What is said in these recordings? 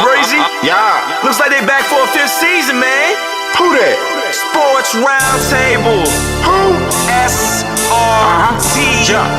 Breezy. Yeah. Looks like they back for a fifth season, man. Who that? Sports Roundtable. Who? SRT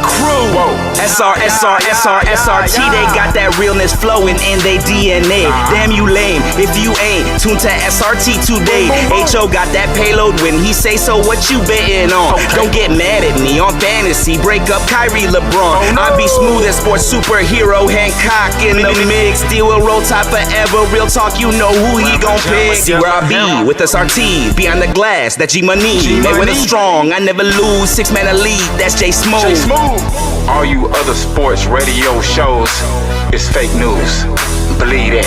Crew. Whoa. SRT. They got that realness flowing in they DNA. Damn you lame if you ain't tuned to SRT today. HO got that payload when he say so. What you betting on? Don't get mad at me on fantasy. Break up Kyrie LeBron. I be smooth as sports superhero Hancock in the mix. Deal with roll tide forever. Real talk, you know who he gon' pick. See where I be with SRT behind the glass. That G-Money. Mayweather strong. I never lose. 6-man elite. That's J Smooth. All you other sports radio shows is fake news. Believe that.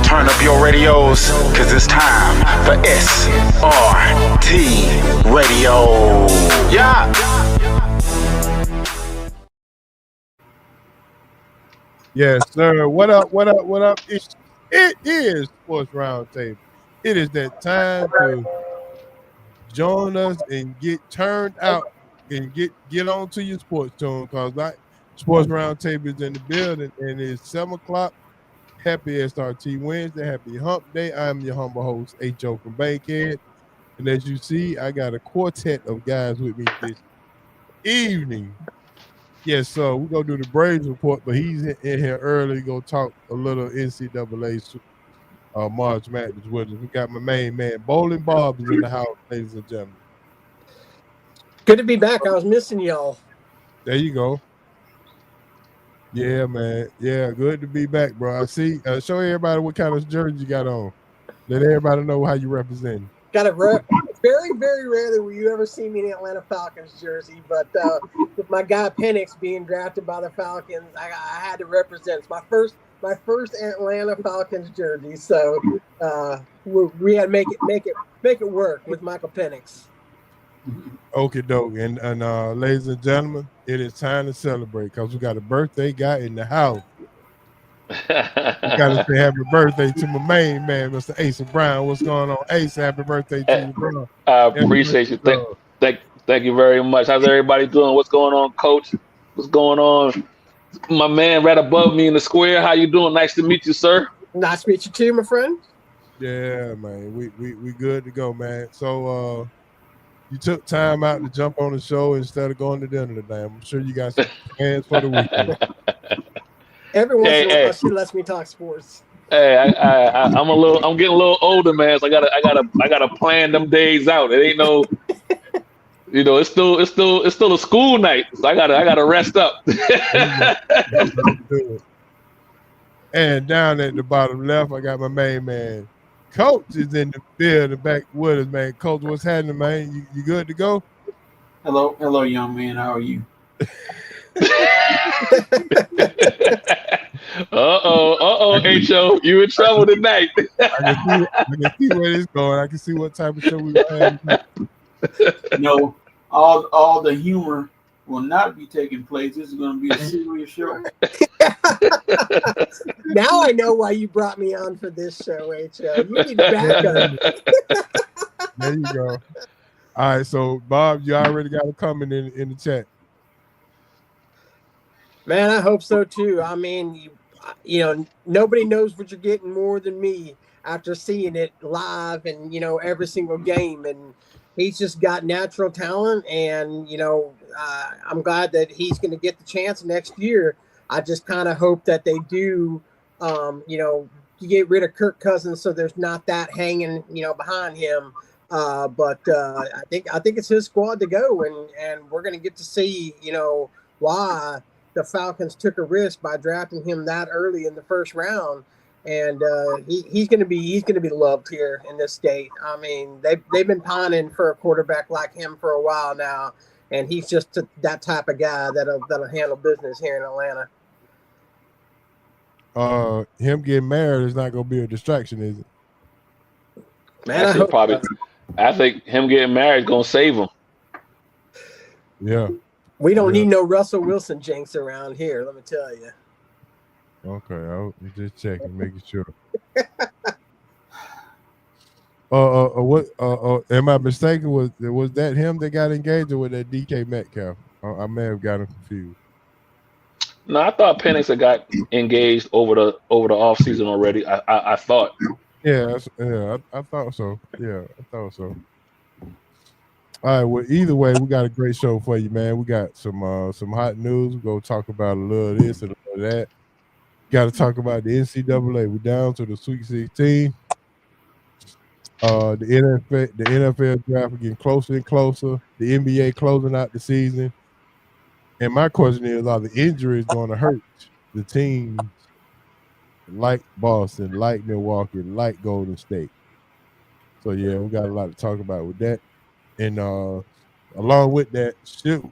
Turn up your radios, cause it's time for SRT Radio. Yeah. Yes, sir. What up? It is Sports Roundtable. It is that time to join us and get turned out and get on to your sports tune, because Sports Roundtable is in the building and it's 7 o'clock. Happy SRT Wednesday. Happy Hump Day. I'm your humble host, H.O. from Bankhead. And as you see, I got a quartet of guys with me this evening. Yes, so we're going to do the Braves report, but he's in here early. Going to talk a little NCAA March Madness with us. We got my main man, Bowling Bob, is in the house, ladies and gentlemen. Good to be back. I was missing y'all. There you go. Yeah, man. Yeah, good to be back, bro. I see. Show everybody what kind of jersey you got on. Let everybody know how you represent. Got a very, very rarely will you ever see me in an Atlanta Falcons jersey, but with my guy Penix being drafted by the Falcons, I had to represent. It's my first Atlanta Falcons jersey, so we had to make it work with Michael Penix. Okie doke. And ladies and gentlemen, it is time to celebrate because we got a birthday guy in the house. We got to say happy birthday to my main man, Mr. Ace Brown. What's going on, Ace? Happy birthday to you, bro. I appreciate you. Thank you very much. How's everybody doing? What's going on, Coach? What's going on? My man right above me in the square. How you doing? Nice to meet you, sir. Nice to meet you too, my friend. Yeah, man. We good to go, man. So you took time out to jump on the show instead of going to dinner today. I'm sure you got some plans for the weekend. Every once in a while, she lets me talk sports. Hey, I'm getting a little older, man. So I gotta plan them days out. It ain't no, it's still a school night. So I gotta rest up. And down at the bottom left, I got my main man, Coach, is in the building back with us, man. Coach, what's happening, man? You good to go? Hello, young man. How are you? H.O. You in trouble tonight. I can see where it's going. I can see what type of show we have. No, all the humor will not be taking place. This is going to be a serious show. Now I know why you brought me on for this show, H.O. You need backup. There you go. All right, so Bob, you already got it coming in the chat. Man, I hope so too. I mean, nobody knows what you're getting more than me after seeing it live and, every single game. And he's just got natural talent. And, I'm glad that he's going to get the chance next year. I just kind of hope that they do, get rid of Kirk Cousins so there's not that hanging, behind him. But I think it's his squad to go. And we're going to get to see, why the Falcons took a risk by drafting him that early in the first round, and he's going to be loved here in this state. I mean, they've been pining for a quarterback like him for a while now, and he's just that type of guy that'll handle business here in Atlanta. Him getting married is not going to be a distraction, is it? Man, I think him getting married is going to save him. Yeah. We don't need no Russell Wilson jinx around here, let me tell you. Okay, I'm just checking, making sure. What? Am I mistaken? Was that him that got engaged, or was that DK Metcalf? I may have gotten confused. No, I thought Penix had got engaged over the off season already. I thought. Yeah, I thought so. Yeah, I thought so. All right. Well, either way, we got a great show for you, man. We got some hot news. We're gonna talk about a little of this and a little of that. Got to talk about the NCAA. We're down to the Sweet 16. The NFL draft getting closer and closer. The NBA closing out the season. And my question is, are the injuries going to hurt the teams like Boston, like Milwaukee, like Golden State? So yeah, we got a lot to talk about with that. And along with that,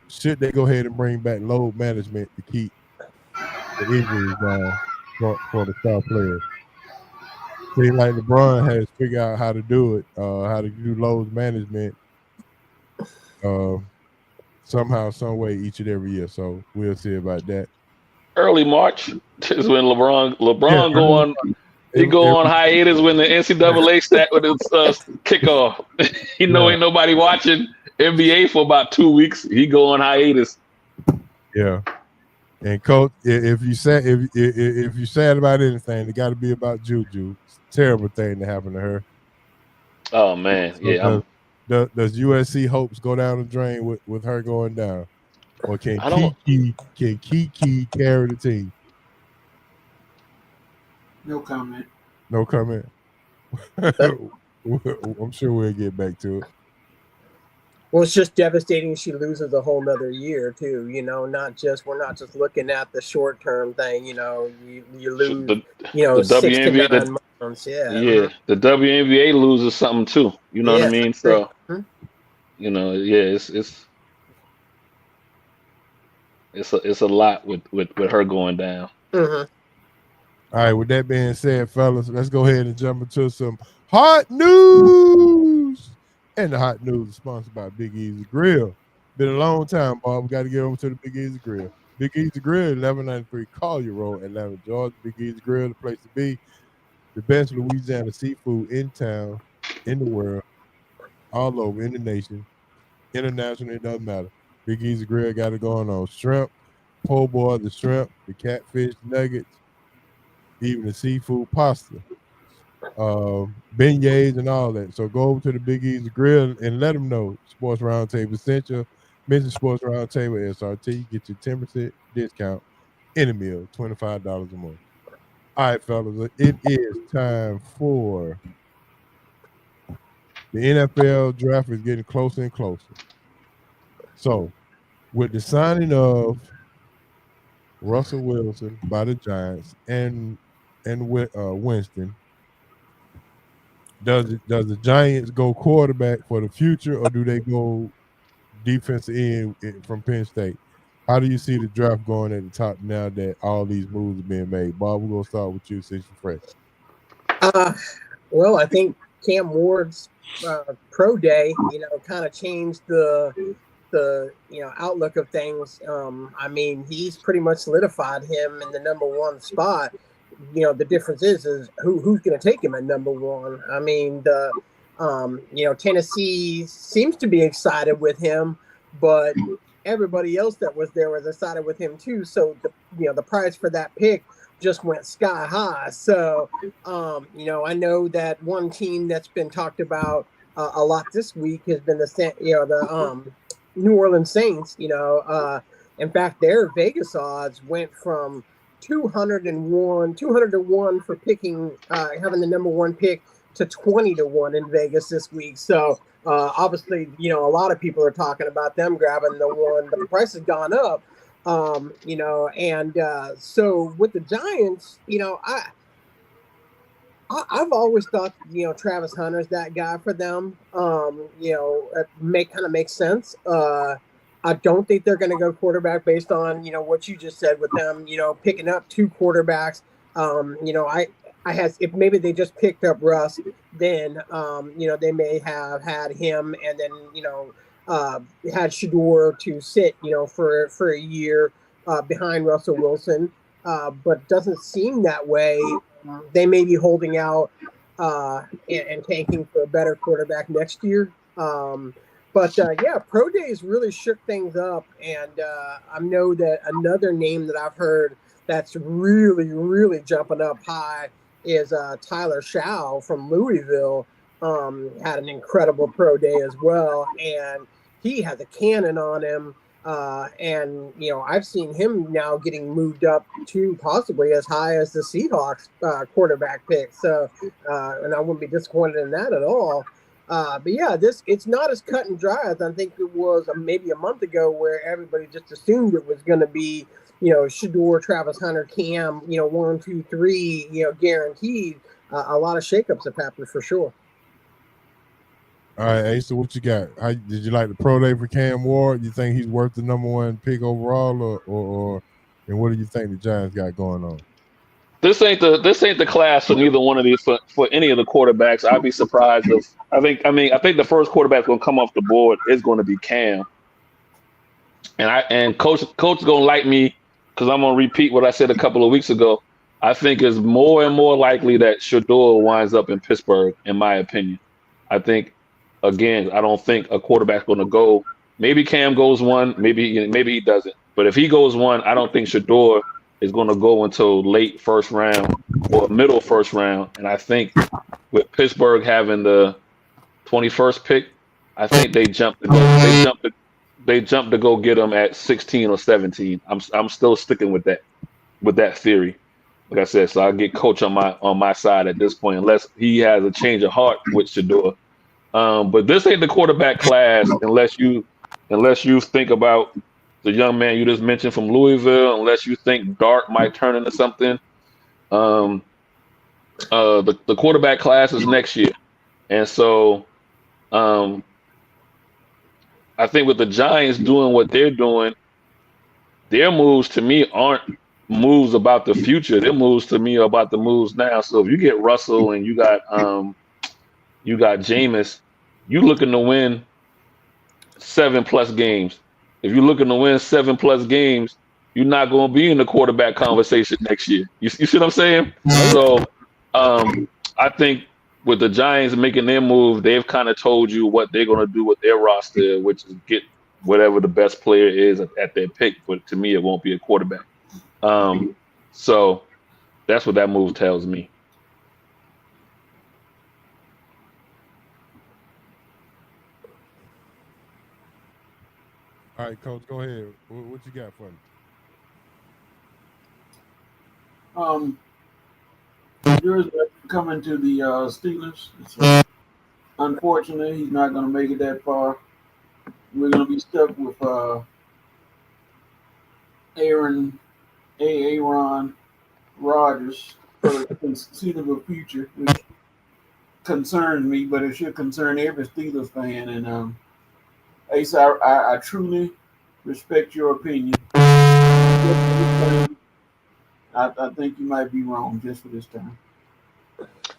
should they go ahead and bring back load management to keep the injuries down for the star players? Seems like LeBron has figured out how to do it, how to do load management uh, somehow, some way, each and every year. So we'll see about that. Early March is when LeBron Yeah, go on. He go on hiatus when the NCAA stat with its kickoff. Ain't nobody watching NBA for about 2 weeks. He go on hiatus. Yeah. And coach, if you sad about anything, it got to be about Juju. It's a terrible thing to happen to her. Oh man, yeah. Does USC hopes go down the drain with her going down, or can Kiki carry the team? No comment. No comment. I'm sure we'll get back to it. Well, it's just devastating. She loses a whole nother year too. We're not just looking at the short term thing. You lose. The 6 to WNBA, 9 months. Yeah. Yeah, the WNBA loses something too. You know what I mean? So, it's a lot with her going down. Mm-hmm. All right. With that being said, fellas, let's go ahead and jump into some hot news. And the hot news is sponsored by Big Easy Grill. Been a long time, Bob. We got to get over to the Big Easy Grill. Big Easy Grill, 1193 Collier Road, Atlanta, Georgia. Big Easy Grill, the place to be. The best Louisiana seafood in town, in the world, all over, in the nation. International, it doesn't matter. Big Easy Grill got it going on. Shrimp, po' boy, the shrimp, the catfish nuggets, even the seafood pasta. Beignets and all that. So go over to the Big Easy Grill and let them know Sports Roundtable Essential. Mention Sports Roundtable SRT. Get your 10% discount in a meal, $25 or more. All right, fellas, it is time for the NFL draft is getting closer and closer. So with the signing of Russell Wilson by the Giants and Winston, does the Giants go quarterback for the future, or do they go defensive end from Penn State? How do you see the draft going at the top now that all these moves are being made? Bob, we're gonna start with you since you're fresh. Well, I think Cam Ward's pro day, kind of changed the outlook of things. I mean, he's pretty much solidified him in the number one spot. The difference is who's going to take him at number one. I mean, Tennessee seems to be excited with him, but everybody else that was there was excited with him too. So the price for that pick just went sky high. So I know that one team that's been talked about a lot this week has been the New Orleans Saints. In fact, their Vegas odds went from 200 to 1 for picking, having the number one pick, to 20 to 1 in Vegas this week. So obviously, a lot of people are talking about them grabbing the one, but the price has gone up. So with the Giants, I've always thought, Travis Hunter's that guy for them. It makes sense. I don't think they're going to go quarterback based on, what you just said with them, picking up 2 quarterbacks. If maybe they just picked up Russ, then, they may have had him and then, had Shador to sit, for a year behind Russell Wilson. But doesn't seem that way. They may be holding out and tanking for a better quarterback next year. But yeah, pro days really shook things up, and I know that another name that I've heard that's really jumping up high is Tyler Shaw from Louisville. Had an incredible pro day as well, and he has a cannon on him. And I've seen him now getting moved up to possibly as high as the Seahawks quarterback pick. So, and I wouldn't be disappointed in that at all. But yeah, it's not as cut and dry as I think it was maybe a month ago, where everybody just assumed it was going to be, Shador, Travis Hunter, Cam, 1, 2, 3, guaranteed. A lot of shakeups have happened for sure. All right, Asa, what you got? How did you like the pro day for Cam Ward? You think he's worth the number 1 pick overall, or and what do you think the Giants got going on? This ain't the class for neither one of these for any of the quarterbacks. I'd be surprised if I think the first quarterback going to come off the board is going to be Cam, and coach is going to like me because I'm going to repeat what I said a couple of weeks ago. I think it's more and more likely that Shador winds up in Pittsburgh, in my opinion. I think, again, I don't think a quarterback's going to go. Maybe Cam goes 1, maybe he doesn't. But if he goes 1, I don't think Shador is going to go until late first round or middle first round. And I think with Pittsburgh having the 21st pick, I think they jumped to go get him at 16 or 17. I'm still sticking with that theory. Like I said, so I'll get coach on my side at this point, unless he has a change of heart with Shador. But this ain't the quarterback class unless you think about the young man you just mentioned from Louisville, unless you think Dart might turn into something. The quarterback class is next year. And so I think with the Giants doing what they're doing, their moves to me aren't moves about the future. Their moves to me are about the moves now. So if you get Russell and you got Jameis, you're looking to win 7+ games. If you're looking to win 7+ games, you're not going to be in the quarterback conversation next year. You see what I'm saying? So I think with the Giants making their move, they've kind of told you what they're going to do with their roster, which is get whatever the best player is at their pick. But to me, it won't be a quarterback. So that's what that move tells me. All right, Coach, go ahead. What you got for me? Yours coming to the Steelers. Unfortunately, he's not going to make it that far. We're going to be stuck with Aaron Rodgers for the conceivable future, which concerns me, but it should concern every Steelers fan. And Ace, I truly respect your opinion. I think you might be wrong just for this time.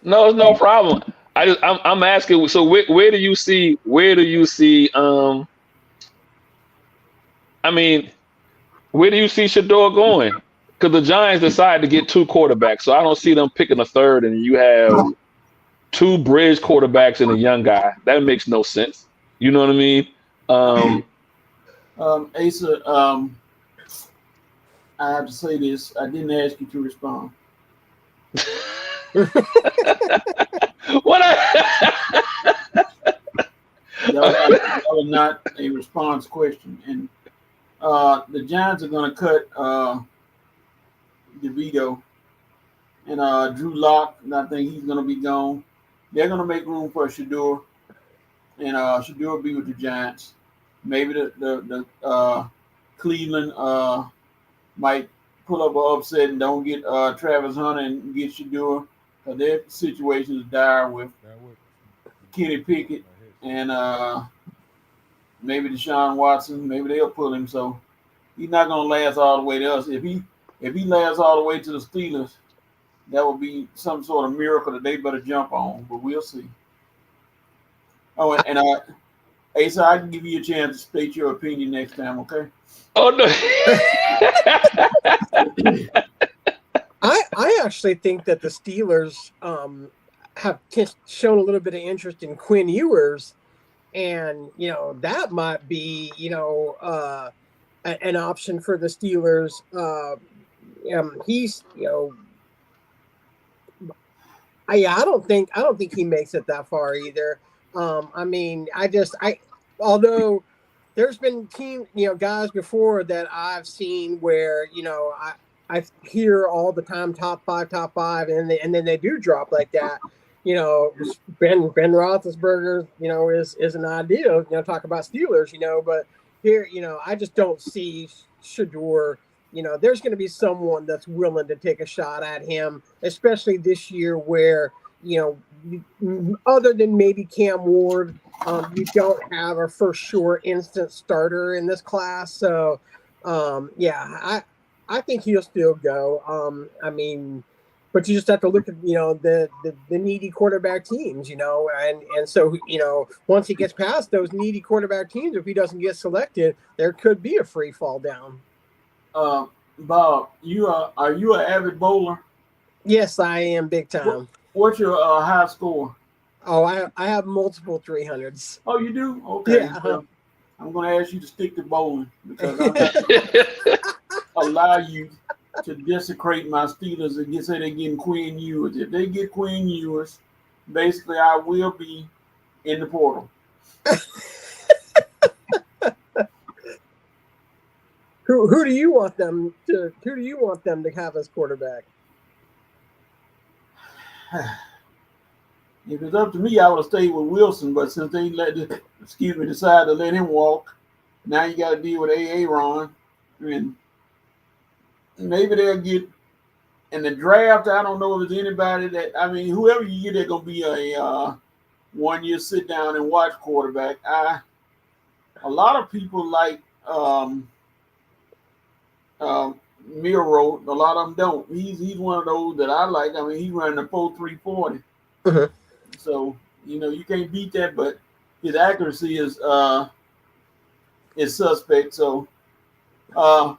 No, it's no problem. I'm asking. So where do you see? Where do you see Shador going? Because the Giants decided to get 2 quarterbacks, so I don't see them picking a third, and you have 2 bridge quarterbacks and a young guy. That makes no sense. You know what I mean? Asa, I have to say this. I didn't ask you to respond. What? That was not a response question. And the Giants are going to cut DeVito and Drew Lock. And I think he's going to be gone. They're going to make room for Shador. And Shador will be with the Giants. Maybe the Cleveland might pull up an upset and don't get Travis Hunter and get Shador. Their situation is dire with Kenny Pickett and maybe Deshaun Watson. Maybe they'll pull him. So he's not going to last all the way to us. If he lasts all the way to the Steelers, that would be some sort of miracle that they better jump on. But we'll see. Oh, and Asa, I can give you a chance to state your opinion next time, okay? Oh no. I actually think that the Steelers have shown a little bit of interest in Quinn Ewers, And that might be an option for the Steelers. He's I don't think he makes it that far either. I mean, although there's been guys before that I've seen where I hear all the time top five, and then they do drop like that. Ben Roethlisberger, is an idea. Talk about Steelers, but here, I just don't see Shador. There's going to be someone that's willing to take a shot at him, especially this year where, other than maybe Cam Ward, you don't have a for sure instant starter in this class. So, I think he'll still go. I mean, but you just have to look at, the needy quarterback teams, and so, once he gets past those needy quarterback teams, if he doesn't get selected, there could be a free fall down. Bob, are you an avid bowler? Yes, I am big time. What's your high score? Oh, I have multiple 300s. Oh, you do? Okay. Yeah. Well, I'm going to ask you to stick to bowling because I'm not going to allow you to desecrate my Steelers and say they're getting Quinn Ewers. If they get Quinn Ewers, basically I will be in the portal. Who do you want them to have as quarterback? If it's up to me, I would have stayed with Wilson, but since they decide to let him walk, now you got to deal with Ron, and maybe they'll get in the draft. I don't know if there's anybody whoever you get, they're gonna be a 1 year sit down and watch quarterback. A lot of people like Miro, a lot of them don't. He's one of those that I like. I mean, he's running a 4.340. Uh-huh. So you can't beat that, but his accuracy is suspect. So Ho,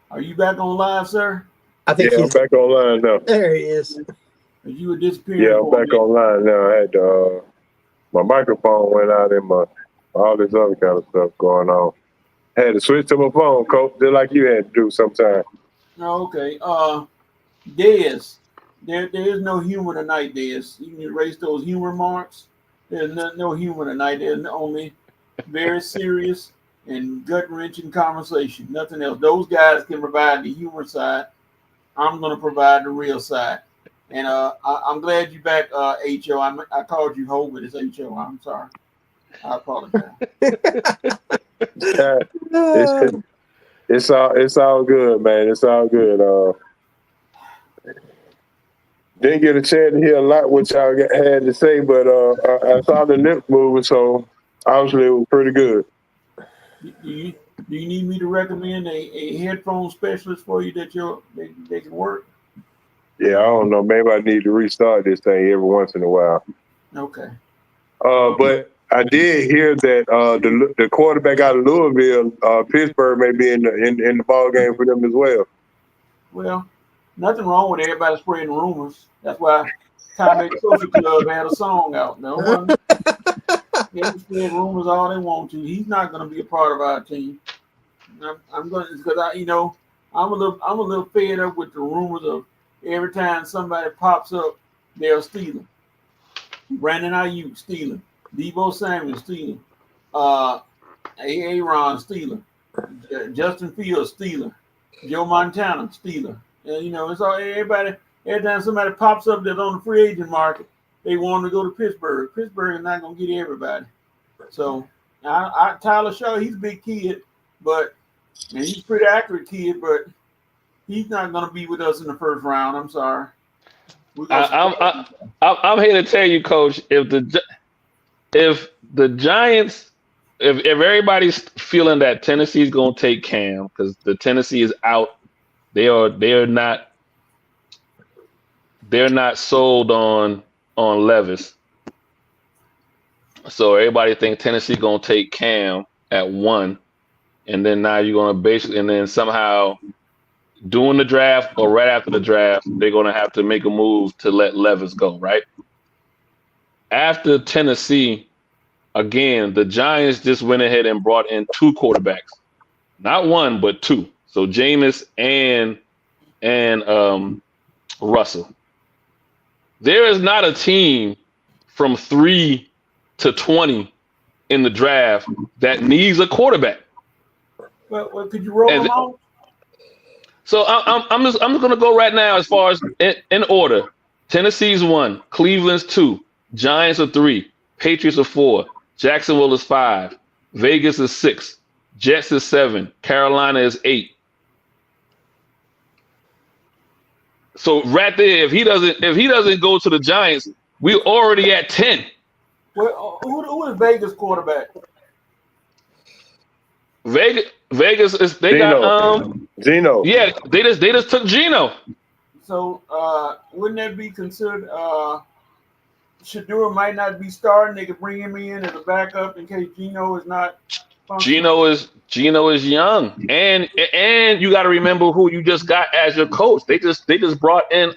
are you back on live, sir? I think I'm back online now. There he is. You were disappearing. Yeah, I'm back online now. I had my microphone went out and all this other kind of stuff going on. I had to switch to my phone, Coach, just like you had to do sometimes. Okay. Dez. There is no humor tonight, Dez. You can erase those humor marks. There's no humor tonight. There's only very serious and gut-wrenching conversation. Nothing else. Those guys can provide the humor side. I'm going to provide the real side. And I'm glad you're back, H.O. I called you Ho, but it's H.O. I'm sorry. I apologize. It's all good, man. It's all good. Didn't get a chance to hear a lot what y'all had to say, but I saw the lips moving, so obviously it was pretty good. Do you need me to recommend a headphone specialist for you that they can work? Yeah, I don't know. Maybe I need to restart this thing every once in a while. Okay. But I did hear that the quarterback out of Louisville, Pittsburgh, may be in the ball game for them as well. Well, nothing wrong with everybody spreading rumors. That's why Time Social Club had a song out. No one they can spread rumors all they want to. He's not going to be a part of our team. I'm going to because I'm a little fed up with the rumors of every time somebody pops up, they're stealing. Brandon Ayuk stealing. Deebo Samuel stealing. Aaron stealing. Justin Fields stealing. Joe Montana stealing. It's all everybody. Every time somebody pops up that's on the free agent market, they want to go to Pittsburgh. Pittsburgh is not going to get everybody. So, Tyler Shaw, he's a big kid, and he's a pretty accurate kid, but he's not going to be with us in the first round. I'm sorry. I'm here to tell you, Coach, if the Giants, if everybody's feeling that Tennessee's going to take Cam because the Tennessee is out, they're not sold on Levis. So everybody thinks Tennessee going to take Cam at 1, and then now you're going to and then somehow during the draft or right after the draft, they're going to have to make a move to let Levis go, right? After Tennessee, again, the Giants just went ahead and brought in 2 quarterbacks. Not one, but 2. So Jameis and Russell. There is not a team from 3 to 20 in the draft that needs a quarterback. Well, could you roll them out? So I'm just going to go right now as far as in order. Tennessee's 1, Cleveland's 2, Giants are 3, Patriots are 4, Jacksonville is 5, Vegas is 6, Jets is 7, Carolina is 8. So right there, if he doesn't go to the Giants, we're already at 10. Well, who is Vegas quarterback? Vegas is they Geno. got Geno. Yeah, they just took Geno. So wouldn't that be considered? Shador might not be starting. They could bring him in as a backup in case Geno is not. Geno is young, and you got to remember who you just got as your coach. They just brought in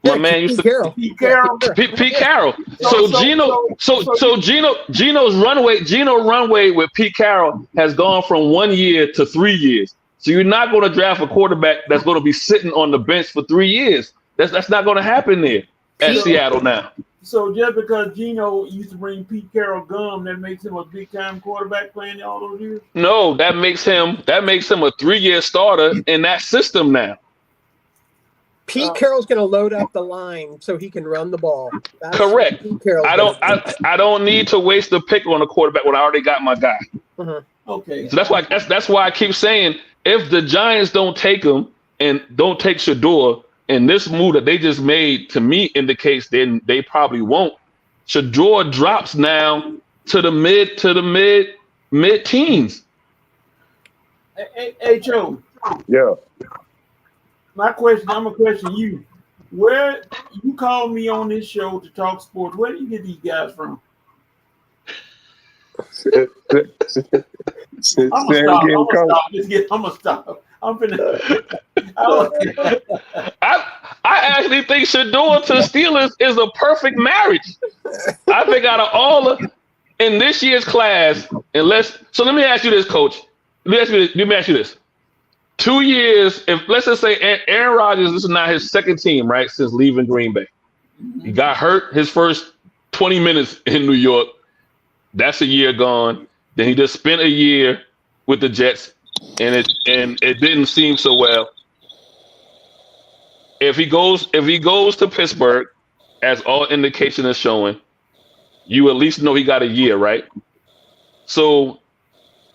my man used to Pete Carroll. Pete Carroll. So Geno's runway with Pete Carroll has gone from 1 year to 3 years. So you're not going to draft a quarterback that's going to be sitting on the bench for 3 years. That's not going to happen there at Seattle now. So just because Geno used to bring Pete Carroll gum, that makes him a big time quarterback playing all those years? No, that makes him a 3-year starter in that system now. Pete Carroll's going to load up the line so he can run the ball. That's correct. I don't need to waste a pick on a quarterback when I already got my guy. Okay. So that's why I keep saying if the Giants don't take him and don't take Shador, and this move that they just made to me indicates then they probably won't. Shador drops now to the mid teens. Hey, Joe. Yeah. I'm gonna question you. Where you call me on this show to talk sports? Where do you get these guys from? I'm gonna stop. I'm finna. I actually think Shador to the Steelers is a perfect marriage. I think out of all in this year's class, so let me ask you this, Coach. Let me ask you this. 2 years, if let's just say Aaron Rodgers, this is not his second team, right, since leaving Green Bay. He got hurt his first 20 minutes in New York. That's a year gone. Then he just spent a year with the Jets, and it didn't seem so well. If he goes to Pittsburgh, as all indication is showing, you at least know he got a year, right? So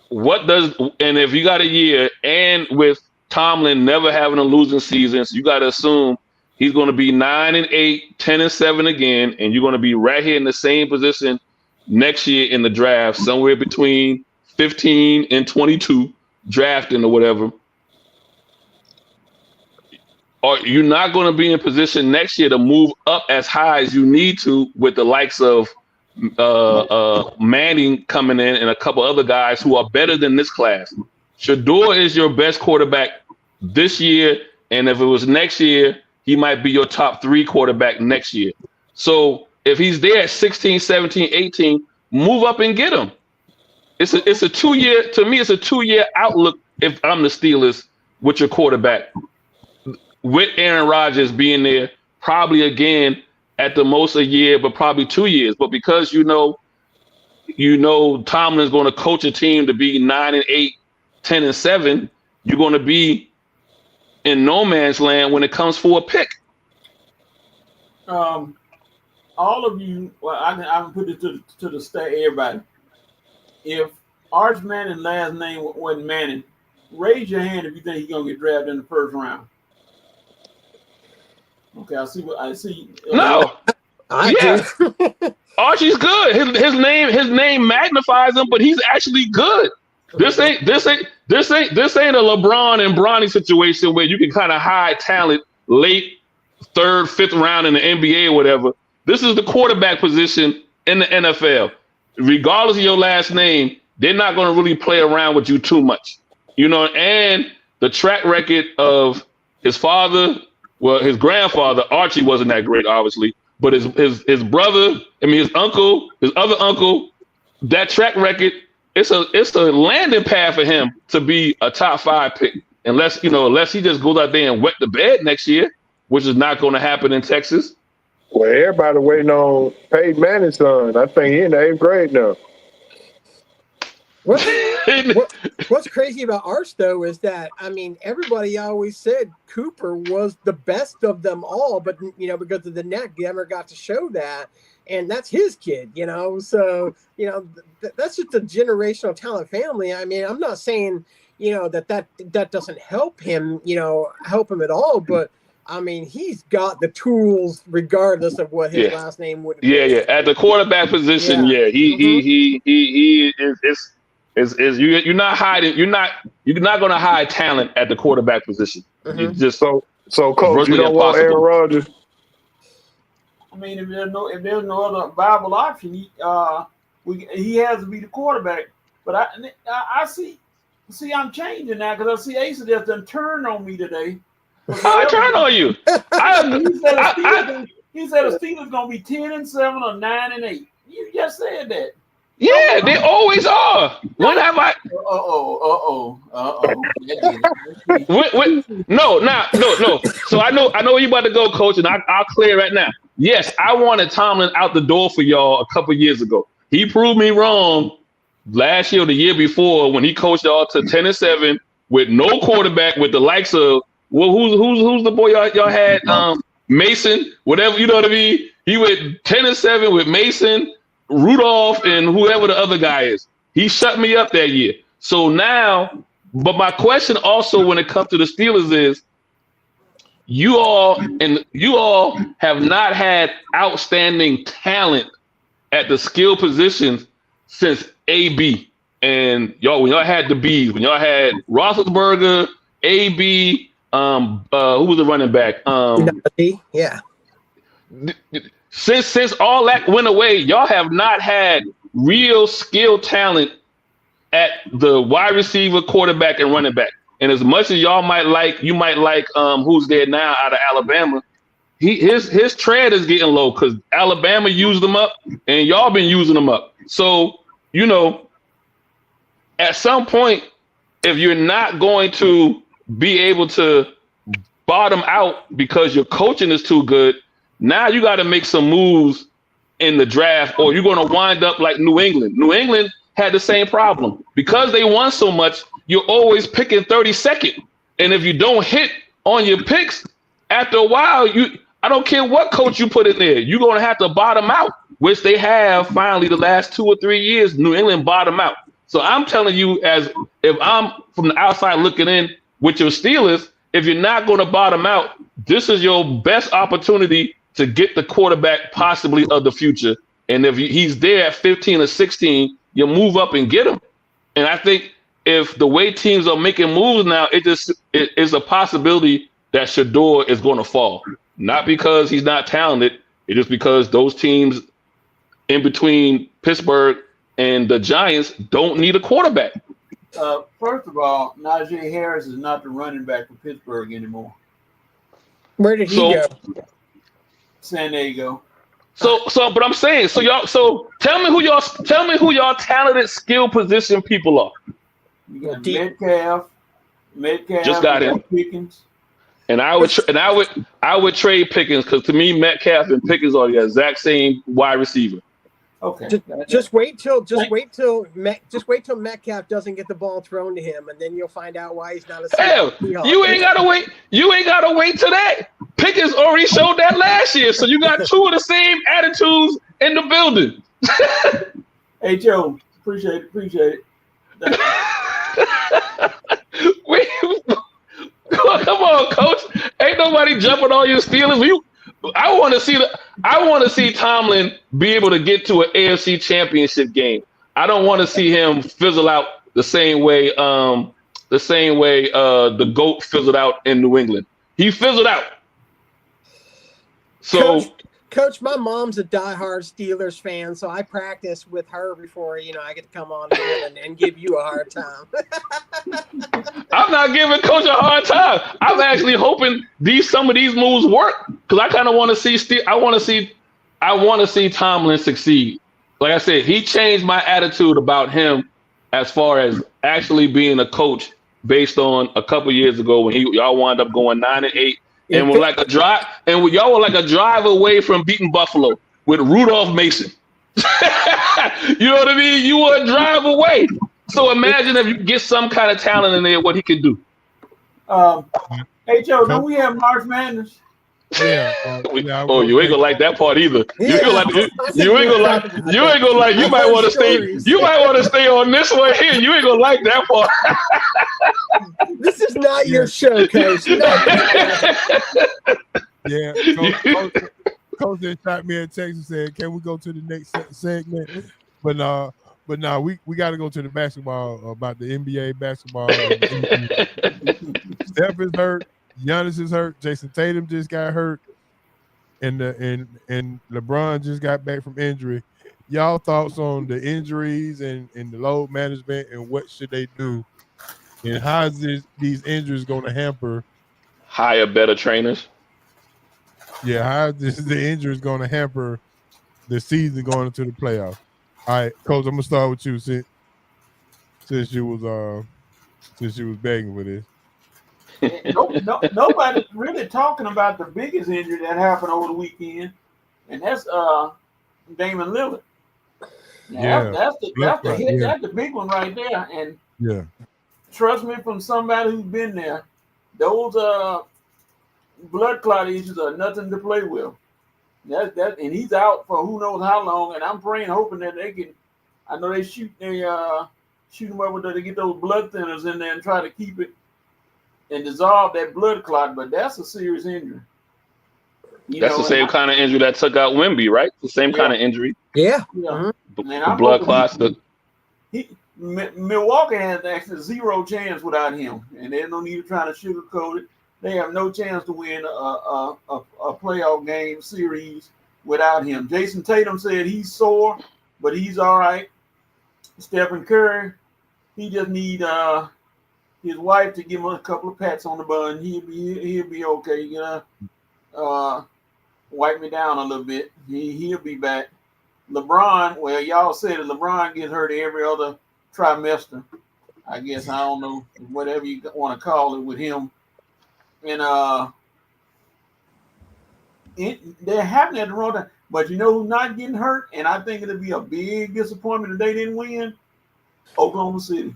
and if you got a year, and with Tomlin never having a losing season, so you got to assume he's going to be 9-8, 10-7 again, and you're going to be right here in the same position next year in the draft, somewhere between 15 and 22, drafting or whatever. Or you're not going to be in position next year to move up as high as you need to with the likes of Manning coming in and a couple other guys who are better than this class. Shador is your best quarterback this year, and if it was next year, he might be your top 3 quarterback next year. So if he's there at 16, 17, 18, move up and get him. It's a 2-year, to me, it's a 2-year outlook if I'm the Steelers with your quarterback. With Aaron Rodgers being there, probably again at the most a year, but probably 2 years. But because you know Tomlin's going to coach a team to be 9-8, 10-7, you're going to be in no man's land when it comes for a pick. All of you, well, I can put it to the state, everybody. If Arch Manning's last name wasn't Manning, raise your hand if you think he's gonna get drafted in the first round. Okay, I see. No, yeah, Archie's good. His name magnifies him, but he's actually good. This ain't a LeBron and Bronny situation where you can kind of hide talent late 3rd, 5th round in the NBA or whatever. This is the quarterback position in the NFL. Regardless of your last name, they're not going to really play around with you too much, you know. And the track record of his father, well, his grandfather Archie wasn't that great, obviously, but his brother, his uncle, his other uncle, that track record, it's a landing pad for him to be a top 5 pick, unless he just goes out there and wet the bed next year, which is not going to happen in Texas. Well, everybody waiting on Peyton Manning's son. I think he's in the 8th grade now. What's crazy about Arch, though, is that, everybody always said Cooper was the best of them all, but, because of the neck, you never got to show that. And that's his kid, So, that's just a generational talent family. I'm not saying, that doesn't help him, help him at all, but he's got the tools regardless of what his last name would be. Yeah. At the quarterback position, he is you're not hiding. You're not going to hide talent at the quarterback position. You just so coach, you don't want Aaron Rodgers. If there's no other viable option, he has to be the quarterback. But I see I'm changing now because I see Asa just done turned on me today. I turned on you. He said the Steelers gonna be 10-7 or 9-8. You just said that. Yeah, they always are. When have I? No. So I know where you about to go, coach, and I'll clear right now. Yes, I wanted Tomlin out the door for y'all a couple years ago. He proved me wrong last year or the year before when he coached y'all to 10-7 with no quarterback, with the likes of who's the boy y'all had? Mason, whatever, you know what I mean? He went 10-7 with Mason, Rudolph, and whoever the other guy is. He shut me up that year. So now, but my question also when it comes to the Steelers is, you all have not had outstanding talent at the skill positions since AB. And when y'all had the Bs, when y'all had Roethlisberger, AB, who was the running back? Yeah. Since all that went away, y'all have not had real skill talent at the wide receiver, quarterback, and running back. And as much as you might like who's there now out of Alabama, his tread is getting low because Alabama used them up and y'all been using them up. So, at some point, if you're not going to be able to bottom out because your coaching is too good, now you got to make some moves in the draft, or you're going to wind up like New England. New England had the same problem. Because they won so much, you're always picking 32nd. And if you don't hit on your picks, after a while, I don't care what coach you put in there, you're going to have to bottom out, which they have finally the last 2 or 3 years. New England bottom out. So I'm telling you, as if I'm from the outside looking in with your Steelers, if you're not going to bottom out, this is your best opportunity to get the quarterback possibly of the future. And if he's there at 15 or 16, you move up and get him. And I think if the way teams are making moves now, it is a possibility that Shador is going to fall. Not because he's not talented. It's just because those teams in between Pittsburgh and the Giants don't need a quarterback. First of all, Najee Harris is not the running back for Pittsburgh anymore. Where did he go? San Diego. But I'm saying, tell me who y'all talented skill position people are. You got Metcalf just got him. Pickens. And I would trade Pickens because to me Metcalf and Pickens are the exact same wide receiver. Okay. Just wait till Metcalf doesn't get the ball thrown to him, and then you'll find out why he's not a Seahawk. You ain't gotta wait. You ain't gotta wait till that. Pickens already showed that last year, so you got two of the same attitudes in the building. Hey Joe, appreciate it. Wait, come on, coach. Ain't nobody jumping on your Steelers. I want to see Tomlin be able to get to an AFC Championship game. I don't want to see him fizzle out the same way the GOAT fizzled out in New England. He fizzled out. So Coach, my mom's a diehard Steelers fan, so I practice with her before I get to come on here and give you a hard time. I'm not giving Coach a hard time. I'm actually hoping some of these moves work because I kind of want to see. I want to see Tomlin succeed. Like I said, he changed my attitude about him as far as actually being a coach based on a couple years ago when y'all wound up going 9-8 and were like a drive, and y'all were like a drive away from beating Buffalo with Rudolph Mason. You know what I mean? You were a drive away. So imagine if you get some kind of talent in there, what he could do. Hey Joe, don't we have March Madness? Yeah. You ain't gonna like that part either. You ain't gonna like. You might want to stay. You might want to stay on this one here. You ain't gonna like that part. This is not your show, Coach. Yeah. Coach just shot me a text and said, "Can we go to the next segment?" But now we got to go to the basketball about the NBA basketball. Steph is hurt. Giannis is hurt. Jason Tatum just got hurt, and LeBron just got back from injury. Y'all thoughts on the injuries and the load management and what should they do, and how is these injuries going to hamper? Hire better trainers. Yeah, how is the injuries going to hamper the season going into the playoffs? All right, Coach, I'm gonna start with you since you was begging for this. Nobody's really talking about the biggest injury that happened over the weekend, and that's Damon Lillard. Yeah, that's the big one right there. And yeah, trust me, from somebody who's been there, those blood clot issues are nothing to play with. And he's out for who knows how long. And I'm praying, hoping that they can. I know they shoot him up with they get those blood thinners in there and try to keep it and dissolve that blood clot, but that's a serious injury. That's the same kind of injury that took out Wemby, right? The same kind of injury. Yeah. The blood clots. Milwaukee has actually zero chance without him, and there's no need of trying to sugarcoat it. They have no chance to win a playoff game series without him. Jason Tatum said he's sore, but he's all right. Stephen Curry, he just need his wife to give him a couple of pats on the bun. He'll be okay. Wipe me down a little bit. He'll be back. LeBron, well, y'all said that LeBron gets hurt every other trimester. I guess I don't know, whatever you want to call it with him. And they're happening at the wrong time. But you know who's not getting hurt? And I think it'll be a big disappointment if they didn't win? Oklahoma City.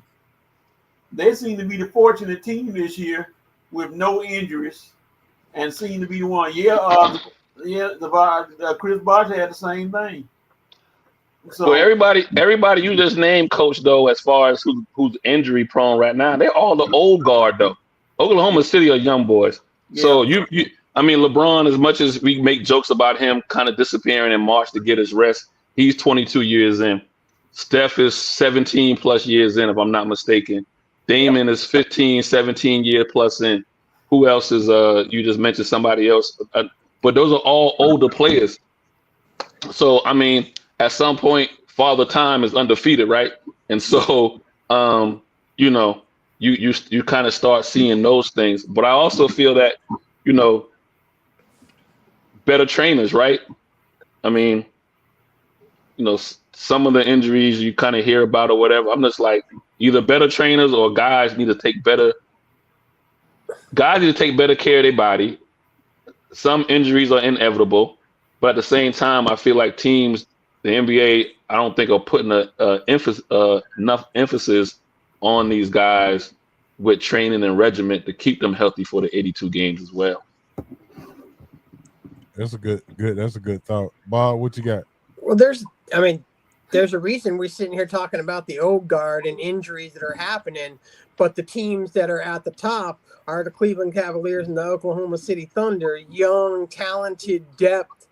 They seem to be the fortunate team this year with no injuries and seem to be the one. Chris Bosh had the same thing. So everybody you just named, Coach, though, as far as who's injury prone right now, they're all the old guard, though. Oklahoma City are young boys. Yeah. So LeBron, as much as we make jokes about him kind of disappearing in March to get his rest, he's 22 years in. Steph is 17 plus years in, if I'm not mistaken. Damon is 15, 17 year plus in. Who else is you just mentioned somebody else, but those are all older players. So at some point, Father Time is undefeated, right? And so you kind of start seeing those things. But I also feel that better trainers, right? Some of the injuries you kind of hear about or whatever. I'm just like, either better trainers or guys need to take better care of their body. Some injuries are inevitable, but at the same time, I feel like teams, the NBA, I don't think are putting enough emphasis on these guys with training and regiment to keep them healthy for the 82 games as well. That's a good thought. Bob, what you got? Well, there's a reason we're sitting here talking about the old guard and injuries that are happening, but the teams that are at the top are the Cleveland Cavaliers and the Oklahoma City Thunder, young, talented, depth,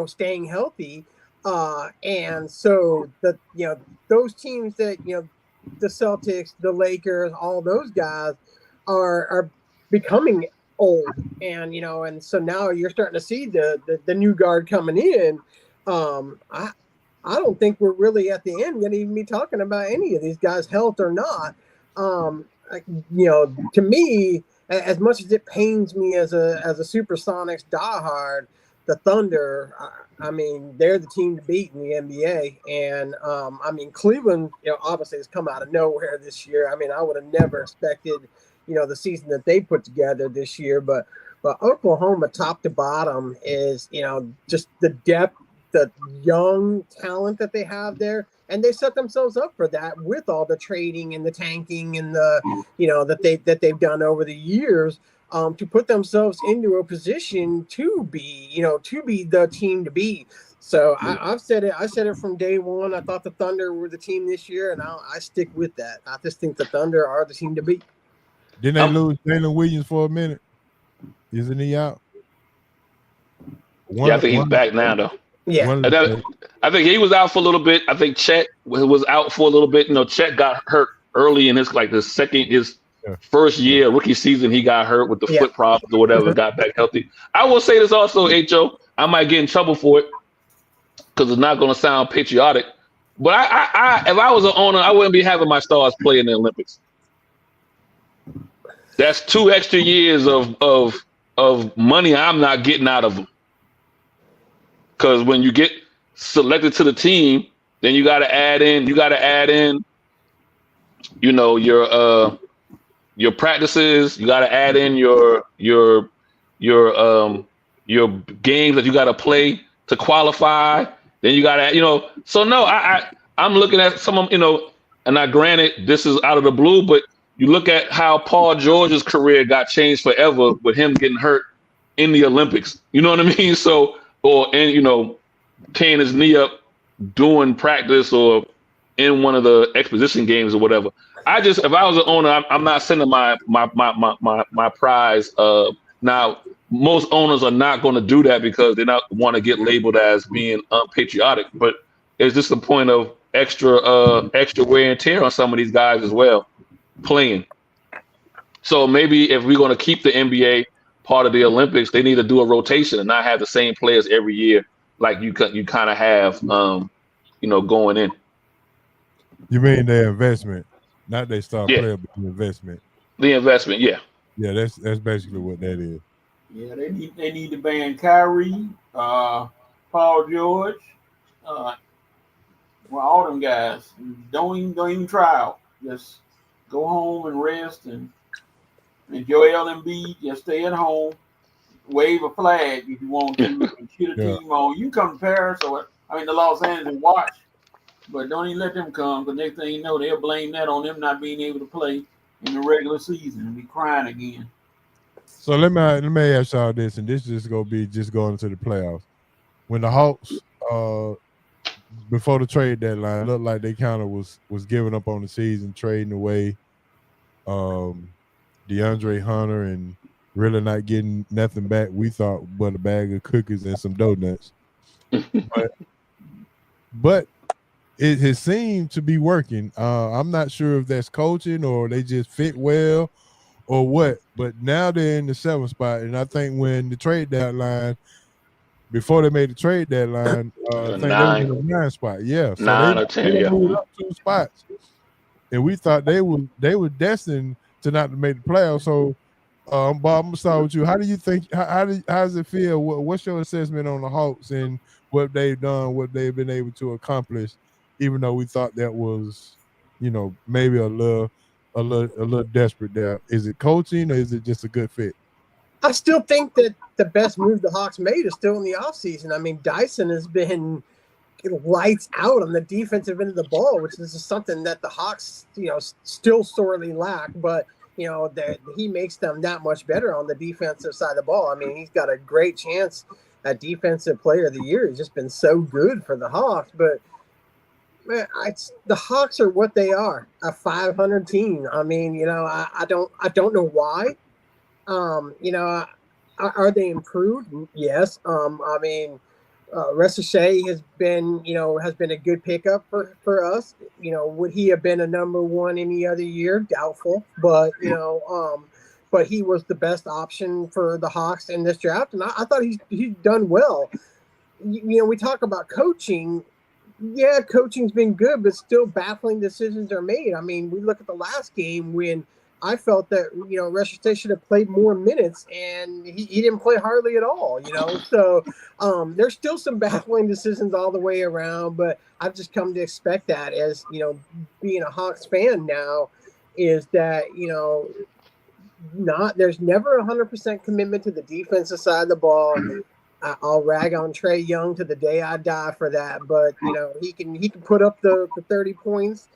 staying healthy. And so those teams that, the Celtics, the Lakers, all those guys are becoming old, and and so now you're starting to see the new guard coming in. I don't think we're really at the end going to even be talking about any of these guys' health or not. To me, as much as it pains me as a Supersonics diehard, the Thunder, I mean, they're the team to beat in the NBA. And I mean, Cleveland, obviously has come out of nowhere this year. I mean, I would have never expected, the season that they put together this year. But Oklahoma, top to bottom, is just the depth, the young talent that they have there, and they set themselves up for that with all the trading and the tanking and the that they've done over the years, to put themselves into a position to be the team to beat. So I've said it. I said it from day one. I thought the Thunder were the team this year, and I stick with that. I just think the Thunder are the team to beat. Didn't they lose Jalen Williams for a minute? Isn't he out? I think he's back now, though. Yeah, I think he was out for a little bit. I think Chet was out for a little bit. Chet got hurt early in his first year, rookie season. He got hurt with the foot problems or whatever, got back healthy. I will say this also, Ho. I might get in trouble for it because it's not going to sound patriotic. But I if I was an owner, I wouldn't be having my stars play in the Olympics. That's 2 extra years of money I'm not getting out of them. Because when you get selected to the team, then you got to add in, your practices. You got to add in your games that you got to play to qualify. Then you got to, So no, I'm looking at some of and I granted this is out of the blue, but you look at how Paul George's career got changed forever with him getting hurt in the Olympics. You know what I mean? So. Tearing his knee up doing practice or in one of the exposition games or whatever. If I was an owner, I'm not sending my prize. Now, most owners are not going to do that because they not want to get labeled as being unpatriotic. But it's just a point of extra wear and tear on some of these guys as well playing. So maybe if we're going to keep the NBA part of the Olympics, they need to do a rotation and not have the same players every year like you kind of have, going in. You mean their investment, not their star player, but the investment. The investment, yeah. Yeah, that's basically what that is. Yeah, they need to ban Kyrie, Paul George, all them guys. Don't even try out. Just go home and rest and Joel Embiid, just stay at home, wave a flag if you want to, and cheer the team on. You come to Paris or the Los Angeles watch, but don't even let them come because next thing you know, they'll blame that on them not being able to play in the regular season and be crying again. So let me ask y'all this, and this is gonna be just going into the playoffs. When the Hawks, before the trade deadline, looked like they kind of was giving up on the season, trading away DeAndre Hunter and really not getting nothing back, we thought, but a bag of cookies and some donuts. but it has seemed to be working. I'm not sure if that's coaching or they just fit well or what, but now they're in the 7th spot. And I think when the trade deadline, before they made the trade deadline, I think they were in the 9th spot. Yeah. So 9 or 10, they moved up 2 spots. And we thought they were destined to not make the playoffs. So, Bob, I'm gonna start with you. How do you think? How does it feel? What's your assessment on the Hawks and what they've done, what they've been able to accomplish, even though we thought that was, maybe a little desperate there? Is it coaching or is it just a good fit? I still think that the best move the Hawks made is still in the offseason. I mean, Dyson has been lights out on the defensive end of the ball, which is something that the Hawks, still sorely lack. But he makes them that much better on the defensive side of the ball. I mean, he's got a great chance at Defensive Player of the Year. He's just been so good for the Hawks. But man, the Hawks are what they are, a 500 team. I mean, I don't know why. Are they improved? Yes. I mean, Ressachet has been a good pickup for us. Would he have been a number 1 any other year? Doubtful. But but he was the best option for the Hawks in this draft, and I thought he's done well. You know, we talk about coaching. Yeah, coaching's been good, but still baffling decisions are made. I mean, we look at the last game when I felt that, you know, Reshite should have played more minutes, and he didn't play hardly at all, you know. So there's still some baffling decisions all the way around, but I've just come to expect that as, you know, being a Hawks fan now, is that, you know, there's never 100% commitment to the defensive side of the ball. I'll rag on Trae Young to the day I die for that, but you know, he can put up the 30 points.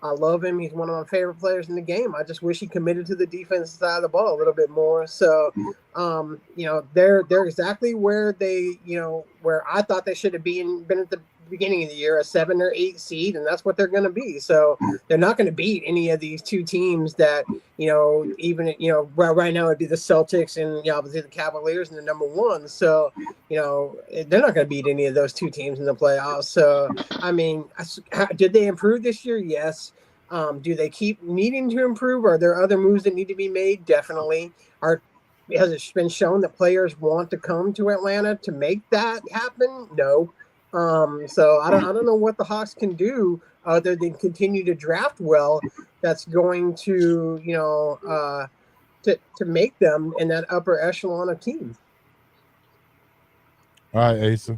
I love him. He's one of my favorite players in the game. I just wish he committed to the defensive side of the ball a little bit more. So, you know, they're exactly where they, you know, where I thought they should have been at the beginning of the year, a 7 or 8 seed, and that's what they're going to be. So they're not going to beat any of these two teams that, you know, even, you know, right now it'd be the Celtics and, you know, obviously the Cavaliers and the number one. So, you know, they're not going to beat any of those two teams in the playoffs. So, I mean, did they improve this year? Yes. Do they keep needing to improve? Are there other moves that need to be made? Definitely. Has it been shown that players want to come to Atlanta to make that happen? No. So I don't know what the Hawks can do other than continue to draft well. That's going to, you know, to make them in that upper echelon of teams. All right, Asa,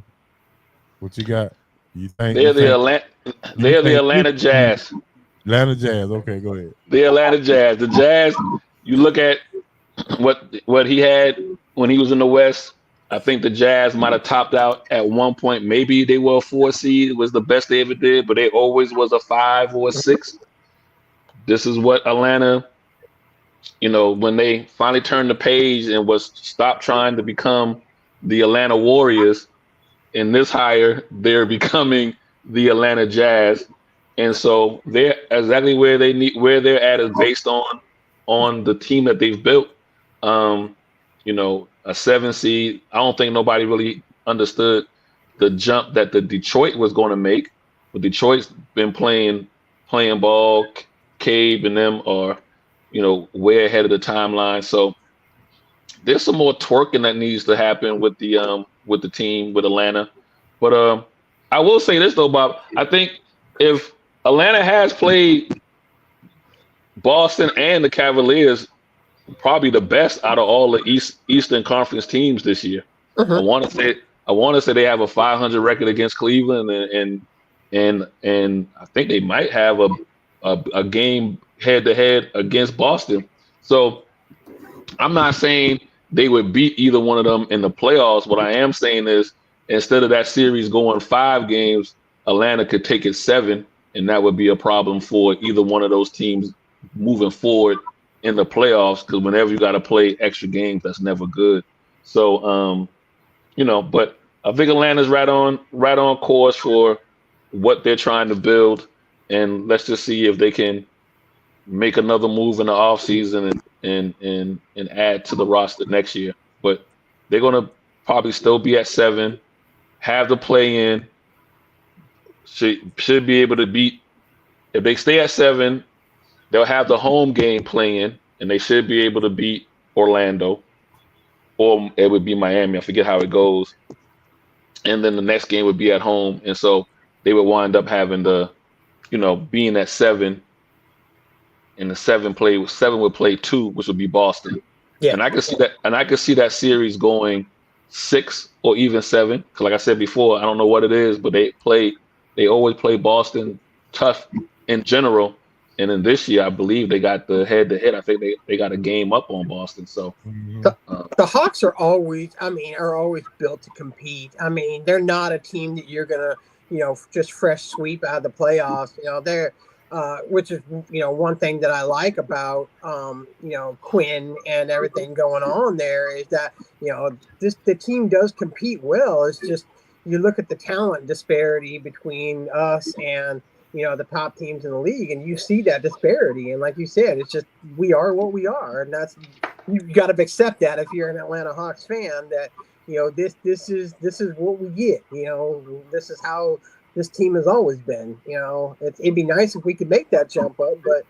what you got? You think They're the Atlanta Jazz. Atlanta Jazz. Okay, go ahead. The Atlanta Jazz. The Jazz. You look at what he had when he was in the West. I think the Jazz might have topped out at one point. Maybe they were a 4 seed. It was the best they ever did, but they always was a 5 or a 6. This is what Atlanta, you know, when they finally turned the page and was stopped trying to become the Atlanta Warriors, in this hire, they're becoming the Atlanta Jazz. And so they're exactly where they're at is based on the team that they've built. You know, a 7 seed. I don't think nobody really understood the jump that the Detroit was going to make. But Detroit's been playing ball. Cave and them are, you know, way ahead of the timeline. So there's some more twerking that needs to happen with the team, with Atlanta. But I will say this though, Bob. I think if Atlanta has played Boston and the Cavaliers probably the best out of all the Eastern Conference teams this year. I want to say they have a 500 record against Cleveland, and I think they might have a game head to head against Boston. So I'm not saying they would beat either one of them in the playoffs. What I am saying is instead of that series going 5 games, Atlanta could take it 7, and that would be a problem for either one of those teams moving forward in the playoffs, because whenever you got to play extra games, that's never good. So, you know, but I think Atlanta's right on course for what they're trying to build, and let's just see if they can make another move in the offseason and add to the roster next year. But they're gonna probably still be at 7, have the play in, should be able to beat. If they stay at 7, they'll have the home game playing, and they should be able to beat Orlando, or it would be Miami. I forget how it goes. And then the next game would be at home, and so they would wind up having the, you know, being at 7, and the 7 would play 2, which would be Boston. Yeah. And I could see that series going 6 or even 7. Because like I said before, I don't know what it is, but they always play Boston tough in general. And then this year, I believe they got the head-to-head. I think they got a game up on Boston. So the Hawks are always built to compete. I mean, they're not a team that you're gonna, you know, just fresh sweep out of the playoffs. You know, they're which is, you know, one thing that I like about you know, Quinn and everything going on there is that, you know, the team does compete well. It's just you look at the talent disparity between us and, you know, the top teams in the league, and you see that disparity. And like you said, it's just, we are what we are. And that's, you've got to accept that if you're an Atlanta Hawks fan, that, you know, this is what we get. You know, this is how this team has always been. You know, it'd be nice if we could make that jump up, but,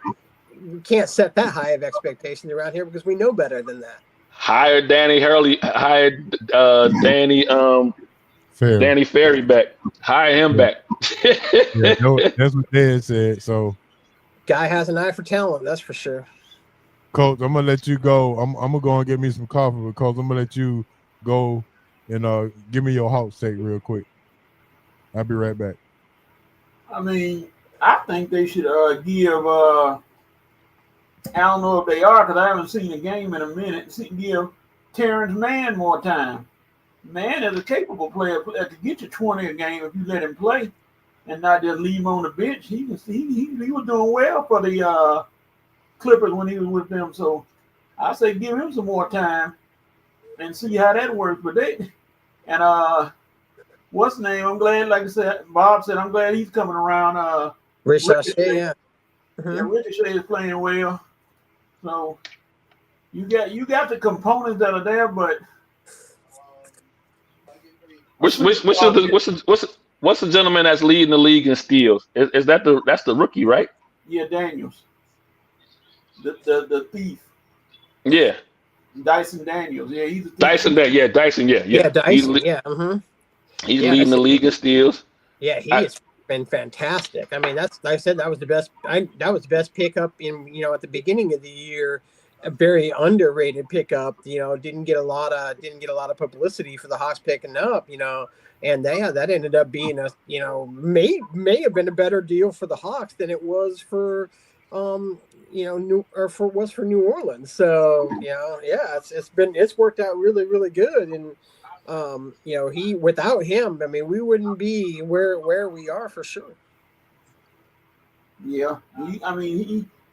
we can't set that high of expectations around here because we know better than that. Hire Danny Hurley. Hire Danny Fair. Danny Ferry back. Hire him back. Yeah, that's what Dad said. So, guy has an eye for talent, that's for sure. Coach, I'm gonna let you go. I'm gonna go and get me some coffee, because I'm gonna let you go and give me your Hawks take real quick. I'll be right back. I mean, I think they should give. I don't know if they are, because I haven't seen a game in a minute. Give Terrence Mann more time. Mann is a capable player that could get you 20 a game if you let him play, and not just leave him on the bench. He was doing well for the Clippers when he was with them. So I say give him some more time and see how that works. But what's the name? I'm glad, like I said, Bob said, I'm glad he's coming around. Ricochet, yeah. Yeah, Ricochet is playing well. So you got the components that are there, but what's the gentleman that's leading the league in steals? Is that's the rookie, right? Yeah, Daniels, the thief. Yeah, Dyson Daniels. Yeah, he's a thief. Dyson. Dyson. Yeah. Dyson. He's leading the league in steals. Yeah, has been fantastic. I mean, that's, like I said, that was the best. That was the best pickup in at the beginning of the year. A very underrated pickup. Didn't get a lot of publicity for the Hawks picking up. And that ended up being may have been a better deal for the Hawks than it was for for New Orleans. So it's worked out really, really good. And without him, I mean, we wouldn't be where we are for sure. Yeah,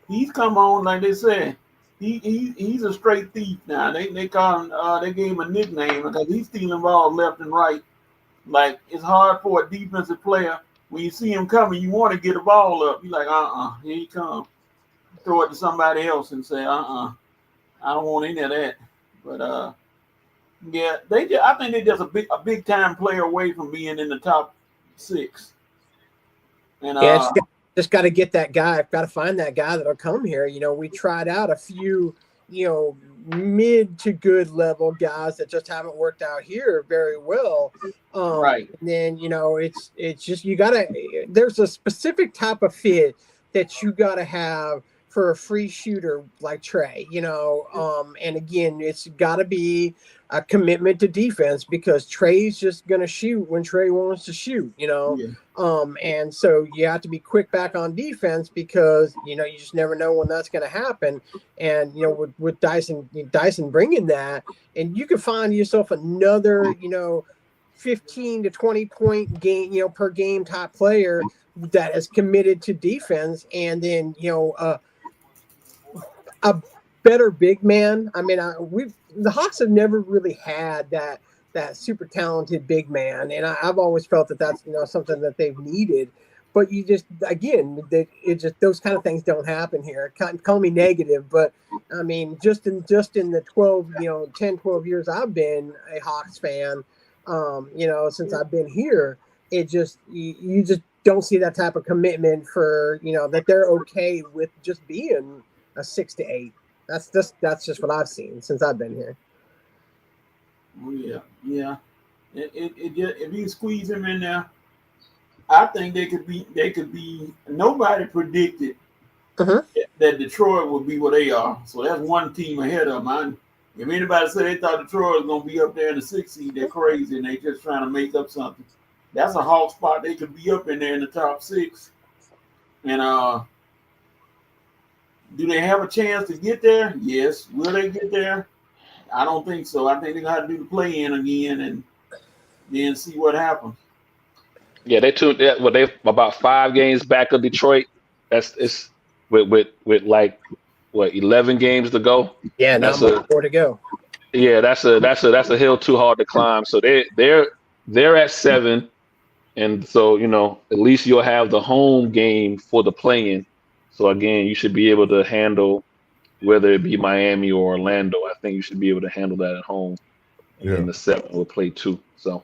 he's come on, like they said. He's a straight thief now. They call him. They gave him a nickname because he's stealing balls left and right. Like, it's hard for a defensive player when you see him coming. You want to get the ball up. You're like, here he comes. Throw it to somebody else and say, I don't want any of that. But yeah, I think they're just a big time player away from being in the top 6. And just got to get that guy. Got to find that guy that'll come here. We tried out a few, mid to good level guys that just haven't worked out here very well. Right. And then, it's just, there's a specific type of fit that you got to have for a free shooter like Trey, and again, it's got to be a commitment to defense, because Trey's just going to shoot when Trey wants to shoot, Yeah. And so you have to be quick back on defense, because, you just never know when that's going to happen. And, with Dyson bringing that, and you can find yourself another, 15 to 20 point game, per game type player that is committed to defense. And then, a better big man. I mean, the Hawks have never really had that super talented big man, and I've always felt that that's something that they've needed. But you just, again, those kind of things don't happen here. Call me negative, but I mean, just in the 10, 12 years I've been a Hawks fan, since I've been here, it just you just don't see that type of commitment for that they're okay with just being a 6 to 8. That's just what I've seen since I've been here. Oh, yeah. If you squeeze him in there, I think they could be. Nobody predicted that Detroit would be what they are. So that's one team ahead of them. If anybody said they thought Detroit was going to be up there in the 6th seed, they're crazy, and they just trying to make up something. That's a Hawk spot. They could be up in there in the top 6. And do they have a chance to get there? Yes. Will they get there? I don't think so. I think they're going to have to do the play-in again and then see what happens. Yeah, they about 5 games back of Detroit. It's with like 11 games to go. Yeah, not much more to go. Yeah, that's a hill too hard to climb. So they're at 7, and so at least you'll have the home game for the play-in. So again, you should be able to handle whether it be Miami or Orlando. I think you should be able to handle that at home. And then the 7 will play 2. So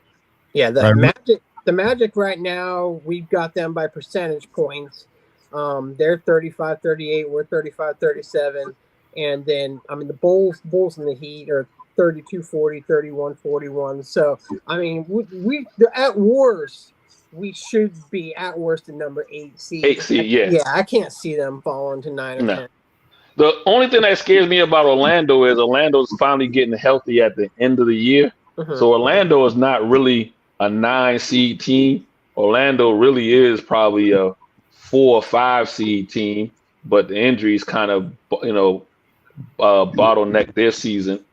yeah, the Magic right now, we've got them by percentage points. They're 35-38. We're 35-37. And then, I mean, the Bulls and the Heat are 32-40, 31-41. So, I mean, at worst, we should be at worst the number 8 seed. 8 seed, yeah. I can't see them falling to 9 or 10. The only thing that scares me about Orlando is Orlando's finally getting healthy at the end of the year. So Orlando is not really a 9 seed team. Orlando really is probably a 4 or 5 seed team, but the injuries kind of, bottleneck their season.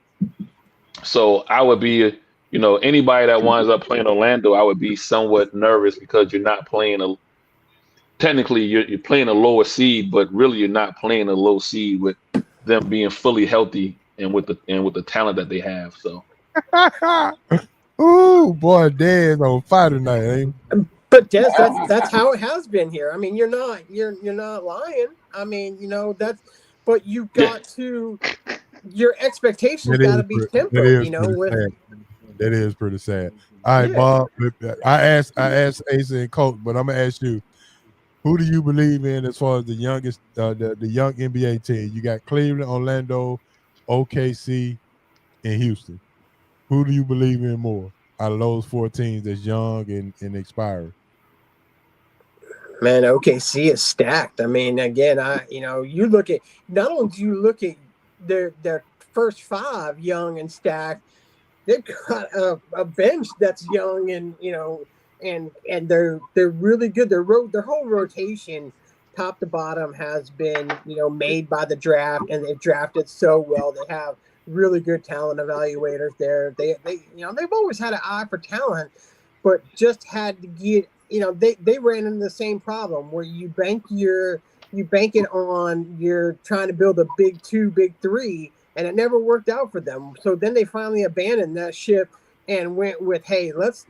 So I would be, anybody that winds up playing Orlando, I would be somewhat nervous because you're not playing technically you're playing a lower seed, but really you're not playing a low seed with them being fully healthy and with the talent that they have. So, ooh, boy, Dan's on fire tonight, ain't he? But Des, that's how it has been here. I mean, you're not lying. I mean, but you got to your expectations got to be tempered. That is pretty sad. All right, Bob. I asked Asa and Coach, but I'm gonna ask you. Who do you believe in as far as the youngest, the young NBA team? You got Cleveland, Orlando, OKC, and Houston. Who do you believe in more out of those 4 teams that's young and expiring? Man, OKC is stacked. I mean, again, you look at not only do you look at their first 5 young and stacked, they've got a bench that's young and they're really good. Their whole rotation, top to bottom, has been made by the draft, and they've drafted so well. They have really good talent evaluators there. They've always had an eye for talent, but just had to get they ran into the same problem where you bank it on you're trying to build a big 2, big 3, and it never worked out for them. So then they finally abandoned that ship and went with, hey, let's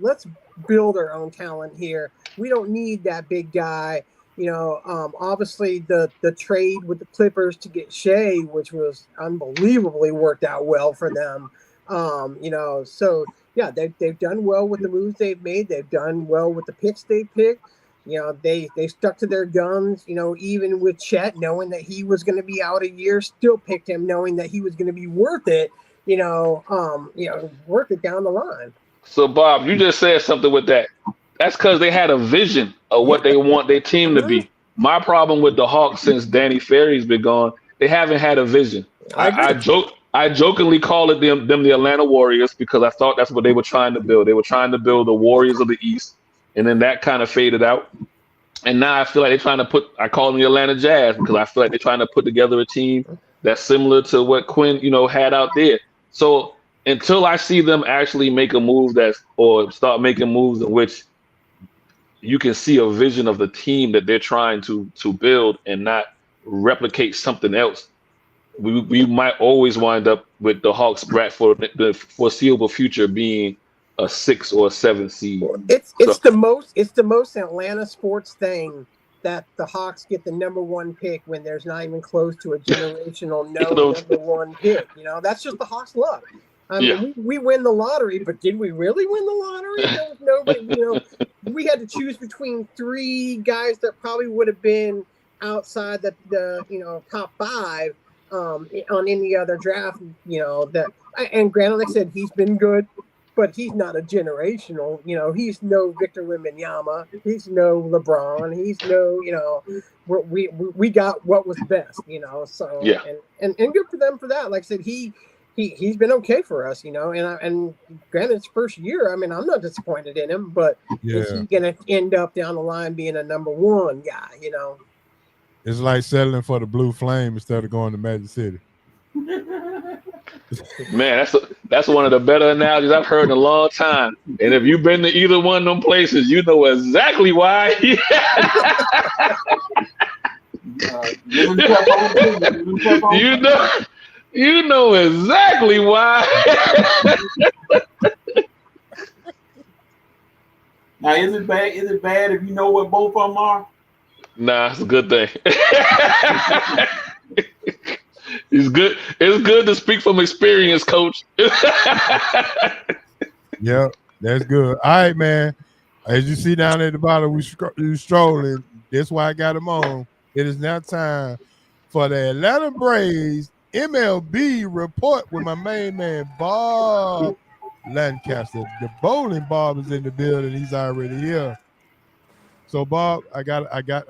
build our own talent here. We don't need that big guy. Obviously the trade with the Clippers to get Shea, which was unbelievably worked out well for them. So yeah, they've done well with the moves they've made. They've done well with the picks they picked. They stuck to their guns, even with Chet, knowing that he was going to be out a year, still picked him knowing that he was going to be worth it, worth it down the line. So Bob, you just said something with that. That's because they had a vision of what they want their team to be. My problem with the Hawks since Danny Ferry's been gone, they haven't had a vision. I jokingly call it them the Atlanta Warriors because I thought that's what they were trying to build. They were trying to build the Warriors of the East, and then that kind of faded out. And now I feel like they're trying to I call them the Atlanta Jazz because I feel like they're trying to put together a team that's similar to what Quinn, had out there. So until I see them actually make a move or start making moves in which you can see a vision of the team that they're trying to build and not replicate something else, we might always wind up with the Hawks for the foreseeable future being a 6 or 7 seed. It's the most Atlanta sports thing that the Hawks get the number 1 pick when there's not even close to a generational number 1 pick. That's just the Hawks' luck. I mean, we win the lottery, but did we really win the lottery? There was nobody. We had to choose between 3 guys that probably would have been outside the top 5 on any other draft. And granted, like I said, he's been good, but he's not a generational. He's no Victor Wembanyama. He's no LeBron. He's no. We got what was best. So yeah, and good for them for that. Like I said, he's been okay for us, and granted it's first year. I mean, I'm not disappointed in him, but is he going to end up down the line being a number 1 guy, It's like settling for the Blue Flame instead of going to Magic City. Man, that's one of the better analogies I've heard in a long time. And if you've been to either one of them places, you know exactly why. You know exactly why. Now, is it bad if you know what both of them are? Nah, it's a good thing. It's good. It's good to speak from experience, Coach. Yep, that's good. All right, man. As you see down at the bottom, we strolling. That's why I got him on. It is now time for the Atlanta Braves MLB report with my main man Bob Lancaster. The bowling Bob is in the building. He's already here. So Bob, I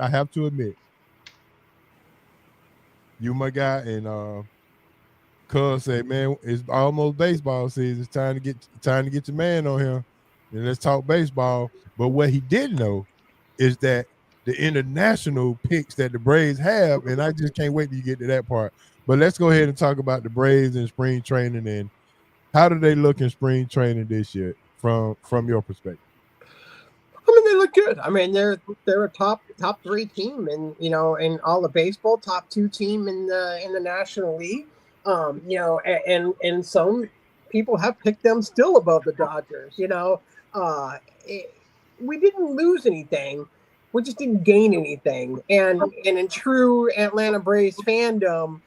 have to admit, you my guy, and Cuz said, man, it's almost baseball season. It's time to get your man on here and let's talk baseball. But what he didn't know is that the international picks that the Braves have, and I just can't wait till you get to that part. But let's go ahead and talk about the Braves and spring training and how do they look in spring training this year from your perspective? I mean, they look good. I mean, they're a top 3 team, and in all of baseball, top 2 team in the National League. And some people have picked them still above the Dodgers. We didn't lose anything, we just didn't gain anything. And in true Atlanta Braves fandom,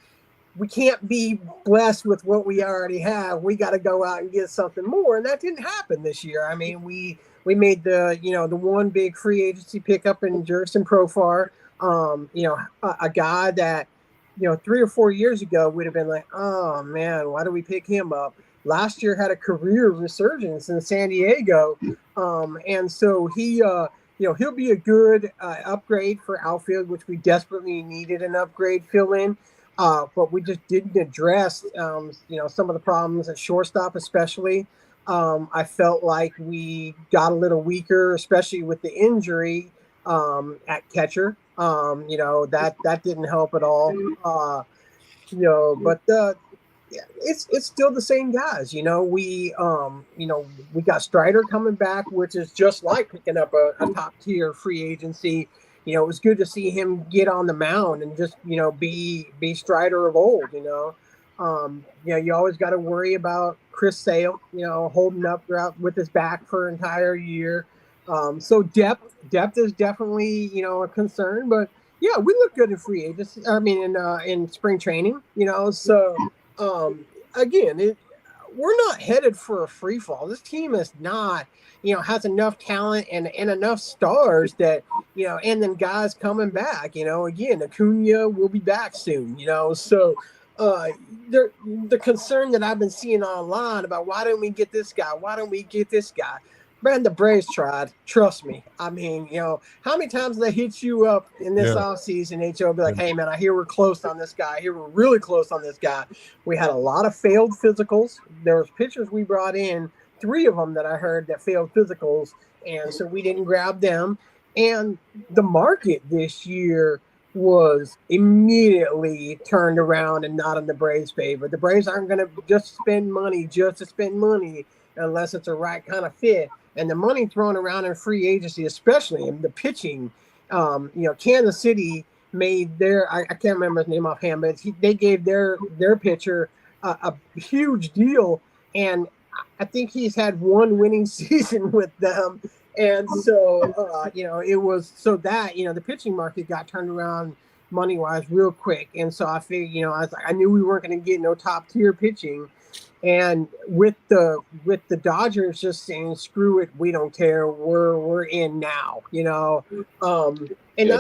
we can't be blessed with what we already have. We got to go out and get something more, and that didn't happen this year. I mean, we made the one big free agency pickup in Jurickson Profar. A guy that 3 or 4 years ago would have been like, oh man, why do we pick him up? Last year had a career resurgence in San Diego, and so he he'll be a good upgrade for outfield, which we desperately needed an upgrade fill in. But we just didn't address, some of the problems at shortstop, especially. I felt like we got a little weaker, especially with the injury at catcher. That didn't help at all. But it's still the same guys. We got Strider coming back, which is just like picking up a top tier free agency. It was good to see him get on the mound and just, be Strider of old, you always got to worry about Chris Sale, holding up with his back for an entire year. So depth is definitely, a concern, but yeah, we look good in free agency. I mean, in spring training, so again, we're not headed for a free fall. This team is not, has enough talent and enough stars that, and then guys coming back, again, Acuna will be back soon, so the concern that I've been seeing online about why don't we get this guy? Why don't we get this guy? Man, the Braves tried. Trust me. I mean, how many times they hit you up in this offseason, HO be like, hey, man, I hear we're close on this guy. I hear we're really close on this guy. We had a lot of failed physicals. There was pitchers we brought in, 3 of them that I heard that failed physicals, and so we didn't grab them. And the market this year was immediately turned around and not in the Braves' favor. The Braves aren't going to just spend money just to spend money unless it's a right kind of fit. And the money thrown around in free agency, especially in the pitching, Kansas City made their, I can't remember his name offhand, but they gave their pitcher a huge deal. And I think he's had 1 winning season with them. And so, it was so that, the pitching market got turned around money-wise real quick. And so I figured, I knew we weren't going to get no top-tier pitching. And with the Dodgers just saying, screw it, we don't care, we're in now, and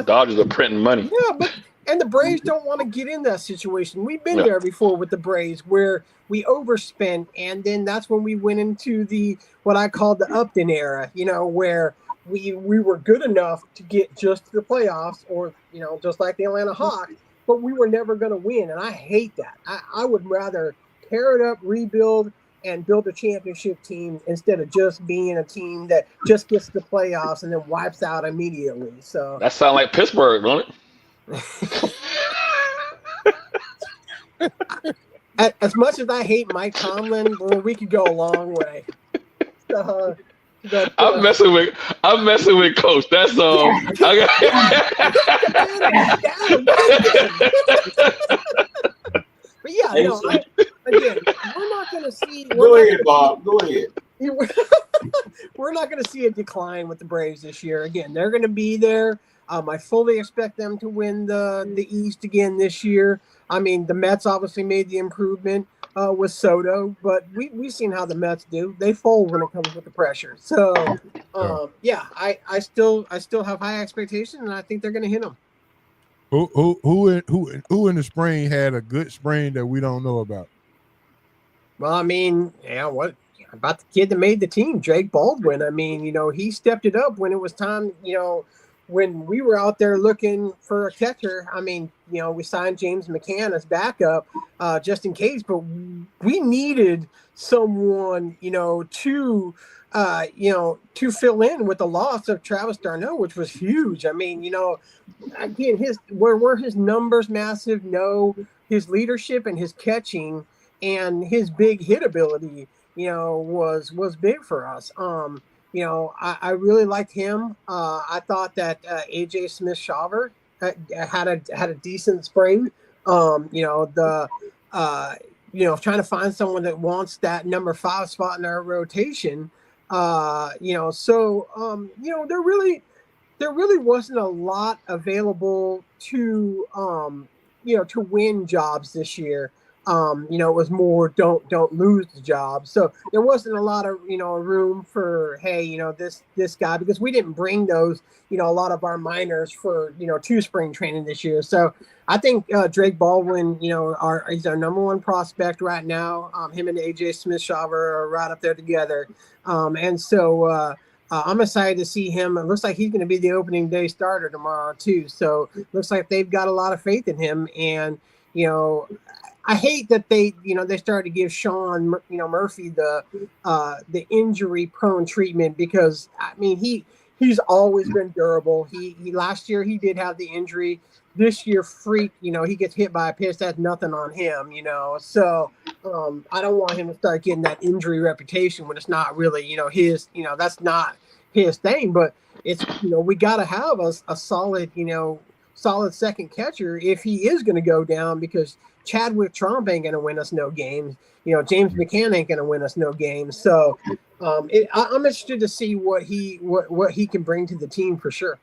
Dodgers are printing money. Yeah, and the Braves don't want to get in that situation. We've been there before with the Braves where we overspent, and then that's when we went into what I call the Upton era, where we were good enough to get just to the playoffs, or just like the Atlanta Hawks, but we were never going to win, and I hate that. I would rather tear it up, rebuild, and build a championship team instead of just being a team that just gets to the playoffs and then wipes out immediately. So that sounds like Pittsburgh, don't it? As much as I hate Mike Tomlin, we could go a long way. I'm messing with Coach. That's all. But yeah, no. Again, we're not going to see. Go ahead, Bob. Go ahead. We're not going to see a decline with the Braves this year. Again, they're going to be there. I fully expect them to win the East again this year. I mean, the Mets obviously made the improvement with Soto, but we've seen how the Mets do. They fold when it comes with the pressure. So, I still have high expectations, and I think they're going to hit them. Who in the spring had a good spring that we don't know about? Well, I mean, what about the kid that made the team, Drake Baldwin? I mean, he stepped it up when it was time, when we were out there looking for a catcher. I mean, we signed James McCann as backup just in case, but we needed someone, to fill in with the loss of Travis d'Arnaud, which was huge. I mean, again, were his numbers massive? No, his leadership and his catching and his big hit ability, was big for us. I really liked him. I thought that AJ Smith-Shawver had a decent spring. Trying to find someone that wants that number 5 spot in our rotation. There really wasn't a lot available to to win jobs this year. It was more don't lose the job. So there wasn't a lot of room for this guy, because we didn't bring those a lot of our minors for to spring training this year. So I think Drake Baldwin he's our number 1 prospect right now. Him and AJ Smith-Shawver are right up there together, and so. I'm excited to see him. It looks like he's going to be the opening day starter tomorrow too. So looks like they've got a lot of faith in him. And I hate that they started to give Sean Murphy the injury prone treatment, because I mean he's always been durable. He last year he did have the injury. This year, freak, he gets hit by a pitch. That's nothing on him, So I don't want him to start getting that injury reputation when it's not really, his, that's not his thing. But it's, we got to have a solid, solid second catcher if he is going to go down, because Chadwick Trump ain't going to win us no games. James McCann ain't going to win us no games. So I'm interested to see what he can bring to the team for sure.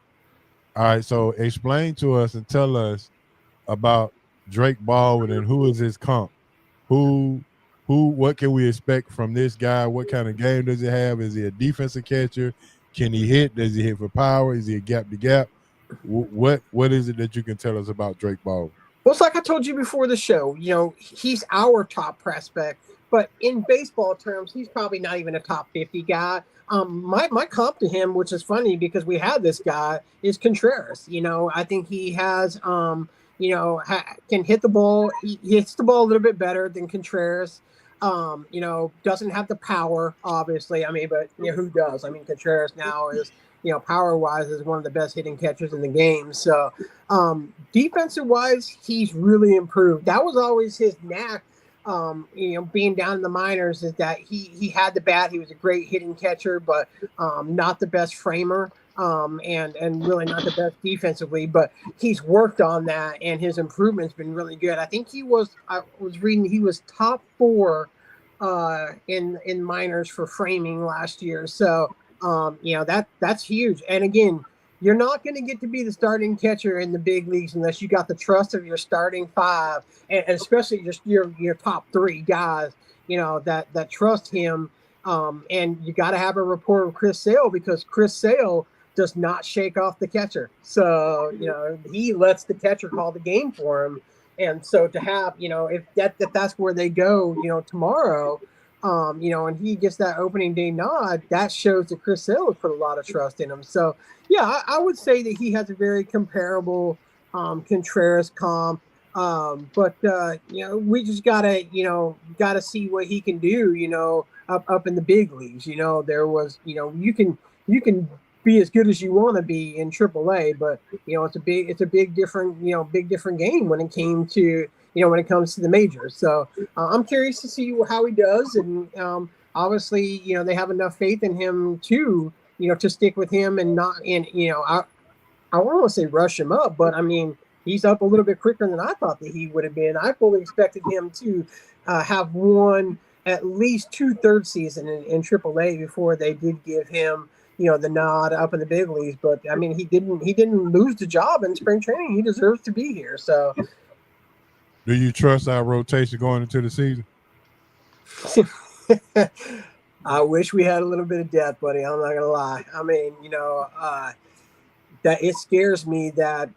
All right, so explain to us and tell us about Drake Baldwin and who is his comp. What can we expect from this guy? What kind of game does he have? Is he a defensive catcher? Can he hit? Does he hit for power? Is he a gap to gap? What is it that you can tell us about Drake Baldwin? Well, it's like I told you before the show, he's our top prospect, but in baseball terms, he's probably not even a top 50 guy. My comp to him, which is funny because we had this guy, is Contreras. I think he has, can hit the ball. He hits the ball a little bit better than Contreras. Doesn't have the power, obviously. I mean, but who does? I mean, Contreras now is, power wise is one of the best hitting catchers in the game. So, defensive wise, he's really improved. That was always his knack. Being down in the minors, is that he had the bat. He was a great hitting catcher, but not the best framer, and really not the best defensively. But he's worked on that, and his improvement's been really good. I think I was reading he was top 4 in minors for framing last year. So that's huge. And again, you're not going to get to be the starting catcher in the big leagues unless you got the trust of your starting 5, and especially just your top 3 guys, that trust him. And you got to have a rapport with Chris Sale, because Chris Sale does not shake off the catcher. So, he lets the catcher call the game for him. And so to have, if that's where they go, tomorrow, and he gets that opening day nod, that shows that Chris Sale has put a lot of trust in him. So, yeah, I would say that he has a very comparable Contreras comp. But we just gotta see what he can do, up in the big leagues. There was, you can be as good as you want to be in AAA, but it's a big different game when it came to when it comes to the majors. So I'm curious to see how he does, and obviously they have enough faith in him to stick with him and not I want to say rush him up, but I mean he's up a little bit quicker than I thought that he would have been. I fully expected him to have won at least 2 third season in AAA before they did give him the nod up in the big leagues. But I mean, he didn't lose the job in spring training. He deserves to be here. So, do you trust our rotation going into the season? I wish we had a little bit of depth, buddy. I'm not gonna lie. I mean, that it scares me that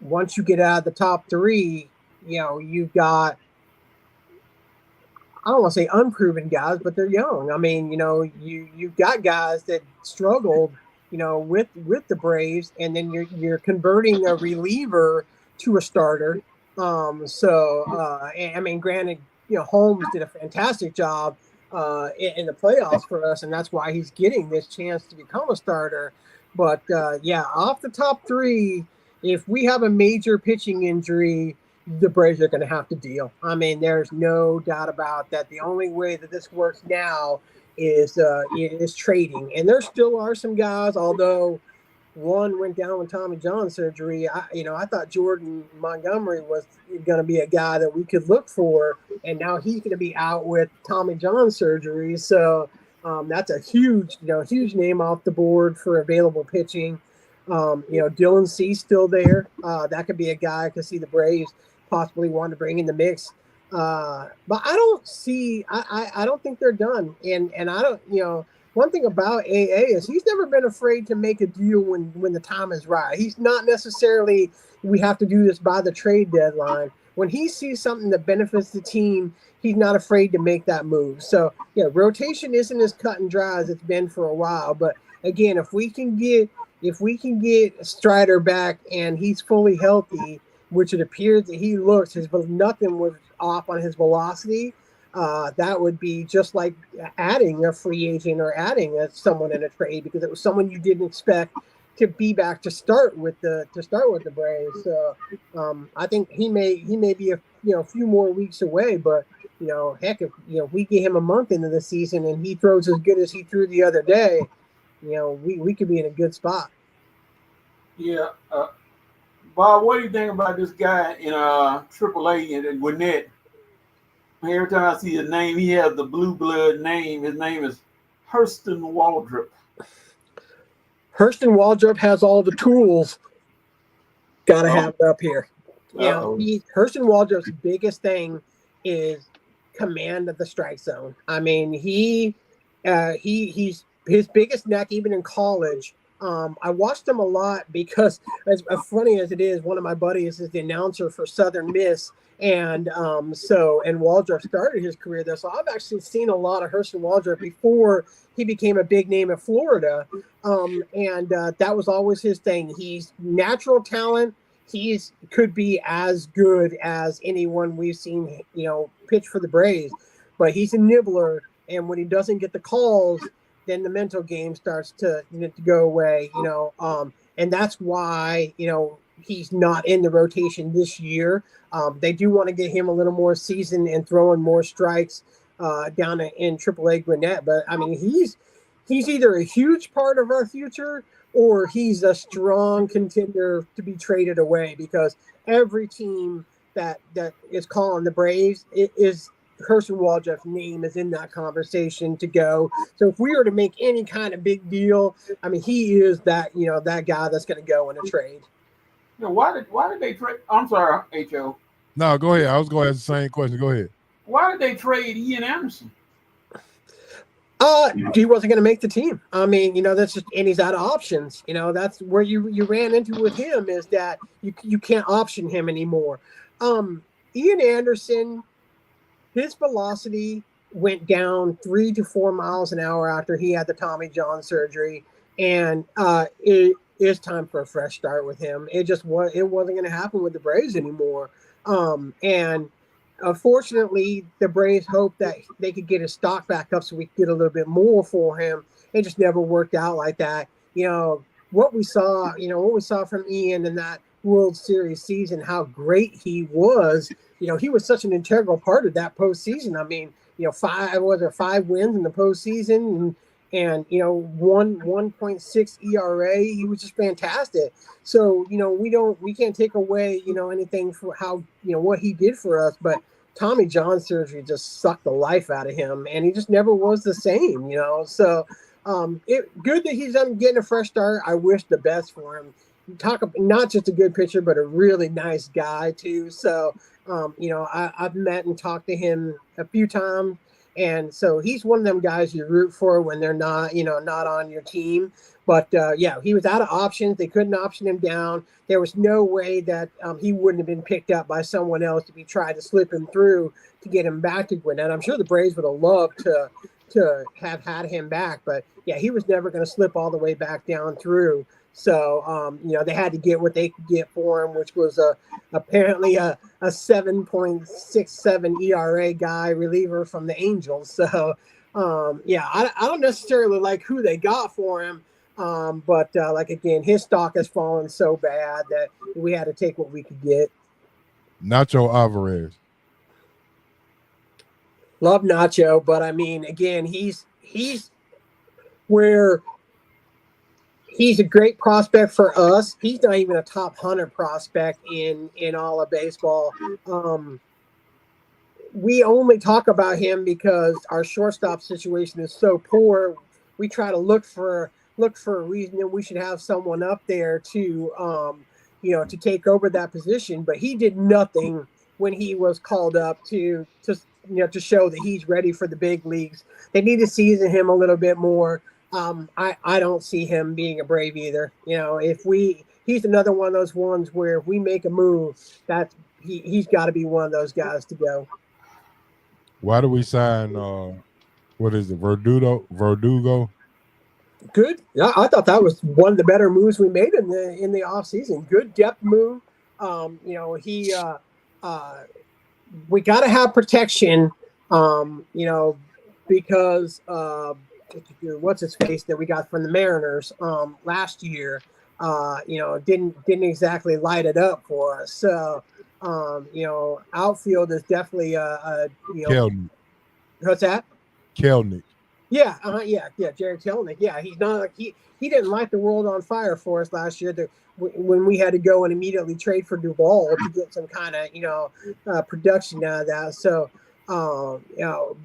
once you get out of the top three, you've got, I don't want to say unproven guys, but they're young. I mean, you've got guys that struggled, with the Braves, and then you're converting a reliever to a starter. I mean, granted, Holmes did a fantastic job in the playoffs for us, and that's why he's getting this chance to become a starter. But off the top three, if we have a major pitching injury, the Braves are going to have to deal. I mean, there's no doubt about that. The only way that this works now is trading, and there still are some guys. Although one went down with Tommy John surgery, I thought Jordan Montgomery was going to be a guy that we could look for, and now he's going to be out with Tommy John surgery. So that's a huge name off the board for available pitching. Dylan Cease still there. That could be a guy I could see the Braves possibly want to bring in the mix. But I don't think they're done. And I don't, one thing about AA is he's never been afraid to make a deal when the time is right. He's not necessarily, we have to do this by the trade deadline. When he sees something that benefits the team, he's not afraid to make that move. So rotation isn't as cut and dry as it's been for a while. But again, if we can get Strider back and he's fully healthy, which it appears that he looks, nothing was off on his velocity, that would be just like adding a free agent or adding someone in a trade, because it was someone you didn't expect to be back to start with the Braves. So I think he may be a few more weeks away, but heck, if we get him a month into the season and he throws as good as he threw the other day, we could be in a good spot. Yeah. Bob, what do you think about this guy in AAA in Gwinnett? Every time I see his name, he has the blue blood name. His name is Hurston Waldrop. Hurston Waldrop has all the tools. Got to have it up here. Hurston Waldrop's biggest thing is command of the strike zone. I mean, he's his biggest neck, even in college. I watched him a lot because, as funny as it is, one of my buddies is the announcer for Southern Miss, and Waldrop started his career there. So I've actually seen a lot of Hurston Waldrop before he became a big name in Florida, and that was always his thing. He's natural talent. Could be as good as anyone we've seen, pitch for the Braves, but he's a nibbler, and when he doesn't get the calls, then the mental game starts to go away, and that's why, he's not in the rotation this year. They do want to get him a little more seasoned and throwing more strikes down in AAA Gwinnett. But, I mean, he's either a huge part of our future or he's a strong contender to be traded away, because every team that is calling the Braves is Hurston Waldrop's name is in that conversation to go. So if we were to make any kind of big deal, I mean, he is that guy that's going to go in a trade. Why did they trade? I'm sorry, H.O. No, go ahead. I was going to ask the same question. Go ahead. Why did they trade Ian Anderson? He wasn't going to make the team. I mean, that's just, and he's out of options. That's where you ran into with him, is that you can't option him anymore. Ian Anderson, his velocity went down 3 to 4 miles an hour after he had the Tommy John surgery, and it is time for a fresh start with him. It wasn't going to happen with the Braves anymore. And unfortunately, the Braves hoped that they could get his stock back up so we could get a little bit more for him. It just never worked out like that. What we saw from Ian in that World Series season, how great he was. He was such an integral part of that postseason. I mean, 5 wins in the postseason and 1.6 ERA. He was just fantastic. So, we can't take away, anything for how, what he did for us, but Tommy John surgery just sucked the life out of him, and he just never was the same, So good that he's getting a fresh start. I wish the best for him. Talk about not just a good pitcher, but a really nice guy too. So, I've met and talked to him a few times, And so he's one of them guys you root for when they're not, not on your team. But yeah, he was out of options. They couldn't option him down. There was no way that he wouldn't have been picked up by someone else if he tried to slip him through to get him back to Gwinnett. I'm sure the Braves would have loved to have had him back, but yeah, he was never going to slip all the way back down through. So they had to get what they could get for him, which was apparently a 7.67 ERA guy reliever from the Angels. So I don't necessarily like who they got for him. But again, his stock has fallen so bad that we had to take what we could get. Nacho Alvarez. Love Nacho, but I mean, again, he's where he's a great prospect for us. He's not even a top 100 prospect in all of baseball. We only talk about him because our shortstop situation is so poor. We try to look for a reason that we should have someone up there to take over that position. But he did nothing when he was called up to show that he's ready for the big leagues. They need to season him a little bit more. I don't see him being a Brave either. He's another one of those ones where if we make a move, he's got to be one of those guys to go. Why do we sign what is it, Verdugo? Good. Yeah, I thought that was one of the better moves we made in the offseason. Good depth move. We got to have protection. Because what's his face that we got from the Mariners last year, didn't exactly light it up for us. So, outfield is definitely Kelnick. What's that? Kelnick. Yeah, Jared Kelnick. Yeah, he's not like he didn't light the world on fire for us last year. When we had to go and immediately trade for Duvall to get some kind of production out of that. So,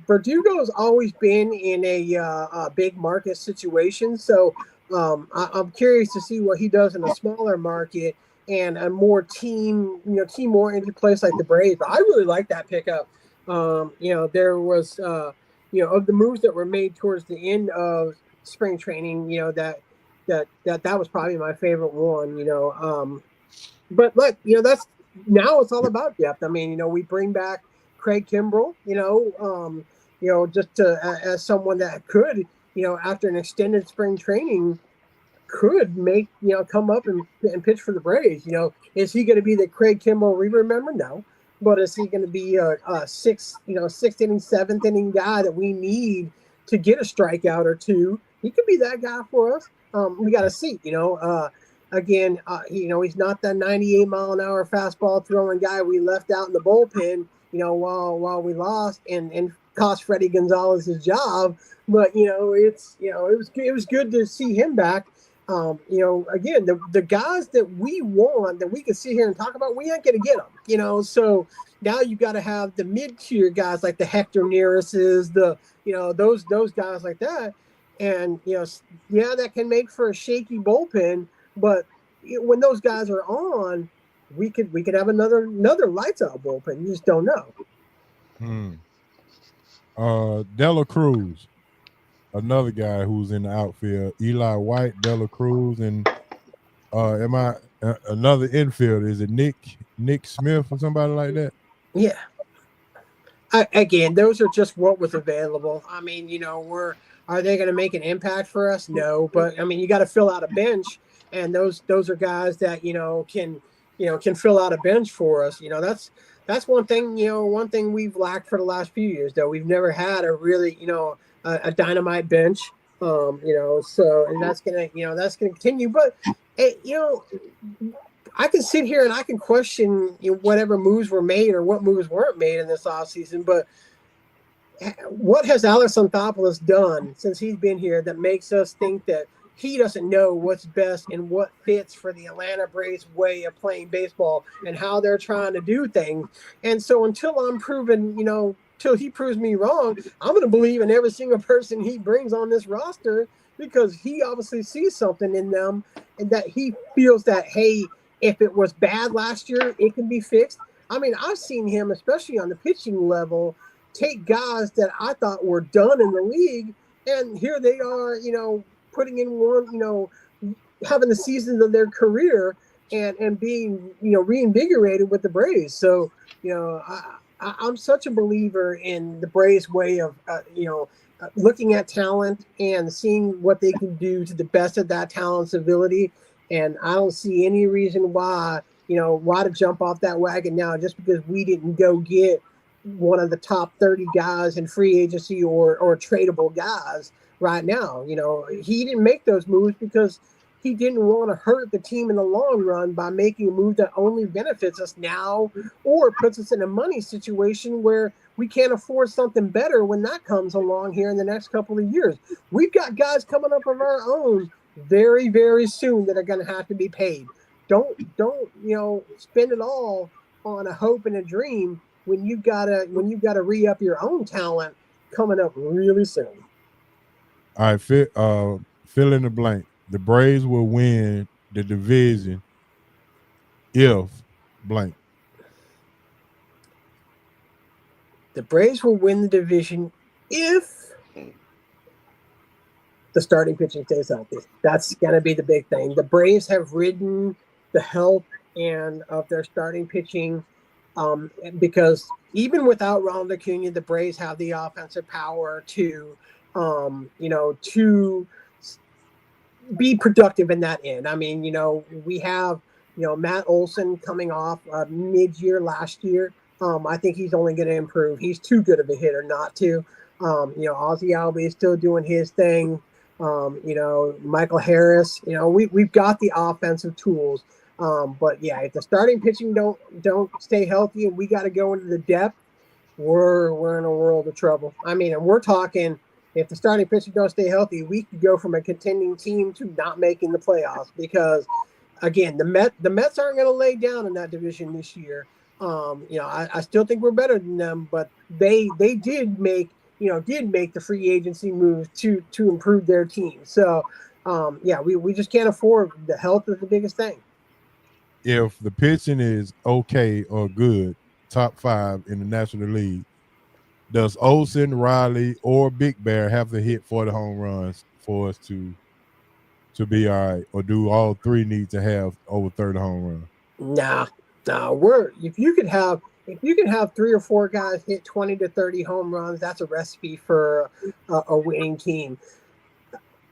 Verdugo's always been in a big market situation. So, I'm curious to see what he does in a smaller market and a more team-oriented place like the Braves. But I really like that pickup. There was. Of the moves that were made towards the end of spring training, that was probably my favorite one, but look, that's now it's all about depth. I mean, we bring back Craig Kimbrell, just as someone that could, after an extended spring training could make, come up and pitch for the Braves. Is he going to be the Craig Kimbrell we remember? No. But is he going to be a sixth inning, seventh inning guy that we need to get a strikeout or two? He could be that guy for us. We got to see. Again, he's not that 98-mile-an-hour fastball throwing guy we left out in the bullpen. While we lost and cost Freddie Gonzalez his job. But it was good to see him back. Again, the guys that we want that we can sit here and talk about, we ain't going to get them, so now you got to have the mid-tier guys like the Hector Nearises, those guys like that. And, that can make for a shaky bullpen, but when those guys are on, we could have another lights out bullpen. You just don't know. Dela Cruz. Another guy who's in the outfield, Eli White, Dela Cruz, and another infielder? Is it Nick Smith or somebody like that? Yeah. Again, those are just what was available. I mean, are they going to make an impact for us? No, but I mean, you got to fill out a bench, and those are guys that can fill out a bench for us. That's one thing. One thing we've lacked for the last few years, though. We've never had a really a dynamite bench, so, and that's gonna continue. But I can sit here and I can question whatever moves were made or what moves weren't made in this offseason. But what has Alex Anthopoulos done since he's been here that makes us think that he doesn't know what's best and what fits for the Atlanta Braves way of playing baseball and how they're trying to do things? And so until I'm proven, till he proves me wrong, I'm going to believe in every single person he brings on this roster because he obviously sees something in them and that he feels that, hey, if it was bad last year, it can be fixed. I mean, I've seen him, especially on the pitching level, take guys that I thought were done in the league, and here they are, putting in one, having the seasons of their career and being, reinvigorated with the Braves. So, I'm such a believer in the Braves' way of, looking at talent and seeing what they can do to the best of that talent's ability. And I don't see any reason why to jump off that wagon now just because we didn't go get one of the top 30 guys in free agency or tradable guys right now. He didn't make those moves because he didn't want to hurt the team in the long run by making a move that only benefits us now or puts us in a money situation where we can't afford something better when that comes along here in the next couple of years. We've got guys coming up of our own very, very soon that are going to have to be paid. Don't spend it all on a hope and a dream when you've got to re-up your own talent coming up really soon. All right, fill in the blank. The Braves will win the division if blank. The Braves will win the division if the starting pitching stays healthy. That's going to be the big thing. The Braves have ridden the health and of their starting pitching because even without Ronald Acuna, the Braves have the offensive power to be productive in that end. I mean, we have, Matt Olson coming off mid-year last year. I think he's only going to improve. He's too good of a hitter not to. Ozzie Albies is still doing his thing. Michael Harris. We've got the offensive tools. But yeah, if the starting pitching don't stay healthy and we got to go into the depth, we're in a world of trouble. I mean, and we're talking if the starting pitching don't stay healthy, we could go from a contending team to not making the playoffs because, again, the Mets aren't going to lay down in that division this year. I still think we're better than them, but they did make the free agency moves to improve their team. So, we just can't afford the health is the biggest thing. If the pitching is okay or good, top 5 in the National League, does Olsen, Riley, or Big Bear have to hit 40 home runs for us to be all right, or do all three need to have over 30 home runs? Nah. If you can have 3 or 4 guys hit 20 to 30 home runs, that's a recipe for a winning team.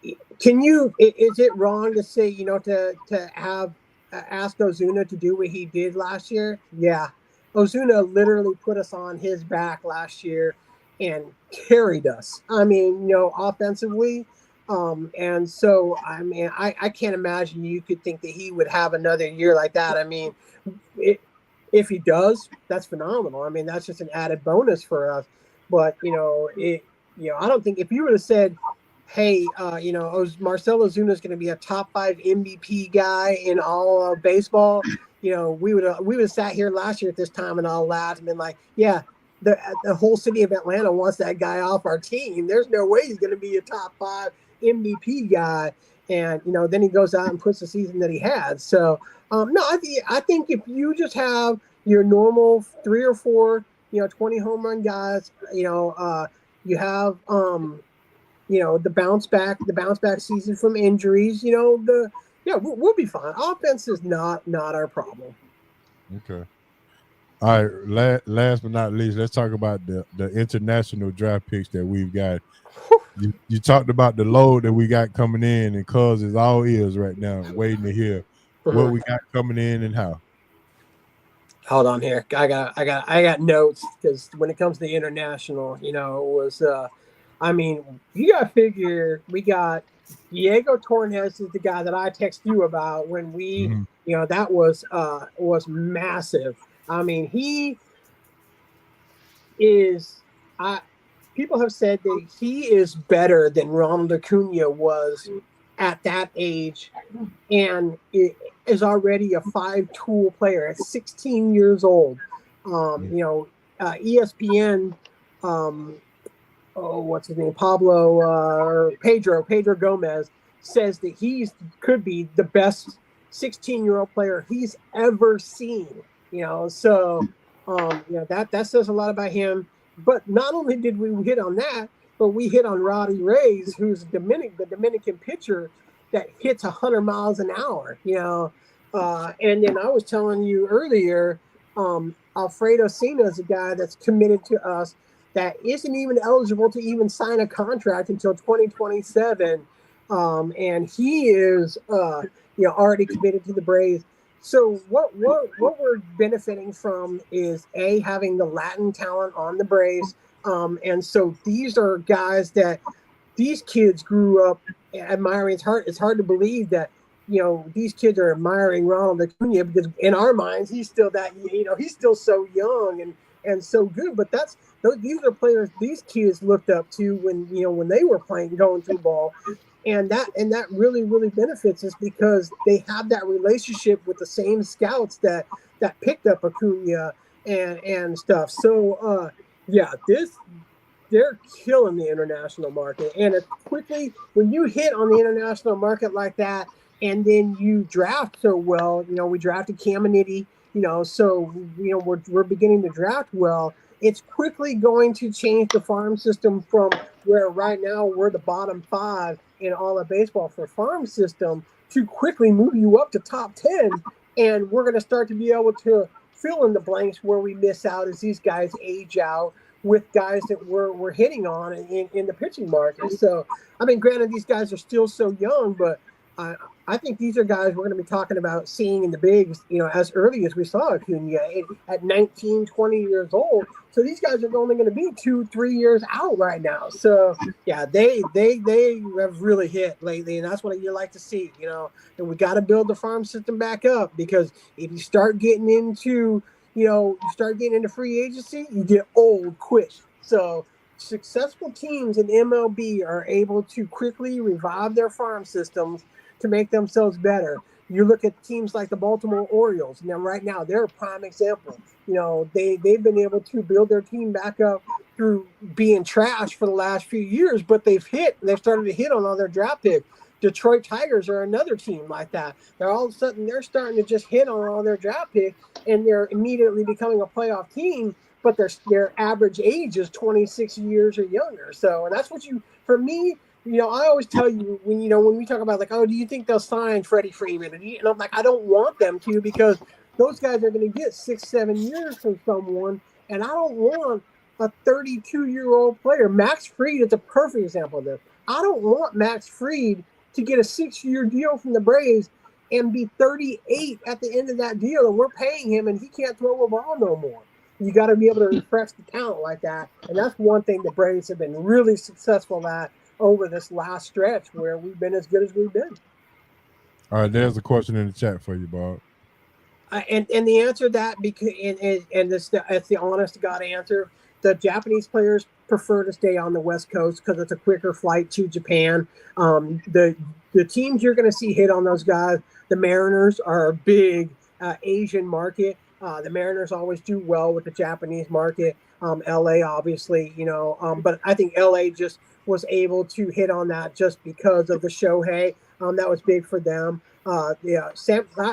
Is it wrong to say, to have ask Ozuna to do what he did last year? Yeah. Ozuna literally put us on his back last year and carried us. I mean, offensively. And so, I mean, I can't imagine you could think that he would have another year like that. I mean, if he does, that's phenomenal. I mean, that's just an added bonus for us. But, I don't think if you would have said, hey, Marcell Ozuna is going to be a top 5 MVP guy in all of baseball, we would have sat here last year at this time and all laughed and been like, yeah, the whole city of Atlanta wants that guy off our team. There's no way he's going to be a top 5 MVP guy. And, then he goes out and puts the season that he had. So, no, I think if you just have your normal 3 or 4, 20 home run guys, you have, the bounce back season from injuries, we'll be fine. Offense is not our problem. Okay. All right. Last but not least, let's talk about the international draft picks that we've got. You talked about the load that we got coming in, and Cuz is all ears right now, waiting to hear what we got coming in and how. Hold on here. I got notes because when it comes to the international, it was. You got to figure we got Diego Torres is the guy that I text you about when we, that was massive. I mean, he is. People have said that he is better than Ronald Acuna was at that age, and it is already a 5-tool player at 16 years old. ESPN. What's his name? Pedro Gomez says that could be the best 16-year-old player he's ever seen. So that says a lot about him. But not only did we hit on that, but we hit on Roddy Reyes, who's the Dominican pitcher that hits 100 miles an hour. And then I was telling you earlier, Alfredo Sina is a guy that's committed to us that isn't even eligible to even sign a contract until 2027. And he is, already committed to the Braves. So what we're benefiting from is having the Latin talent on the Braves, and so these are guys that these kids grew up admiring. It's hard to believe that these kids are admiring Ronald Acuna, because in our minds he's still he's still so young and so good. But these are players these kids looked up to when they were going through ball. And that really, really benefits us because they have that relationship with the same scouts that picked up Acuna and stuff. So they're killing the international market. And quickly, when you hit on the international market like that, and then you draft so well, we drafted Caminiti, so we're beginning to draft well. It's quickly going to change the farm system from where right now we're the bottom 5 in all of baseball for farm system to quickly move you up to top 10. And we're going to start to be able to fill in the blanks where we miss out as these guys age out with guys that we're hitting on in the pitching market. So, I mean, granted, these guys are still so young, but I think these are guys we're going to be talking about seeing in the bigs, as early as we saw Acuna at 19, 20 years old. So these guys are only going to be 2-3 years out right now. So yeah, they have really hit lately, and that's what you like to see, And we got to build the farm system back up, because if you start getting into, free agency, you get old quick. So successful teams in MLB are able to quickly revive their farm systems to make themselves better. You look at teams like the Baltimore Orioles. Now, right now, they're a prime example. They've been able to build their team back up through being trash for the last few years, but they've started to hit on all their draft picks. Detroit Tigers are another team like that. All of a sudden, they're starting to just hit on all their draft picks, and they're immediately becoming a playoff team, but their average age is 26 years or younger. So, and that's what for me, I always tell you when we talk about do you think they'll sign Freddie Freeman? And I'm like, I don't want them to, because those guys are going to get 6-7 years from someone, and I don't want a 32-year-old player. Max Fried is a perfect example of this. I don't want Max Fried to get a 6-year deal from the Braves and be 38 at the end of that deal, and we're paying him, and he can't throw a ball no more. You got to be able to refresh the talent like that, and that's one thing the Braves have been really successful at over this last stretch, where we've been as good as we've been. All right, there's a question in the chat for you, Bob. And the answer to that, because it's the honest to God answer, the Japanese players prefer to stay on the West Coast because it's a quicker flight to Japan. The teams you're going to see hit on those guys, the Mariners are a big Asian market. The Mariners always do well with the Japanese market. LA, obviously, but I think LA just was able to hit on that just because of the Shohei. That was big for them. I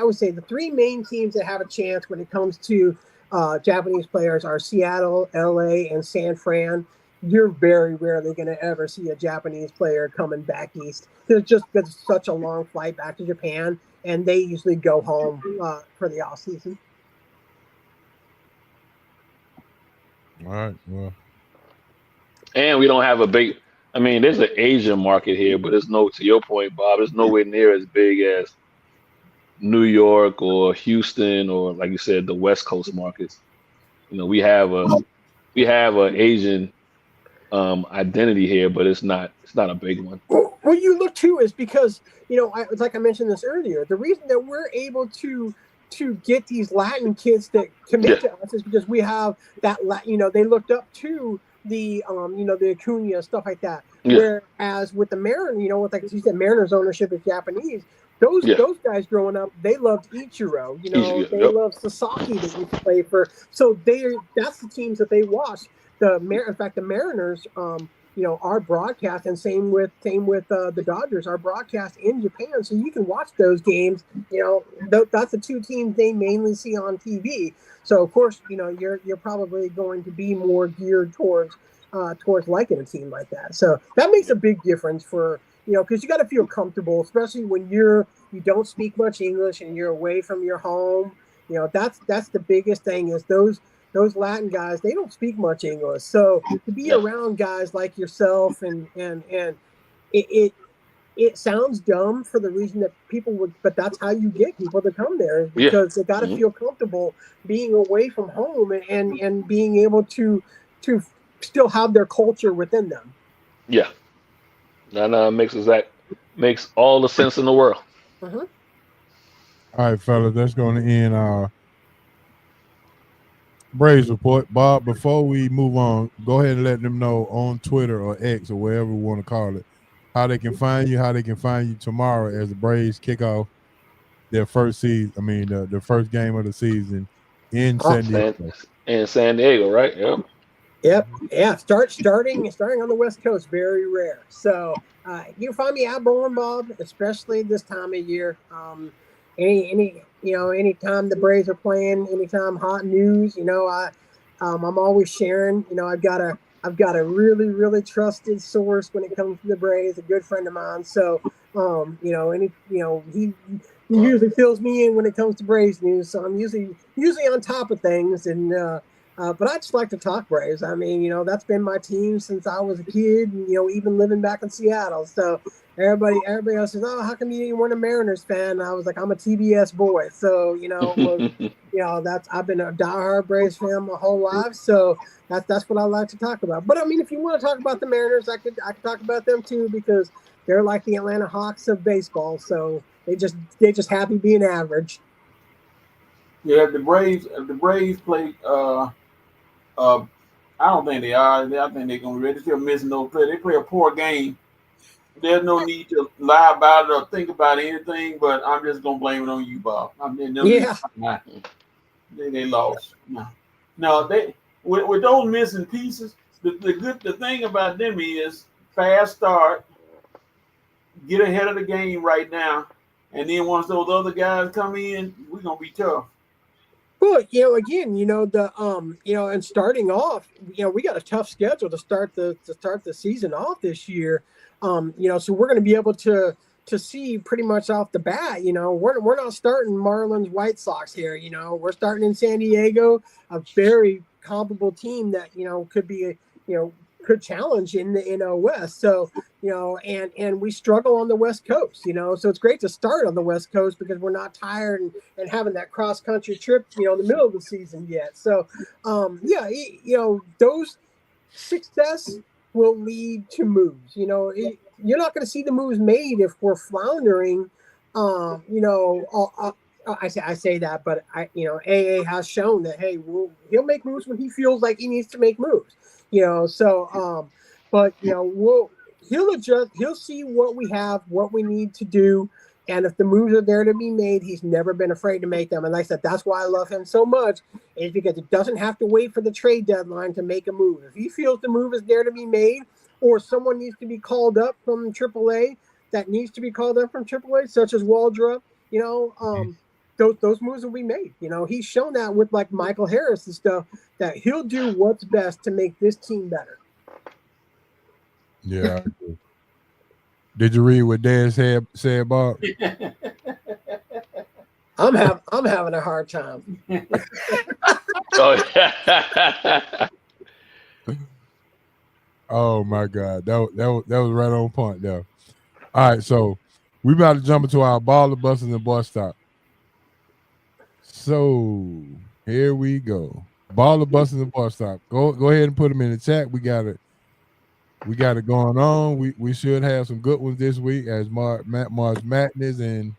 would say the 3 main teams that have a chance when it comes to Japanese players are Seattle, LA, and San Fran. You're very rarely going to ever see a Japanese player coming back east. It's such a long flight back to Japan, and they usually go home for the off season. All right, well. And we don't have a big. I mean, there's an Asian market here, but to your point, Bob, it's nowhere near as big as New York or Houston or, like you said, the West Coast markets. We have a Asian identity here, but it's not a big one. Well, you look too is because like I mentioned this earlier, the reason that we're able to get these Latin kids that commit to us is because we have that. They looked up to the the Acuna, stuff like that. Yeah. Whereas with the Mariners, like you said, Mariners ownership is Japanese. Those guys growing up, they loved Ichiro. They loved Sasaki that used to play for. So that's the teams that they watched. In fact, the Mariners, our broadcast, and same with the Dodgers, our broadcast in Japan, so you can watch those games. That's the two teams they mainly see on TV. So of course, you're probably going to be more geared towards liking a team like that. So that makes a big difference for because you got to feel comfortable, especially when you don't speak much English and you're away from your home. That's the biggest thing is those Latin guys, they don't speak much English. So to be around guys like yourself and it sounds dumb for the reason that people would, but that's how you get people to come there because they got to feel comfortable being away from home and being able to still have their culture within them. Yeah. That makes all the sense in the world. Uh-huh. All right, fellas, that's going to end our Braves report. Bob, before we move on, go ahead and let them know on Twitter or X or wherever we want to call it, how they can find you, how they can find you tomorrow as the Braves kick off their first season. I mean, the first game of the season in San Diego. In San Diego, right? Yep. Yep. Yeah. Starting on the West Coast, very rare. So you can find me at Bowling Bob, especially this time of year. Anytime the Braves are playing, anytime hot news, I'm always sharing. I've got a really, really trusted source when it comes to the Braves, a good friend of mine. So he usually fills me in when it comes to Braves news. So I'm usually on top of things and. But I just like to talk Braves. I mean, that's been my team since I was a kid, even living back in Seattle. So everybody else says, "Oh, how come you weren't a Mariners fan?" And I was like, "I'm a TBS boy." So, I've been a diehard Braves fan my whole life. So that's what I like to talk about. But I mean, if you want to talk about the Mariners, I could talk about them too because they're like the Atlanta Hawks of baseball. So they just happy being average. Yeah, if the Braves play. I don't think they are. I think they're gonna be ready. They're still missing those players. They play a poor game. There's no need to lie about it or think about anything. But I'm just gonna blame it on you, Bob. I mean, they lost. No, they with those missing pieces. The thing about them is fast start, get ahead of the game right now, and then once those other guys come in, we're gonna be tough. Well, again, and starting off, we got a tough schedule to start the season off this year. So we're going to be able to see pretty much off the bat. We're not starting Marlins White Sox here. We're starting in San Diego, a very comparable team that could be could challenge in the NL West. So and we struggle on the West Coast. So it's great to start on the West Coast because we're not tired and having that cross country trip in the middle of the season yet. So those success will lead to moves. You're not going to see the moves made if we're floundering. I say that, but AA has shown that he'll make moves when he feels like he needs to make moves. But he'll adjust. He'll see what we have, what we need to do, and if the moves are there to be made, he's never been afraid to make them. And like I said, that's why I love him so much, is because it doesn't have to wait for the trade deadline to make a move. If he feels the move is there to be made, or someone needs to be called up from AAA that needs to be called up from AAA, such as Waldrop, those moves will be made. He's shown that with like Michael Harris and stuff, that he'll do what's best to make this team better. Yeah. Did you read what Dan said, Bob? I'm having a hard time. Oh my God, that was right on point there. All right, so we about to jump into our baller buses and bus stop. So here we go. Baller buses and bus stop. Go ahead and put them in the chat. We got it going on. We should have some good ones this week as March Madness, and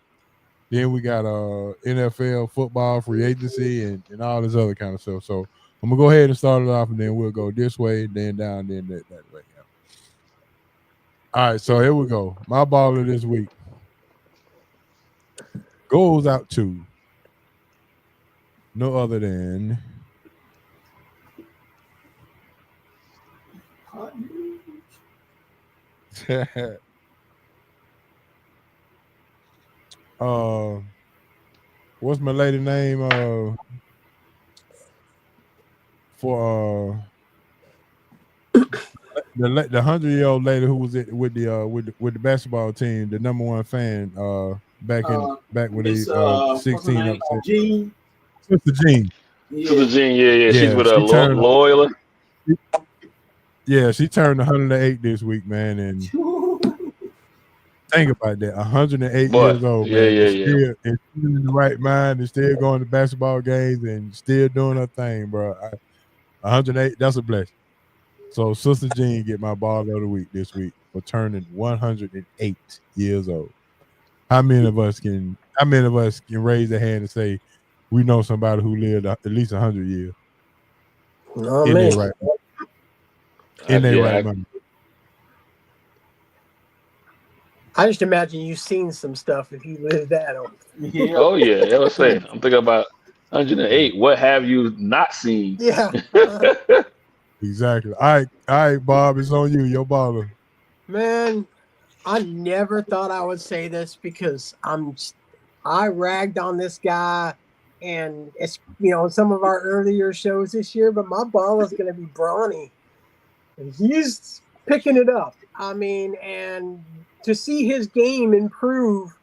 then we got NFL football free agency and all this other kind of stuff. So I'm gonna go ahead and start it off, and then we'll go this way, then down, then that way. All right, so here we go. My baller this week goes out to no other than What's my lady name? For the 100-year-old lady who was with the basketball team, the number one fan back when they Miss what's her 16 name? upset. Jean. Sister Jean. Sister Yeah. Jean, yeah. She's with she turned Loyola. Yeah, she turned 108 this week, man, and think about that. 108 Boy, years old, yeah. man. And still in the right mind and still going to basketball games and still doing her thing, bro. 108, that's a blessing. So Sister Jean get my ball of the week this week for turning 108 years old. How many of us can raise their hand and say we know somebody who lived at least 100 years Oh in man, their right mind? I just imagine you've seen some stuff if you live that old. Yeah. Oh yeah, I was saying. I'm thinking about 108. What have you not seen? Yeah. Exactly. All right, Bob, it's on you. Your baller. Man, I never thought I would say this because I ragged on this guy, and it's some of our earlier shows this year. But my ball is going to be Bronny, and he's picking it up. I mean, and to see his game improve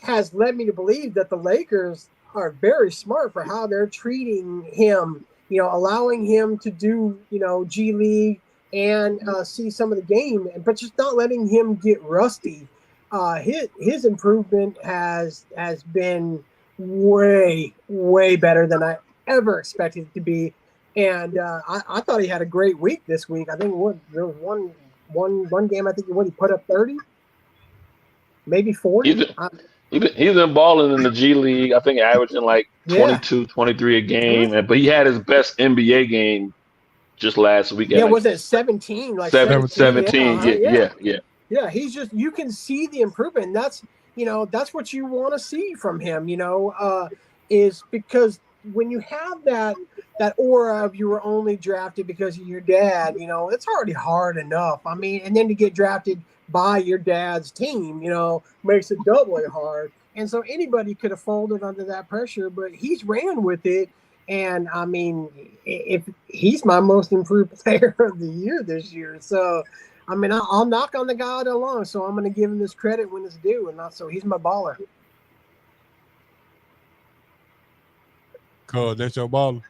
has led me to believe that the Lakers are very smart for how they're treating him. Allowing him to do G League and see some of the game, but just not letting him get rusty. His improvement has been way better than I ever expected it to be, and I thought he had a great week this week. I think there was one game. I think he put up 30, maybe 40. He's been balling in the G League. I think averaging like 22, 23 a game. But he had his best NBA game just last week. Yeah, was it 17? Like 17. Yeah. Yeah, he's just, you can see the improvement. And that's what you want to see from him, is because when you have that aura of you were only drafted because of your dad, it's already hard enough. I mean, and then to get drafted by your dad's team, makes it doubly hard. And so anybody could have folded under that pressure, but he's ran with it. And I mean, if he's my most improved player of the year this year, so I mean, I'll knock on the guy all day long. So I'm going to give him this credit when it's due, and not so he's my baller. Cool, that's your baller.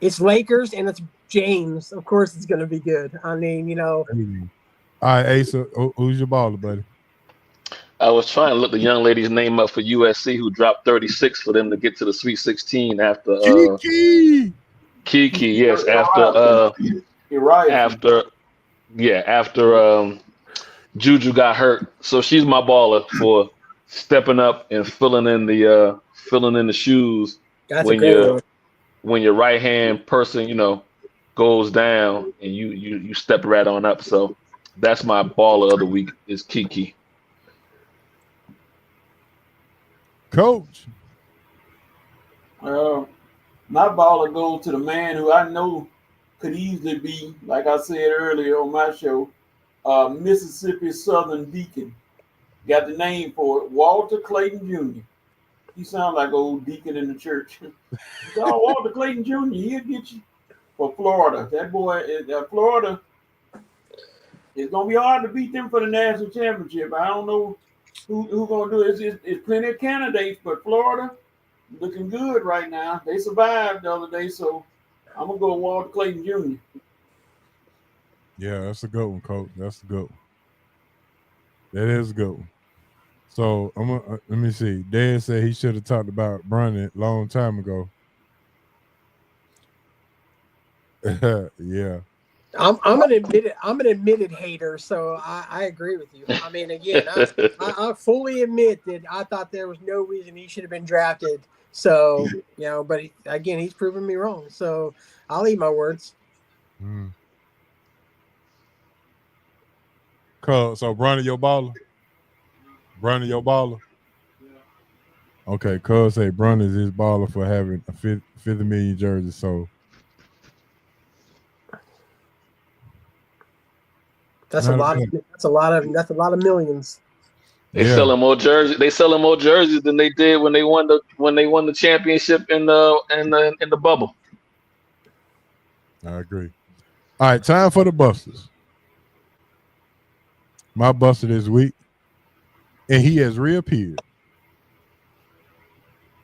It's Lakers and it's James. Of course, it's going to be good. I mean, All right, Asa, who's your baller, buddy? I was trying to look the young lady's name up for USC who dropped 36 for them to get to the Sweet 16 after Kiki, yes, after Juju got hurt. So she's my baller for stepping up and filling in the shoes. That's when your right hand person, goes down and you step right on up. So that's my baller of the week is Kiki. Coach. My baller goes to the man who I know could easily be, like I said earlier on my show, Mississippi Southern Deacon. Got the name for it, Walter Clayton Jr. He sounds like old deacon in the church. Walter Clayton Jr., he'll get you for Florida. That boy, Florida, it's going to be hard to beat them for the national championship. I don't know who's going to do it. It's plenty of candidates, but Florida looking good right now. They survived the other day, so I'm going to go with Walter Clayton Jr. Yeah, that's a good one, Coach. That's a good one. That is a good one. So let me see. Dan said he should have talked about Bronny a long time ago. Yeah. I'm an admitted hater, so I agree with you. I mean, again, I fully admit that I thought there was no reason he should have been drafted. So, but again, he's proven me wrong. So I'll eat my words. Cool. So Bronny, your baller? Bronny, your baller? Okay, cuz say Bronny is his baller for having a 50 million jersey. So That's a lot. That's a lot of millions. They selling more jerseys. They selling more jerseys than they did when they won the championship in the bubble. I agree. All right, time for the busters. My buster this week, and he has reappeared.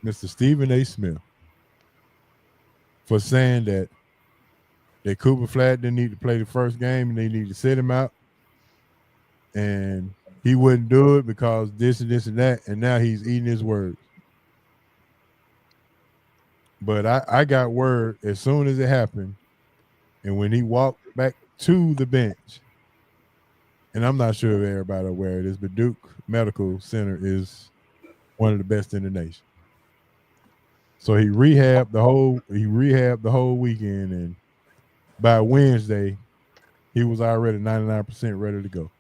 Mr. Stephen A. Smith, for saying that Cooper Flag didn't need to play the first game and they need to sit him out. And he wouldn't do it because this and this and that, and now he's eating his words. But I got word as soon as it happened, and when he walked back to the bench, and I'm not sure if everybody aware of this, but Duke Medical Center is one of the best in the nation. So he rehabbed the whole weekend, and by Wednesday, he was already 99% ready to go.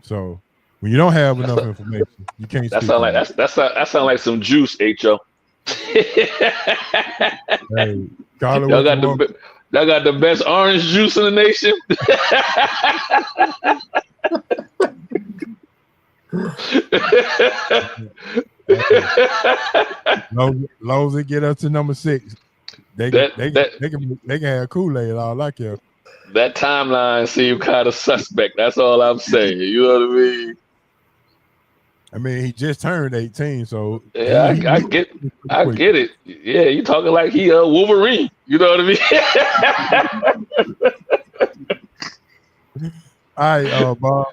So when you don't have enough information, you can't. That sound like some juice, Ho. Hey, y'all got the best orange juice in the nation. Long as it get up to number 6, they can have Kool-Aid all I care. That timeline seemed kind of suspect. That's all I'm saying. You know what I mean? I mean, he just turned 18, so yeah, I get it. Yeah, you talking like he Wolverine. You know what I mean? All right, Bob.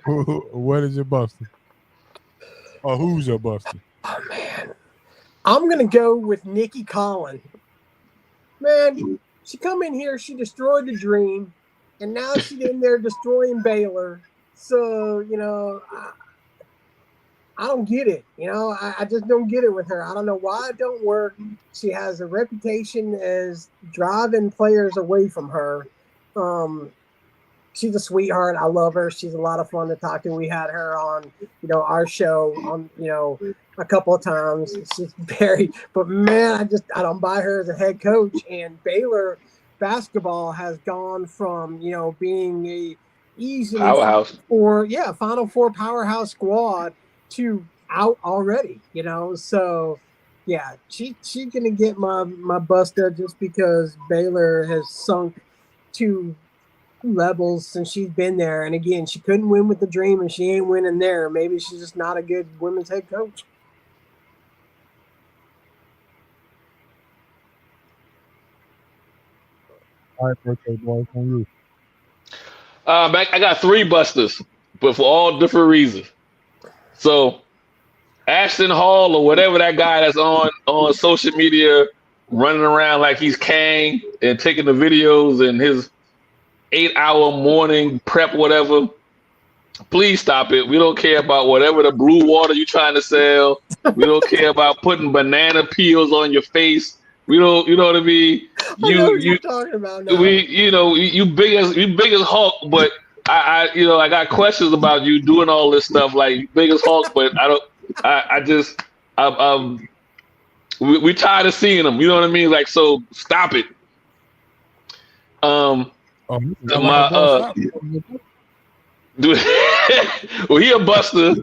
What is your buster? Or who's your buster? Oh man, I'm gonna go with Nikki Collin. Man, she come in here, she destroyed the dream, and now she's in there destroying Baylor. So I don't get it. I just don't get it with her. I don't know why it don't work. She has a reputation as driving players away from her. She's a sweetheart. I love her. She's a lot of fun to talk to. We had her on, our show on, a couple of times. She's very, but man, I don't buy her as a head coach. And Baylor basketball has gone from, being a easily powerhouse Final Four powerhouse squad to out already, so yeah, she's gonna get my buster just because Baylor has sunk to levels since she's been there, and again, she couldn't win with the dream, and she ain't winning there. Maybe she's just not a good women's head coach. All right, birthday boy, on you. I got 3 busters, but for all different reasons. So, Ashton Hall or whatever that guy that's on social media running around like he's Kang and taking the videos and his 8-hour morning prep, whatever. Please stop it. We don't care about whatever the blue water you're trying to sell. We don't care about putting banana peels on your face. We don't, you know what I mean? I know what you're talking about now. You big as Hulk, but I got questions about you doing all this stuff like big as Hulk, but we tired of seeing them. You know what I mean? Like, so stop it. Well, he a buster,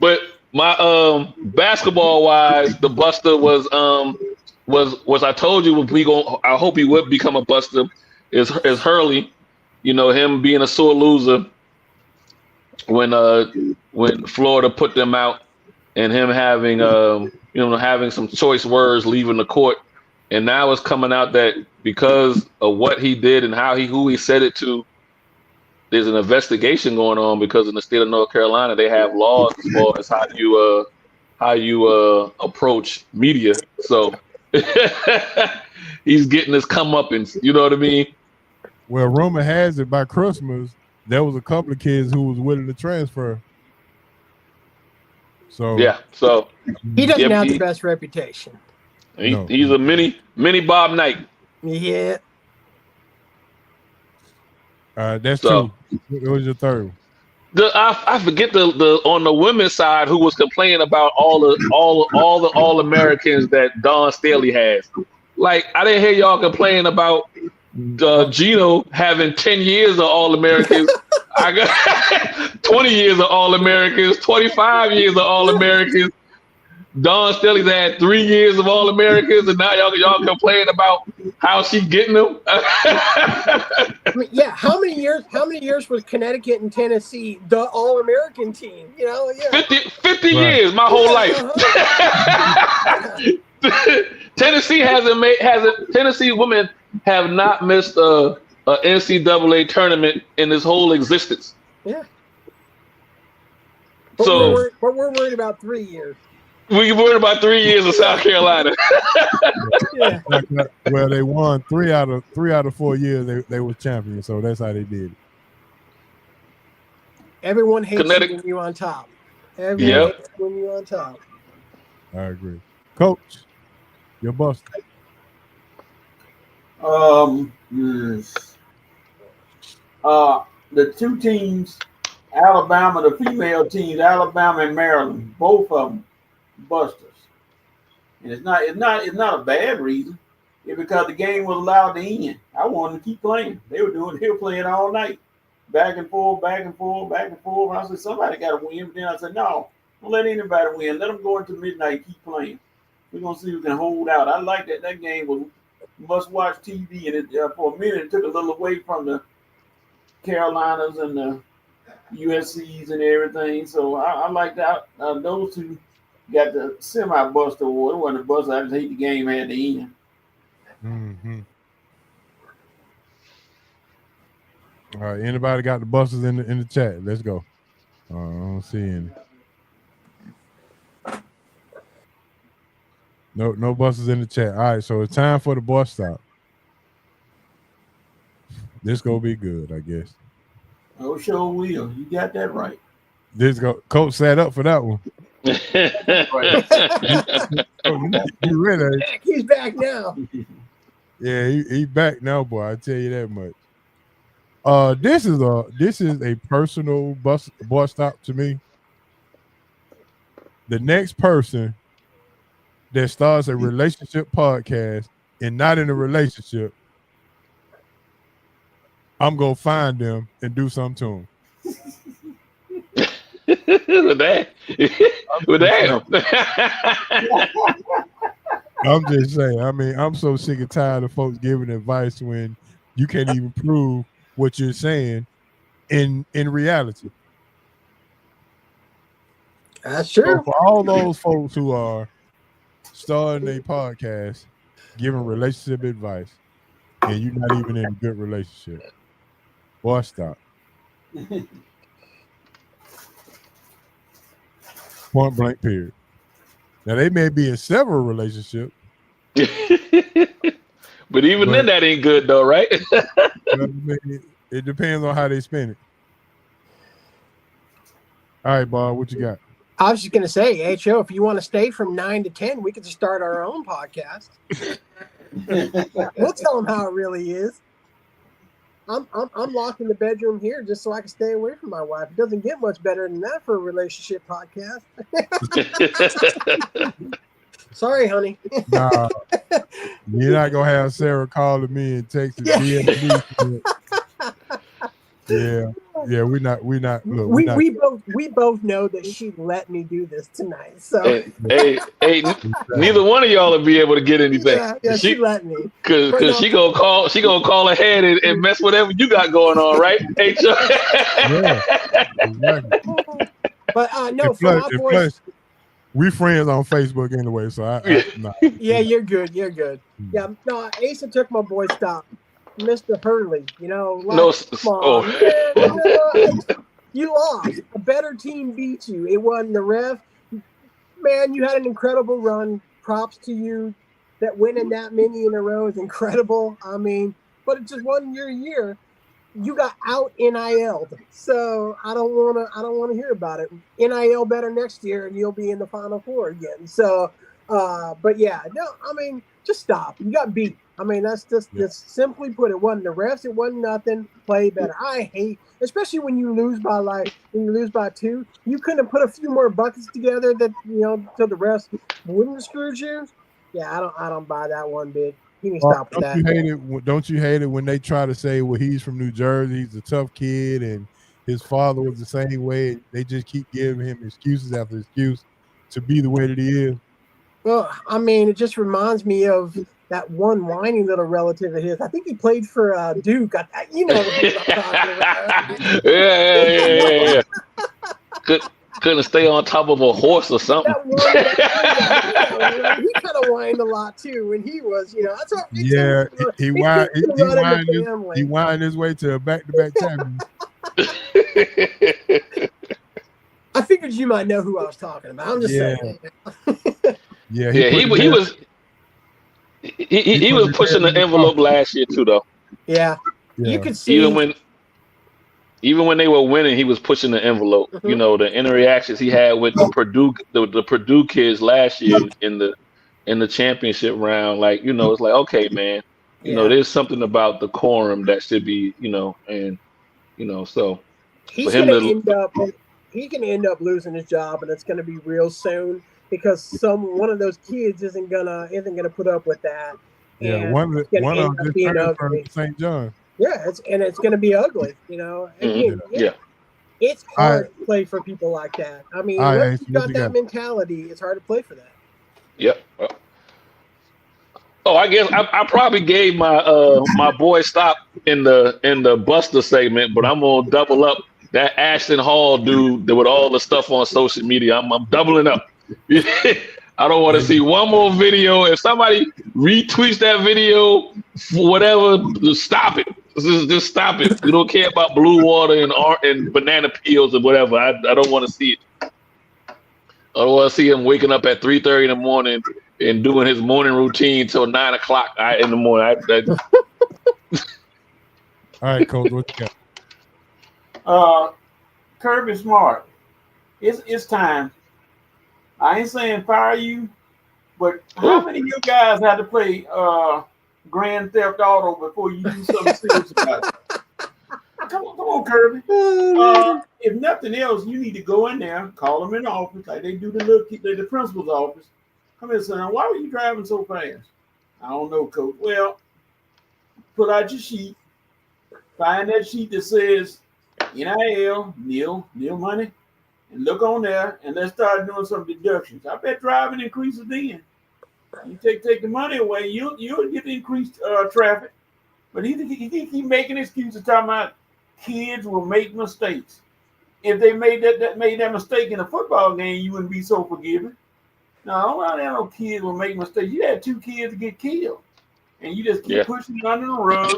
but my Basketball wise, the buster was I told you I hope he would become a buster is Hurley. Him being a sore loser when Florida put them out, and him having having some choice words leaving the court, and now it's coming out that because of what he did and who he said it to, there's an investigation going on because in the state of North Carolina they have laws as far as how you approach media. So he's getting his comeuppance. You know what I mean? Well, rumor has it by Christmas there was a couple of kids who was willing to transfer. So yeah, so he doesn't have the best reputation. He's a mini Bob Knight. Yeah. That's true. What was your third? I forget the on the women's side who was complaining about all the All-Americans that Dawn Staley has. Like, I didn't hear y'all complaining about Gino having 10 years of All-Americans. I got 20 years of All-Americans, 25 years of All-Americans. Dawn Staley's had 3 years of All-Americans, and now y'all complaining about how she getting them. I mean, yeah. How many years was Connecticut and Tennessee the All-American team? You know, yeah. 50 years, my whole life. Tennessee Tennessee women have not missed a NCAA tournament in this whole existence. Yeah. But So we're worried about 3 years. We worried about 3 years of South Carolina. Yeah. Well, they won three out of 4 years. They were champions, so that's how they did it. Everyone hates you when you're on top. Everyone hates when you're on top. I agree. Coach, you're busted. The two teams, Alabama, the female teams, Alabama and Maryland, both of them busters. And it's not a bad reason. It's because the game was allowed to end. I wanted them to keep playing. They were playing all night. Back and forth, back and forth, back and forth. And I said, somebody got to win. But then I said, no, don't let anybody win. Let them go into midnight and keep playing. We're going to see who can hold out. I like that. That game was must-watch TV. And for a minute, it took a little away from the Carolinas and the USCs and everything. So I like that. Those two got the semi-bust award. It wasn't a bust. I just hate the game at the end. Mm-hmm. All right. Anybody got the busters in the chat? Let's go. I don't see any. No busters in the chat. All right. So it's time for the bus stop. This gonna be good, I guess. Oh, sure will. You got that right. Coach sat up for that one. You ready? He's back now. Yeah, he back now, boy. I tell you that much. This is a personal bus stop to me. The next person that starts a relationship podcast and not in a relationship, I'm gonna find them and do something to them. With that. I'm just saying. I mean, I'm so sick and tired of folks giving advice when you can't even prove what you're saying in reality. That's true. So for all those folks who are starting a podcast, giving relationship advice, and you're not even in a good relationship, boy, stop. Point blank, period. Now, they may be in several relationships. But even then, that ain't good, though, right? It depends on how they spend it. All right, Bob, what you got? I was just going to say, HO, if you want to stay from 9 to 10, we could just start our own podcast. We'll tell them how it really is. I'm locked in the bedroom here just so I can stay away from my wife. It doesn't get much better than that for a relationship podcast. Sorry, honey. Nah, you're not gonna have Sarah calling me and texting me. Yeah, we're not. Look, we both know that she let me do this tonight. So hey, neither one of y'all will be able to get anything. Yeah, she let me. Cause she gonna call ahead and mess whatever you got going on, right? Yeah, exactly. But no, for my voice. We friends on Facebook anyway, so nah. Yeah, you're good. You're good. Yeah, no, Asa took my boy stop. Mr. Hurley, you lost. A better team beat you. It wasn't the ref. Man, you had an incredible run. Props to you. That winning that many in a row is incredible. I mean, but it just wasn't your year. You got out NIL'd. So I don't wanna hear about it. NIL better next year and you'll be in the Final Four again. So but yeah, no, I mean, just stop. You got beat. I mean, that's just simply put. It wasn't the refs. It wasn't nothing. Play better. I hate, especially when you lose by 2. You couldn't have put a few more buckets together that so the refs wouldn't have screwed you. Yeah, I don't buy that one bit. He needs to stop with that. Don't you hate it when they try to say, well, he's from New Jersey, he's a tough kid, and his father was the same way. They just keep giving him excuses after excuse to be the way that he is. Well, I mean, it just reminds me of that one whiny little relative of his. I think he played for Duke. You know what I'm talking about. Yeah. Couldn't stay on top of a horse or something. He kind of whined a lot too when he was, that's what. Yeah, he whined his way to a back-to-back champion. I figured you might know who I was talking about. I'm just saying. Yeah, he was pushing the envelope last year too, though. Yeah. You could see even when they were winning, he was pushing the envelope. Mm-hmm. You know, the interactions he had with the Purdue kids last year in the championship round. Like, it's like, okay, man, you know, there's something about the quorum that should be, and so he's gonna end up losing his job, and it's gonna be real soon because one of those kids isn't gonna put up with that. Yeah, one of them just transferred to St. John. Yeah, it's going to be ugly, Again, it's hard to play for people like that. I mean, once you got that mentality, it's hard to play for that. Yep. Oh, I guess I probably gave my boy stop in the Buster segment, but I'm gonna double up that Ashton Hall dude with all the stuff on social media. I'm doubling up. I don't want to see one more video. If somebody retweets that video, whatever, just stop it. Just stop it. We don't care about blue water and banana peels or whatever. I don't want to see it. I don't want to see him waking up at 3:30 in the morning and doing his morning routine till 9 o'clock in the morning. All right, Coach, what you got? Kirby Smart. It's time. I ain't saying fire you, but how many of you guys had to play Grand Theft Auto before you do something serious about it? Come on, Kirby. If nothing else, you need to go in there, call them in the office, like they do the principal's office. Come here, son. Why were you driving so fast? I don't know, Coach. Well, put out your sheet. Find that sheet that says NIL, nil money. And look on there, and let's start doing some deductions. I bet driving increases then. You take the money away, you'll get increased traffic. But he keep making excuses talking about kids will make mistakes. If they made that mistake in a football game, you wouldn't be so forgiving. No kids will make mistakes. You had 2 kids get killed, and you just keep pushing it under the rug.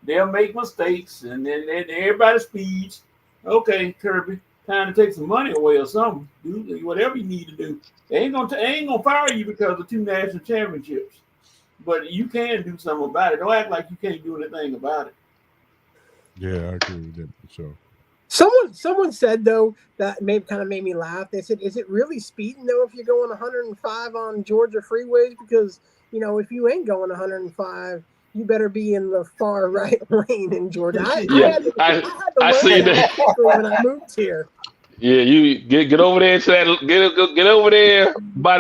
They'll make mistakes, and then everybody speeds. Okay, Kirby. Time to take some money away or something. Do whatever you need to do. They ain't gonna fire you because of 2 national championships, but you can do something about it. Don't act like you can't do anything about it. Yeah, I agree with that for sure. Someone said though that kind of made me laugh. They said, "Is it really speeding though if you're going 105 on Georgia freeways? Because if you ain't going 105." You better be in the far right lane in Georgia. I see that when I moved here. Yeah, you get over there to that. Get over there by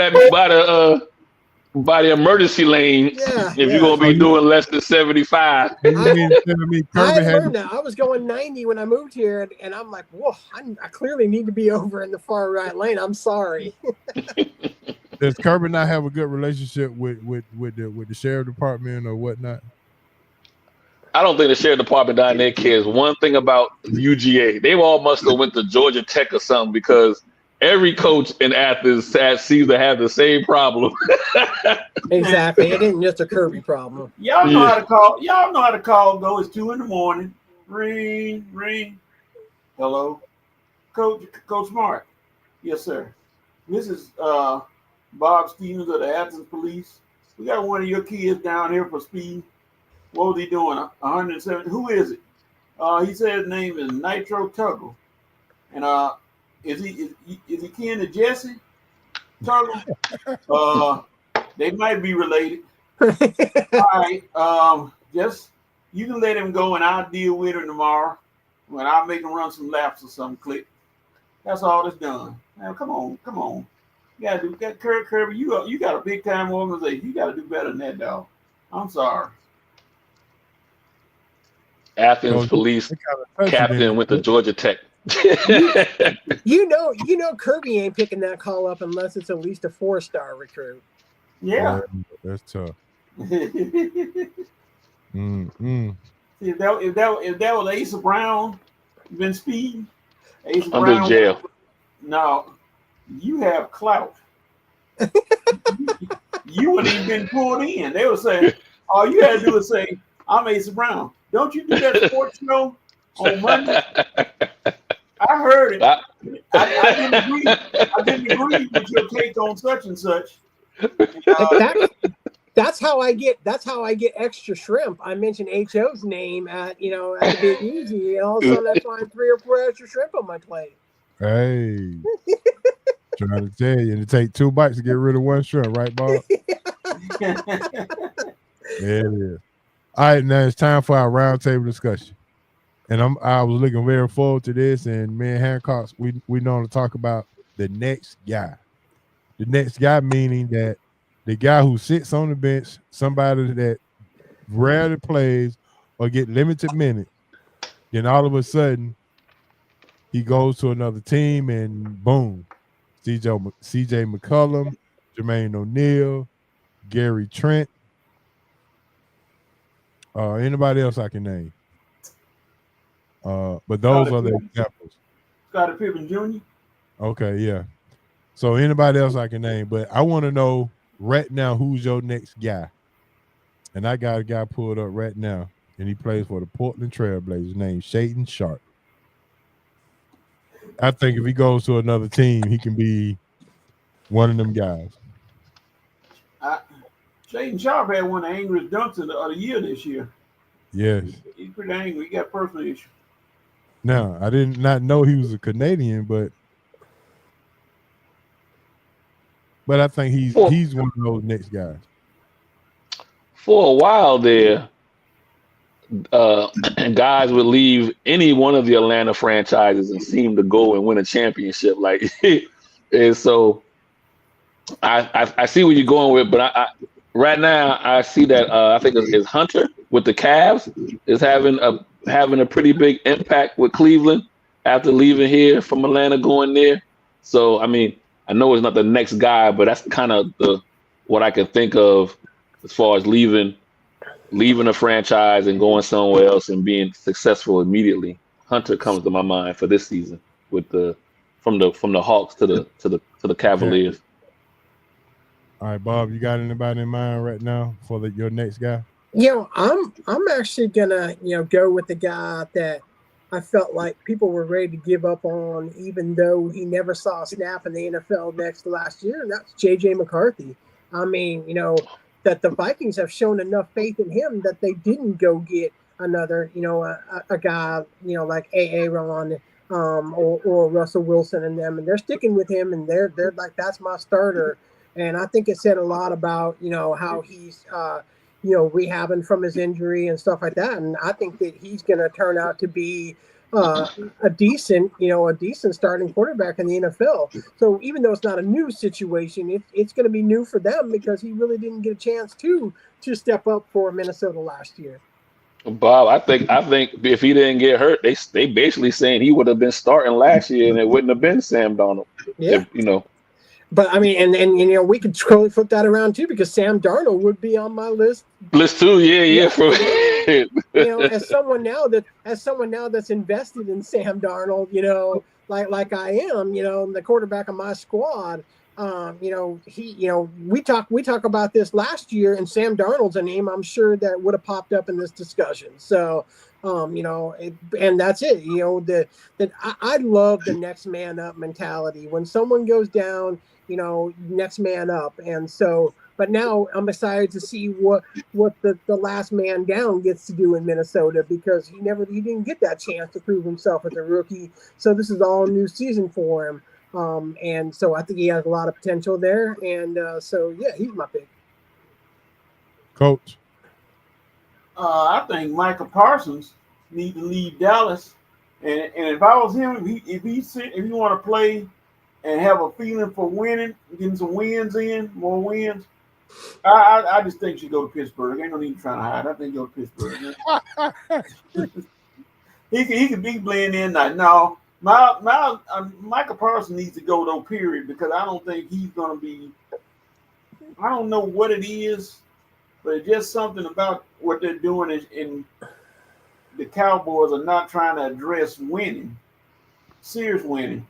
the emergency lane. Yeah, if you're gonna be doing less than 75. I learned that. I was going 90 when I moved here, and I'm like, whoa, I clearly need to be over in the far right lane. I'm sorry. Does Kirby not have a good relationship with the sheriff department or whatnot? I don't think the sheriff department down there cares one thing about UGA. They all must have went to Georgia Tech or something because every coach in Athens seems to have the same problem. Exactly. It isn't just a Kirby problem. Y'all know how to call. Y'all know how to call. Go. It's 2 a.m. Ring. Hello, Coach Smart. Yes, sir. This is Bob Stevens of the Athens Police. We got one of your kids down here for speed. What was he doing? 170. Who is it? He said his name is Nitro Tuggle. And is he kin to Jesse Tuggle? They might be related. All right. Just you can let him go and I'll deal with him tomorrow. When I'll make him run some laps or something. Click. That's all that's done. Now, come on. You gotta do that, Kirby. You got a big time organization. You gotta do better than that, dog. I'm sorry. Athens police captain went to Georgia Tech. You know, Kirby ain't picking that call up unless it's at least a 4-star recruit. Yeah. That's tough. If that was Asa Brown, been speeding. Asa Under Brown, jail. No, you have clout. You wouldn't even been pulled in. They would say, all you had to do is say, I'm Asa Brown. Don't you do that sports show on Monday? I heard it. I didn't agree. I didn't agree with your take on such and such. That's how I get extra shrimp. I mentioned HO's name at the Big Easy, and all of a sudden I find 3 or 4 extra shrimp on my plate. Hey, trying to tell you, and it take 2 bites to get rid of 1 shrimp, right, Bob? Yeah, it is. All right, now it's time for our roundtable discussion, and I was looking very forward to this. And me and Hancock, we know to talk about the next guy. The next guy meaning that the guy who sits on the bench, somebody that rarely plays or get limited minutes, then all of a sudden he goes to another team and boom, CJ McCollum, Jermaine O'Neal, Gary Trent, anybody else I can name. But those are the examples. Scottie Pippen Jr. Okay, yeah. So anybody else I can name, but I want to know right now who's your next guy. And I got a guy pulled up right now, and he plays for the Portland Trailblazers named Shaedon Sharpe. I think if he goes to another team, he can be one of them guys. Shaedon Sharpe had one of the angriest dunks of the year this year. Yes. He's pretty angry. He got personal issues. Now, I did not know he was a Canadian, but I think he's one of those next guys. For a while there, guys would leave any one of the Atlanta franchises and seem to go and win a championship. Like, and so I see where you're going with, but I right now I see that I think it's Hunter with the Cavs is having a pretty big impact with Cleveland after leaving here from Atlanta going there. So I mean, I know it's not the next guy, but that's kind of what I can think of as far as leaving a franchise and going somewhere else and being successful immediately. Hunter comes to my mind for this season with from the Hawks to the Cavaliers. Okay. All right, Bob, you got anybody in mind right now for your next guy? I'm actually gonna go with the guy that I felt like people were ready to give up on, even though he never saw a snap in the NFL next to last year, and that's J.J. McCarthy. I mean, that the Vikings have shown enough faith in him that they didn't go get another, a guy, like Aaron or Russell Wilson and them, and they're sticking with him, and they're like, that's my starter. And I think it said a lot about, how he's, rehabbing from his injury and stuff like that. And I think that he's going to turn out to be a decent starting quarterback in the NFL. So even though it's not a new situation, it's going to be new for them because he really didn't get a chance to step up for Minnesota last year. Bob, I think if he didn't get hurt, they basically saying he would have been starting last year and it wouldn't have been Sam Darnold. Yeah. But I mean, and we could totally flip that around too, because Sam Darnold would be on my list. List too, yeah. As someone now that's invested in Sam Darnold, like I am, the quarterback of my squad. We talk about this last year, and Sam Darnold's a name I'm sure that would have popped up in this discussion. So, and that's it. I love the next man up mentality. When someone goes down, next man up. And so, but now I'm excited to see what the last man down gets to do in Minnesota, because he didn't get that chance to prove himself as a rookie. So this is all a new season for him. And so I think he has a lot of potential there. And he's my pick. Coach. I think Michael Parsons needs to leave Dallas. And if I was him, if he want to play and have a feeling for winning, getting some wins in, more wins, I just think she go to Pittsburgh. Ain't no need trying to hide. I think go to Pittsburgh. he could be blend in. No, Michael Parsons needs to go though. Period. Because I don't think he's gonna be. I don't know what it is, but it's just something about what they're doing in the Cowboys are not trying to address winning, serious winning.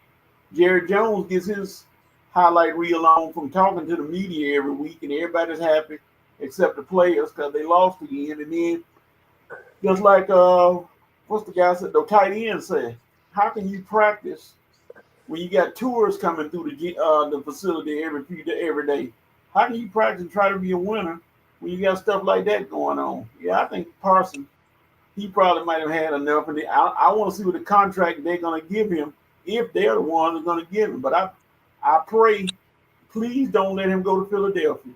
Jerry Jones gets his highlight reel on from talking to the media every week, and everybody's happy except the players because they lost again. And then, just like what's the guy said? The tight end said, "How can you practice when you got tourists coming through the facility every day? How can you practice and try to be a winner when you got stuff like that going on?" Yeah, I think Parsons, he probably might have had enough, and I want to see what the contract they're going to give him if they're the ones that are going to give him. But I pray, please don't let him go to Philadelphia,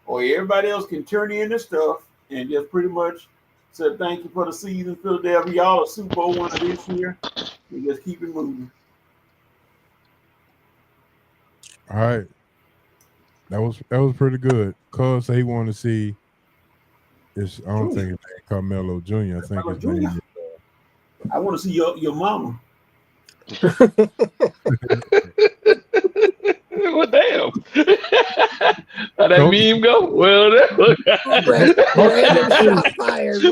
or everybody else can turn in their stuff and just pretty much say thank you for the season, Philadelphia. Y'all are Super Bowl winner this year, and just keep it moving. All right, that was pretty good. Cuz he wanted to see. I don't think it's Carmelo Jr. I think his name is. I want to see your mama. Well, damn. How that meme go? Well, random shot fired.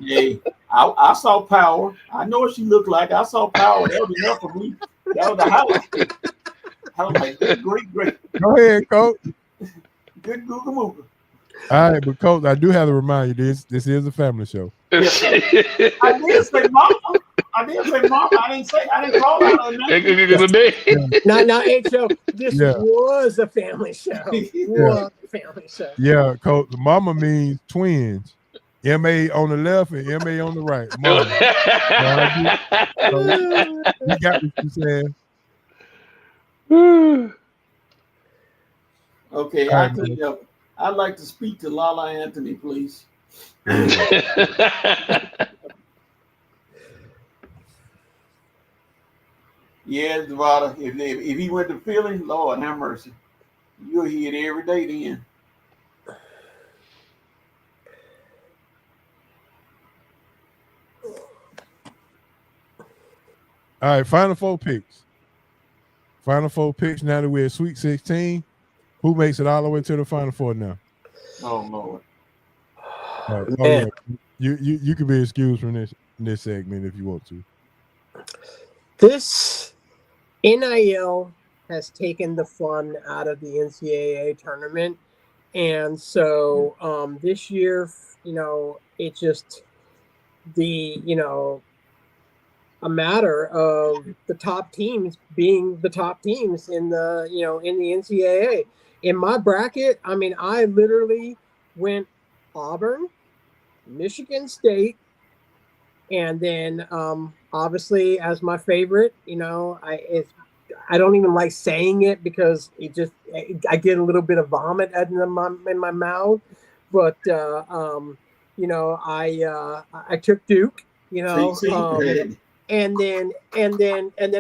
Yeah, I saw Power. I know what she looked like. I saw Power. That was enough for me. That was the highlight. I was like, great. Go ahead, Coach. Good Google movie. All right, but Coach, I do have to remind you this is a family show. I did say mama. I didn't call out her name. Not H.O. This was a family show. Yeah, Coach. Mama means twins. M.A. on the left and M.A. on the right. Mama. You got what you saying. Okay, I'd like to speak to Lala Anthony, please. Yes, Devada. If he went to Philly, Lord have mercy. You'll hear it every day then. All right, final four picks. Final four picks now that we're at Sweet 16. Who makes it all the way to the Final Four now? Oh, Lord. Yeah. You can be excused from this segment if you want to. This NIL has taken the fun out of the NCAA tournament. And so this year, it's just a matter of the top teams being the top teams in the NCAA. In my bracket, I literally went Auburn, Michigan State, and then obviously as my favorite, I don't even like saying it because I get a little bit of vomit in my mouth, but I took Duke, and then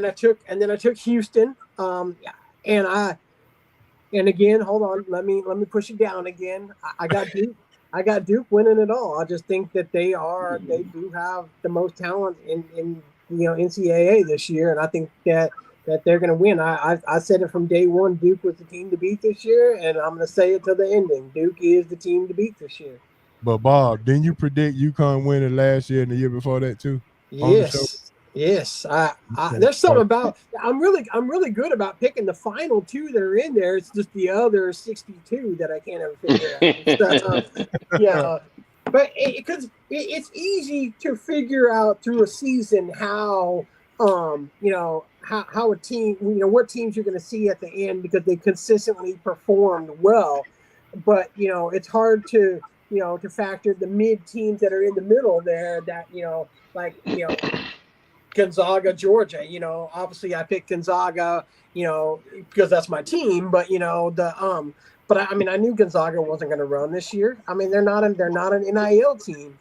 I took Houston, and again, hold on, let me push it down again. I got Duke winning it all. I just think that they do have the most talent in NCAA this year, and I think that they're going to win. I said it from day one. Duke was the team to beat this year, and I'm going to say it till the ending. Duke is the team to beat this year. But Bob, didn't you predict UConn winning last year and the year before that too? Yes. There's something about I'm really good about picking the final two that are in there. It's just the other 62 that I can't ever figure out. But because it's easy to figure out through a season how how a team, what teams you're going to see at the end because they consistently performed well. But it's hard to to factor the mid teams that are in the middle there that Gonzaga, Georgia. Obviously I picked Gonzaga, because that's my team. But but I knew Gonzaga wasn't going to run this year. They're not an NIL team.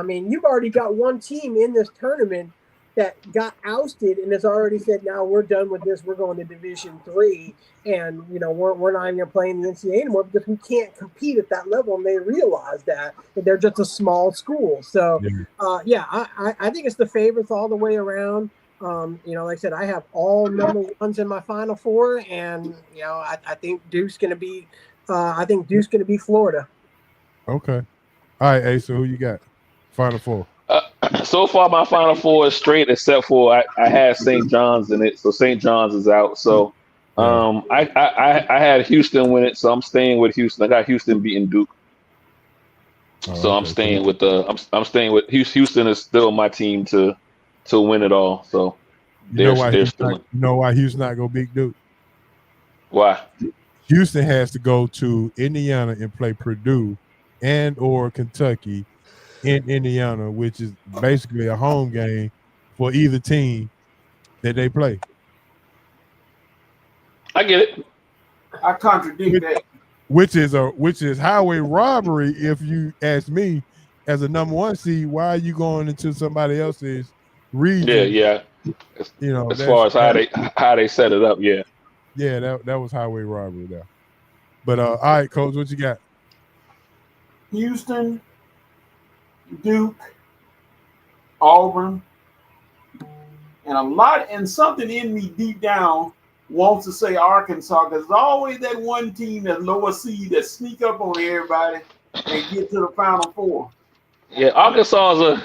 You've already got one team in this tournament that got ousted and has already said, now we're done with this. We're going to Division III, and we're not even going to play in the NCAA anymore because we can't compete at that level. And they realize that they're just a small school. So, I think it's the favorites all the way around. Like I said, I have all number ones in my Final Four, and I think Duke's going to be. I think Duke's going to be Florida. Okay. All right, Asa, who you got? Final Four. So far, my Final Four is straight, except for I had St. John's in it, so St. John's is out. So I had Houston win it, so I'm staying with Houston. I got Houston beating Duke, so I'm staying with I'm staying with Houston is still my team to win it all. So you know why Houston not gonna beat Duke? Why? Houston has to go to Indiana and play Purdue and or Kentucky in Indiana, which is basically a home game for either team that they play. I get it. I contradict that. Which is highway robbery. If you ask me, as a number one seed, why are you going into somebody else's region? Yeah. As far as how they set it up, yeah, that was highway robbery there. But all right, Coach, what you got? Houston, Duke, Auburn, and something in me deep down wants to say Arkansas, because there's always that one team that's lower seed that sneak up on everybody and get to the Final Four. Yeah, Arkansas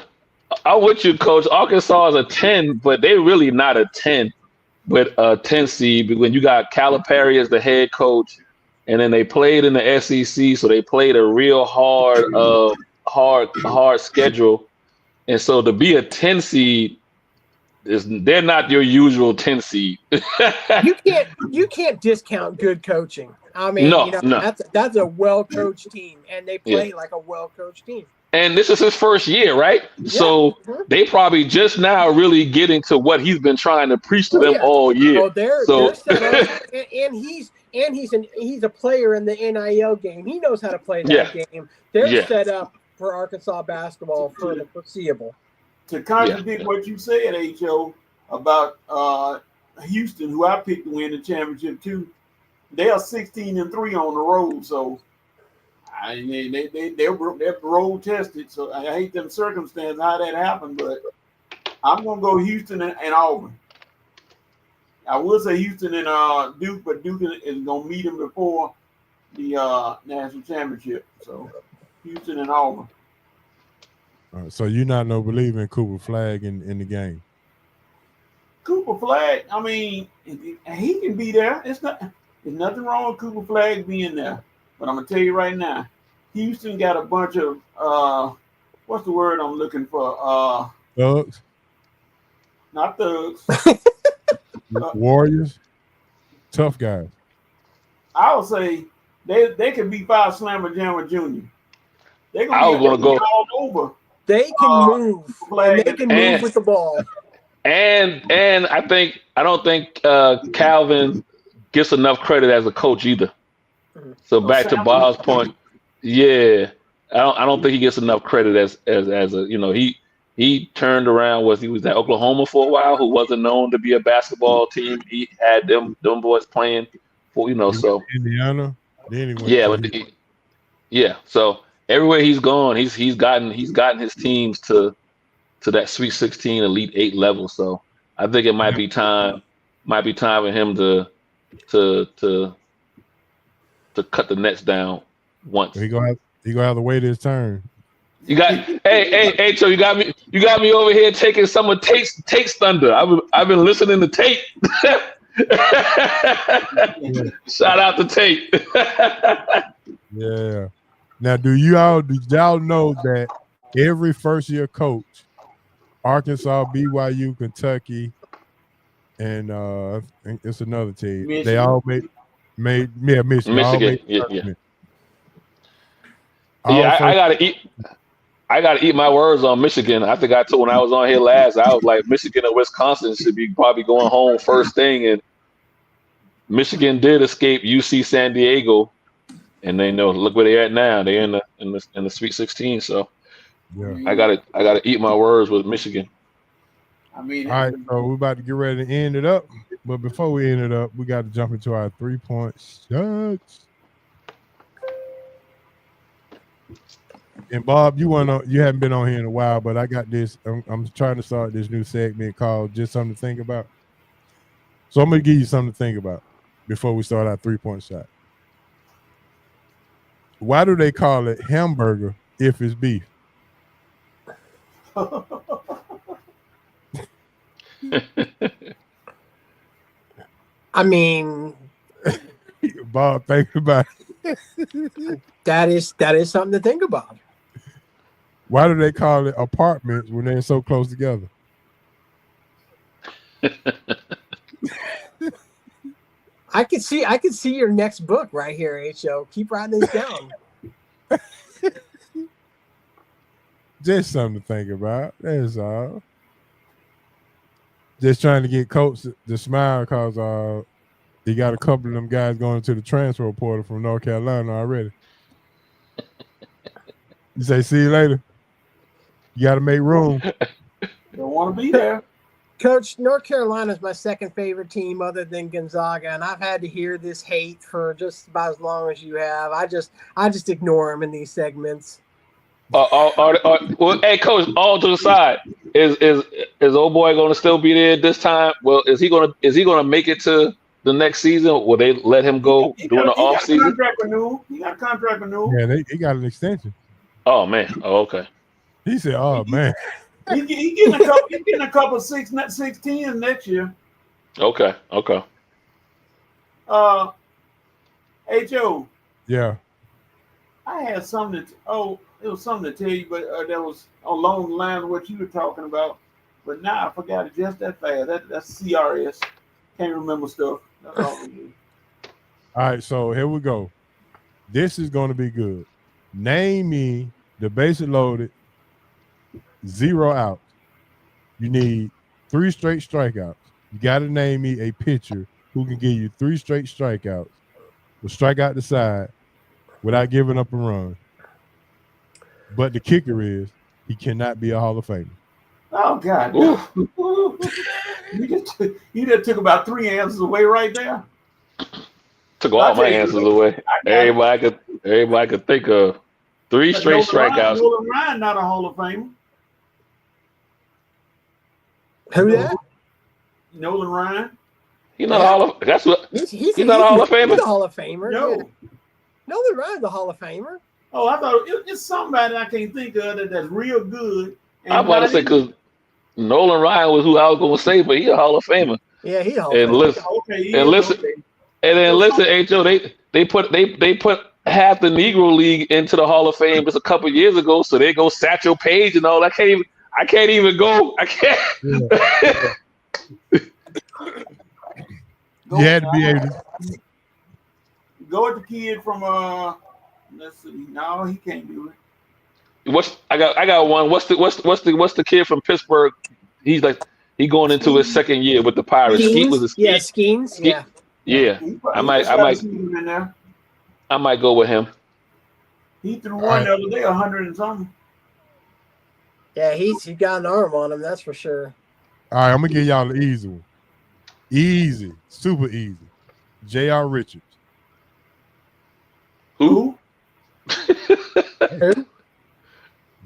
I'm with you, Coach. Arkansas is a 10, but they're really not a 10, but a 10 seed. When you got Calipari as the head coach, and then they played in the SEC, so they played a real hard schedule. And so to be a 10 seed, they're not your usual 10 seed. you can't discount good coaching. I mean, that's a well-coached team, and they play like a well-coached team. And this is his first year, right? Yeah. So they probably just now really getting to what he's been trying to preach to them all year. Oh, they're set up, and he's a player in the NIL game. He knows how to play that game. They're set up for Arkansas basketball for the foreseeable. To contradict what you said, H.O., about Houston, who I picked to win the championship too, they are 16-3 on the road. So they're road tested. So I hate them circumstances, how that happened, but I'm going to go Houston and Auburn. I will say Houston and Duke, but Duke is going to meet them before the national championship. So Houston and Auburn. So you're not no believer in Cooper Flagg in the game? Cooper Flagg, I mean, he can be there. There's nothing wrong with Cooper Flagg being there. But I'm going to tell you right now, Houston got a bunch of, what's the word I'm looking for? Thugs? Not thugs. Warriors? Tough guys. I would say they could be Five Slammer Jammer Jr. They're going to be all over. They can move. And they can move with the ball. And I don't think Calvin gets enough credit as a coach either. So back to Bob's point, I don't think he gets enough credit as a he turned around. He was at Oklahoma for a while, who wasn't known to be a basketball team. He had them boys playing for so Indiana. So everywhere he's gone, he's gotten his teams to that Sweet 16, Elite 8 level. So I think it might be time for him to cut the nets down once. He gonna have to wait his turn. You got hey, so you got me over here taking some of Tate's thunder. I've been listening to Tate. Shout out to Tate. Yeah. Now, do y'all know that every first year coach, Arkansas, BYU, Kentucky, and I think it's another team. Michigan. They all made Michigan. I gotta eat my words on Michigan. I think I told when I was on here last, I was like Michigan and Wisconsin should be probably going home first thing, and Michigan did escape UC San Diego, and they look where they're at now. They're in the Sweet 16. So I gotta eat my words with Michigan. I mean, all right, so we're about to get ready to end it up. But before we end it up, we got to jump into our 3-point shots. And Bob, you haven't been on here in a while, but I got this. I'm trying to start this new segment called Just Something to Think About. So I'm gonna give you something to think about before we start our 3-point shot. Why do they call it hamburger if it's beef? I mean, Bob, think about it. that is something to think about. Why do they call it apartments when they're so close together? I could see your next book right here, H.O. Keep writing these down. Just something to think about. That's all. Just trying to get Coach to smile because he got a couple of them guys going to the transfer portal from North Carolina already. You say, see you later. You got to make room. Don't want to be there. Coach, North Carolina is my second favorite team other than Gonzaga, and I've had to hear this hate for just about as long as you have. I just ignore them in these segments. Well, hey, Coach, all to the side, is old boy going to still be there this time? Well, is he gonna make it to the next season? Will they let him go during the off season? He got a contract renewal. Yeah, he got an extension. Oh man. Oh, okay. He said, "Oh man." He's getting a couple 16 next year. Okay. H.O. Yeah. I had something it was something to tell you, but that was along the line of what you were talking about. But now I forgot it just that fast. That's CRS. Can't remember stuff. That's all we do. All right, so here we go. This is going to be good. Name me the bases loaded, 0 outs. You need 3 straight strikeouts. You got to name me a pitcher who can give you 3 straight strikeouts, will strike out the side without giving up a run. But the kicker is he cannot be a Hall of Famer. Oh God! You just took about 3 answers away right there. Took all my answers away. Everybody could think of 3 straight strikeouts. Nolan Ryan, not a Hall of Famer. Who that? Nolan Ryan. He's not a Hall of. That's what. He's not a Hall of Famer. He's a Hall of Famer. No. Yeah. Nolan Ryan's a Hall of Famer. Oh, I thought it's somebody I can't think of that's real good. I'm about to say because Nolan Ryan was who I was going to say, but he's a Hall of Famer. Yeah, he's a Hall of Famer. Listen, H.O. They put half the Negro League into the Hall of Fame just a couple years ago, so they go Satchel Paige and all. I can't even go. I can't. Yeah. You had to be able to go with the kid from let's see. No, he can't do it. I got one. What's the kid from Pittsburgh? He's going into his second year with the Pirates. Skeens? Yeah, Skeens. Yeah. Yeah. I might go with him. He threw one the other day, 100 and something. Yeah, he's got an arm on him, that's for sure. All right, I'm gonna give y'all the easy one. Easy, super easy. J.R. Richards. Who?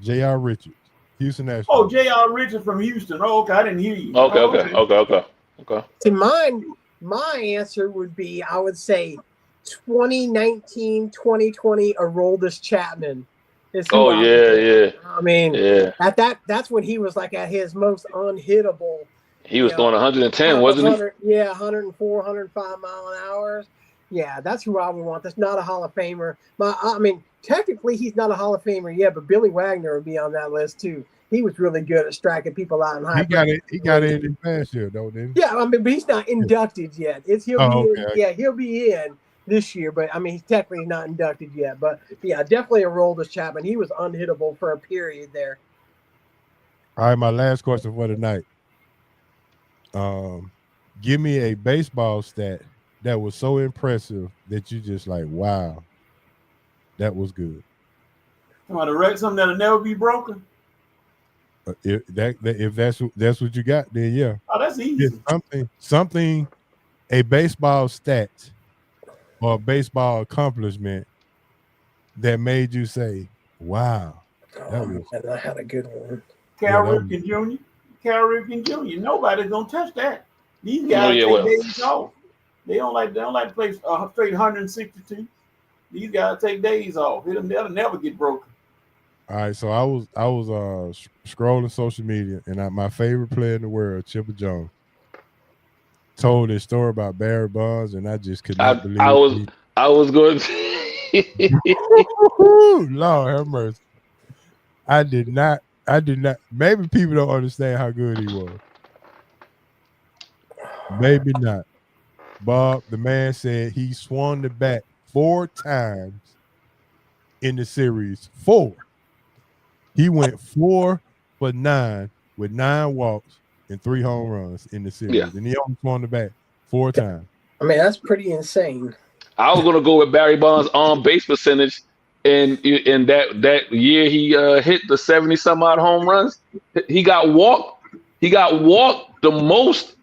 J.R. Richards, Houston Nationals. Oh, J.R. Richards from Houston. Oh, okay, I didn't hear you. Okay. See, my answer would be, I would say 2019, 2020 Aroldis Chapman. Yeah. I mean, that's when he was like at his most unhittable. He was going 110, wasn't he? Yeah, 104, 105 mile an hour. Yeah, that's who I would want. That's not a Hall of Famer. I mean, technically he's not a Hall of Famer yet, but Billy Wagner would be on that list too. He was really good at striking people out in high. He got it in last year, though, didn't he? Yeah, I mean, but he's not inducted yet. He'll be in this year, but I mean, he's technically not inducted yet. But yeah, definitely Aroldis Chapman. He was unhittable for a period there. All right, my last question for tonight. Give me a baseball stat that was so impressive that you just like, wow, that was good. Something that'll never be broken. If that's what you got, then yeah. Oh, that's easy. It's something, a baseball stat or a baseball accomplishment that made you say, "Wow, that was." And I had a good one. Cal Ripken Jr. Cal Ripken Jr. Nobody's gonna touch that. These guys take days off. They don't like to play straight 162. These guys take days off. They'll never get broken. All right, so I was scrolling social media, and my favorite player in the world, Chipper Jones, told this story about Barry Bonds, and I just could not believe it. I was going to Lord have mercy. I did not. Maybe people don't understand how good he was. Maybe not. Bob, the man said he swung the bat 4 times in the series. 4. He went 4 for 9 with 9 walks and 3 home runs in the series. Yeah. And he only swung the bat 4 times. I mean, that's pretty insane. I was going to go with Barry Bonds' on base percentage. And in that year he hit the 70-some odd home runs. He got walked. He got walked the most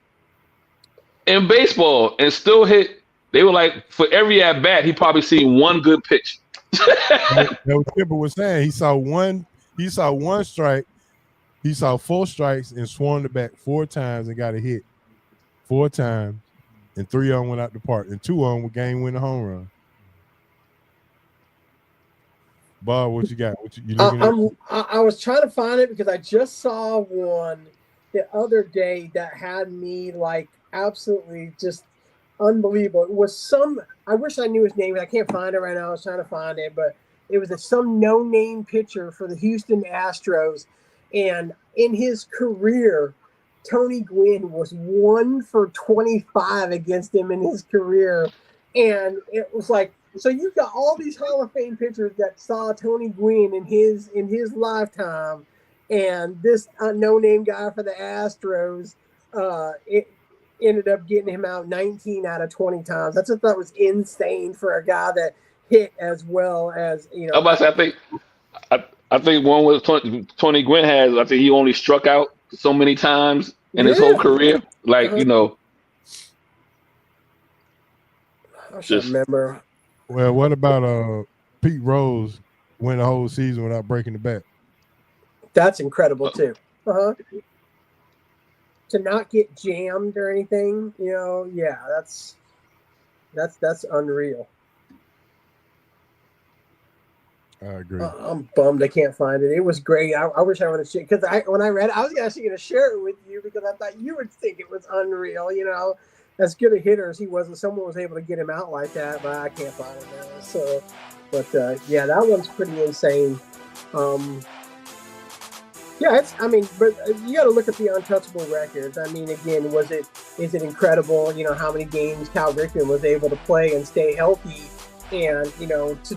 in baseball and still hit. They were like, for every at bat, he probably seen 1 good pitch. That was Chipper was saying. He saw one strike. He saw 4 strikes and swung the bat 4 times and got a hit 4 times, and 3 of them went out the park, and 2 of them were game-winning home run. Bob, what you got? What you looking at? I was trying to find it because I just saw one the other day that had me like absolutely just unbelievable. It was I wish I knew his name, but I can't find it right now. I was trying to find it, but it was some no-name pitcher for the Houston Astros. And in his career, Tony Gwynn was 1 for 25 against him in his career. And it was like, so you've got all these Hall of Fame pitchers that saw Tony Gwynn in his lifetime, and this no-name guy for the Astros, it ended up getting him out 19 out of 20 times. That's what I thought was insane for a guy that hit as well as, you know. I'm about to say, I think one was Tony Gwynn has. I think he only struck out so many times in his whole career. Like, you know. I should remember. Well, what about Pete Rose went the whole season without breaking the bat? That's incredible too. To not get jammed or anything, you know, yeah, that's unreal. I agree. I'm bummed I can't find it. It was great. I wish I would have shared, because when I read it, I was actually going to share it with you because I thought you would think it was unreal, you know. As good a hitter as he was, and someone was able to get him out like that, but I can't find it now. So, but yeah, that one's pretty insane. Yeah, but you got to look at the untouchable records. I mean, again, is it incredible? You know, how many games Cal Ripken was able to play and stay healthy, and you know, to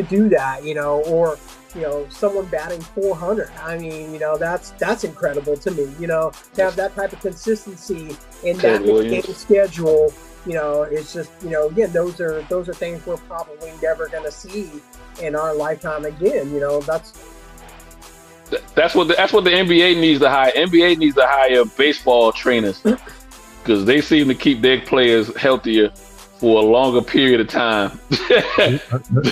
do that, you know, or you know, someone batting 400. I mean, you know, that's incredible to me. You know, to have that type of consistency in that game schedule, you know, it's just, you know, again, those are things we're probably never going to see in our lifetime again. You know, that's what the NBA needs to hire. NBA needs to hire baseball trainers because they seem to keep their players healthier for a longer period of time.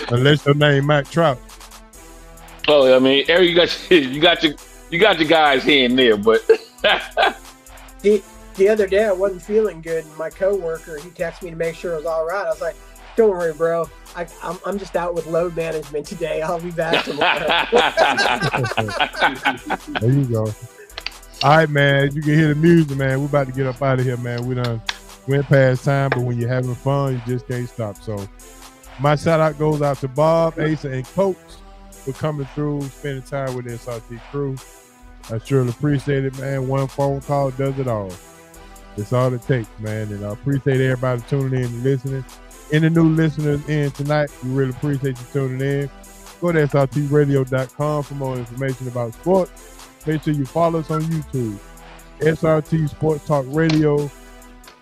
Unless your name Mike Trout. Oh, I mean, Eric, you got your guys here and there, but the other day I wasn't feeling good, and my coworker, he texted me to make sure it was all right. I was like, "Don't worry, bro. I'm just out with load management today. I'll be back tomorrow." There you go. All right, man. You can hear the music, man. We're about to get up out of here, man. We done went past time, but when you're having fun, you just can't stop. So my shout out goes out to Bob, Asa, and Coach for coming through, spending time with the SRT crew. I surely appreciate it, man. One phone call does it all. It's all it takes, man. And I appreciate everybody tuning in and listening. Any new listeners in tonight, we really appreciate you tuning in. Go to srtradio.com for more information about sports. Make sure you follow us on YouTube. SRT Sports Talk Radio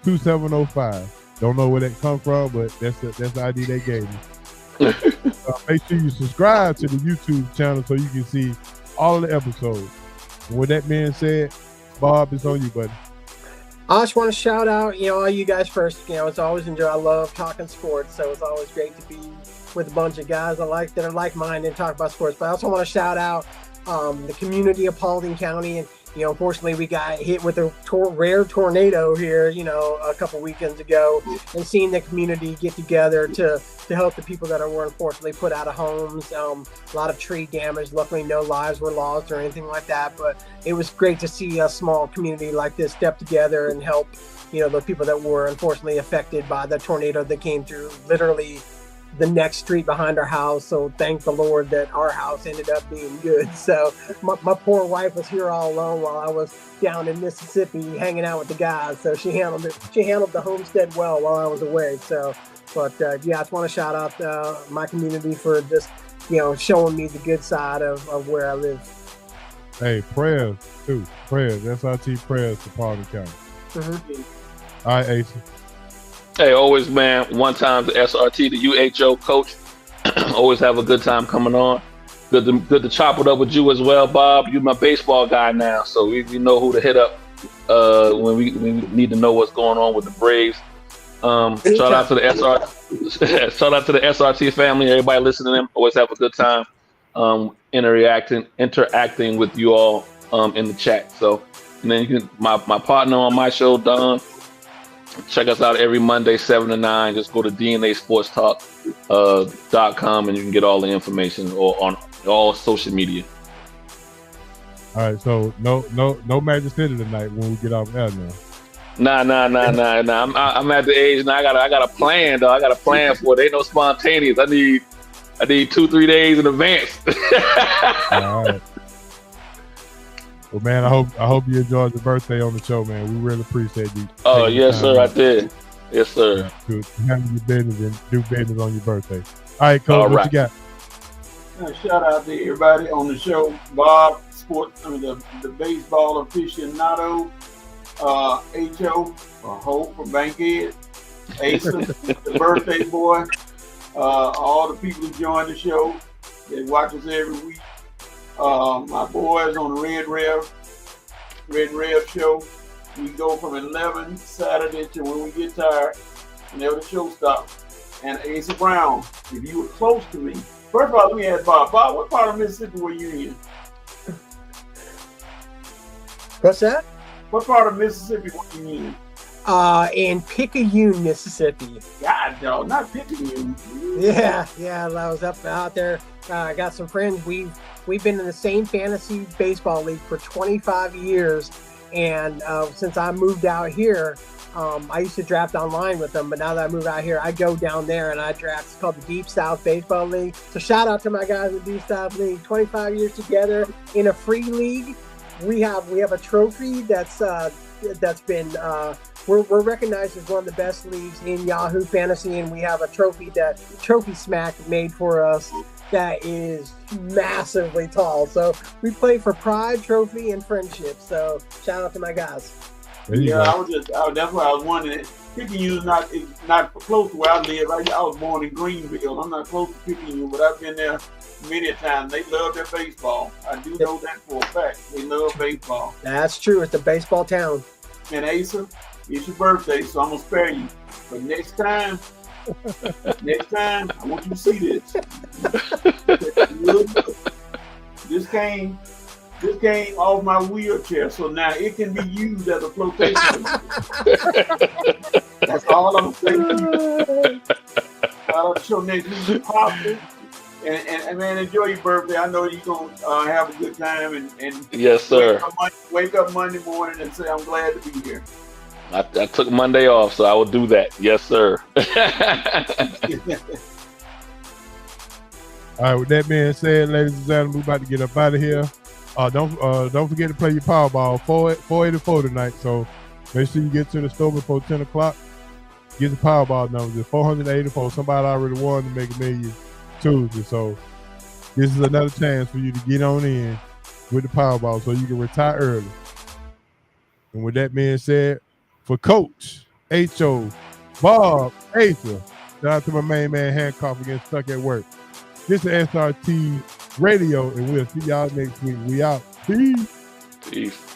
2705. Don't know where that come from, but that's the ID they gave me. Make sure you subscribe to the YouTube channel so you can see all of the episodes. And with that being said, Bob, it's on you, buddy. I just want to shout out, all you guys first. It's always I love talking sports, so it's always great to be with a bunch of guys that are like-minded and talk about sports. But I also want to shout out the community of Paulding County. And, unfortunately, we got hit with a rare tornado here, a couple weekends ago. And seeing the community get together to help the people that were unfortunately put out of homes. A lot of tree damage. Luckily, no lives were lost or anything like that. But it was great to see a small community like this step together and help, the people that were unfortunately affected by the tornado that came through literally the next street behind our house. So thank the Lord that our house ended up being good. So my poor wife was here all alone while I was down in Mississippi hanging out with the guys. So she handled it. She handled the homestead well while I was away. So, but I just want to shout out my community for just, showing me the good side of where I live. Hey, prayers too. Prayers. SRT prayers to Paulding County. Mm-hmm. All right, Asa. Hey, always, man, one time the SRT, the UHO coach. Always have a good time coming on. Good to chop it up with you as well, Bob. You're my baseball guy now, so we know who to hit up when we need to know what's going on with the Braves. Shout out to the shout out to the SRT family. Everybody listening to them. Always have a good time interacting with you all in the chat. So, and then you can my partner on my show, Don. Check us out every Monday, 7 to 9. Just go to DNASportsTalk.com and you can get all the information or on all social media. All right, so no Magic City tonight when we get off air now. Nah. I'm at the age now. I got a plan, though. I got a plan for it. Ain't no spontaneous. I need 2-3 days in advance. All right. Well, man, I hope you enjoyed the birthday on the show, man. We really appreciate you. Oh, yes, sir. I did. Yes, sir. To handle your business and do business on your birthday. All right, Coach, what you got? Shout out to everybody on the show. Bob, the baseball aficionado, H.O., Hope from Bankhead, Asa, the birthday boy, all the people who join the show. They watch us every week. My boys on the Red Rev show. We go from 11 Saturday to when we get tired, whenever the show stops. And Asa Brown, if you were close to me. First of all, let me ask Bob. Bob, what part of Mississippi were you in? What's that? What part of Mississippi were you in? In Picayune, Mississippi. God, no, not Picayune. Yeah, I was up out there. I got some friends. We've been in the same fantasy baseball league for 25 years, and since I moved out here, I used to draft online with them. But now that I moved out here, I go down there and I draft. It's called the Deep South Baseball League. So shout out to my guys in the Deep South League. 25 years together in a free league. We have a trophy that's been. We're recognized as one of the best leagues in Yahoo Fantasy, and we have a trophy that Trophy Smack made for us that is massively tall. So we play for pride, trophy, and friendship. So shout out to my guys. That's why I was wondering. Picayune is not close to where I live. I was born in Greenville. I'm not close to Picayune, but I've been there many times. They love their baseball. I do know that for a fact. They love baseball. That's true. It's a baseball town. And Asa, it's your birthday, so I'm gonna spare you. But next time, I want you to see this. This came off my wheelchair, so now it can be used as a flotation. That's all I'm saying. I'll show next week positive. And man, enjoy your birthday. I know you're gonna have a good time and yes, sir. Wake up Monday morning and say I'm glad to be here. I took Monday off, so I will do that. Yes, sir. All right. With that being said, ladies and gentlemen, we're about to get up out of here. Don't forget to play your Powerball 484 tonight. So make sure you get to the store before 10 o'clock. Get the Powerball numbers. It's 484. Somebody already won to make $1 million Tuesday. So this is another chance for you to get on in with the Powerball so you can retire early. And with that being said, for Coach, H.O., Bob, Asa, shout out to my main man Hancock for getting stuck at work. This is SRT Radio, and we'll see y'all next week. We out. Peace. Peace.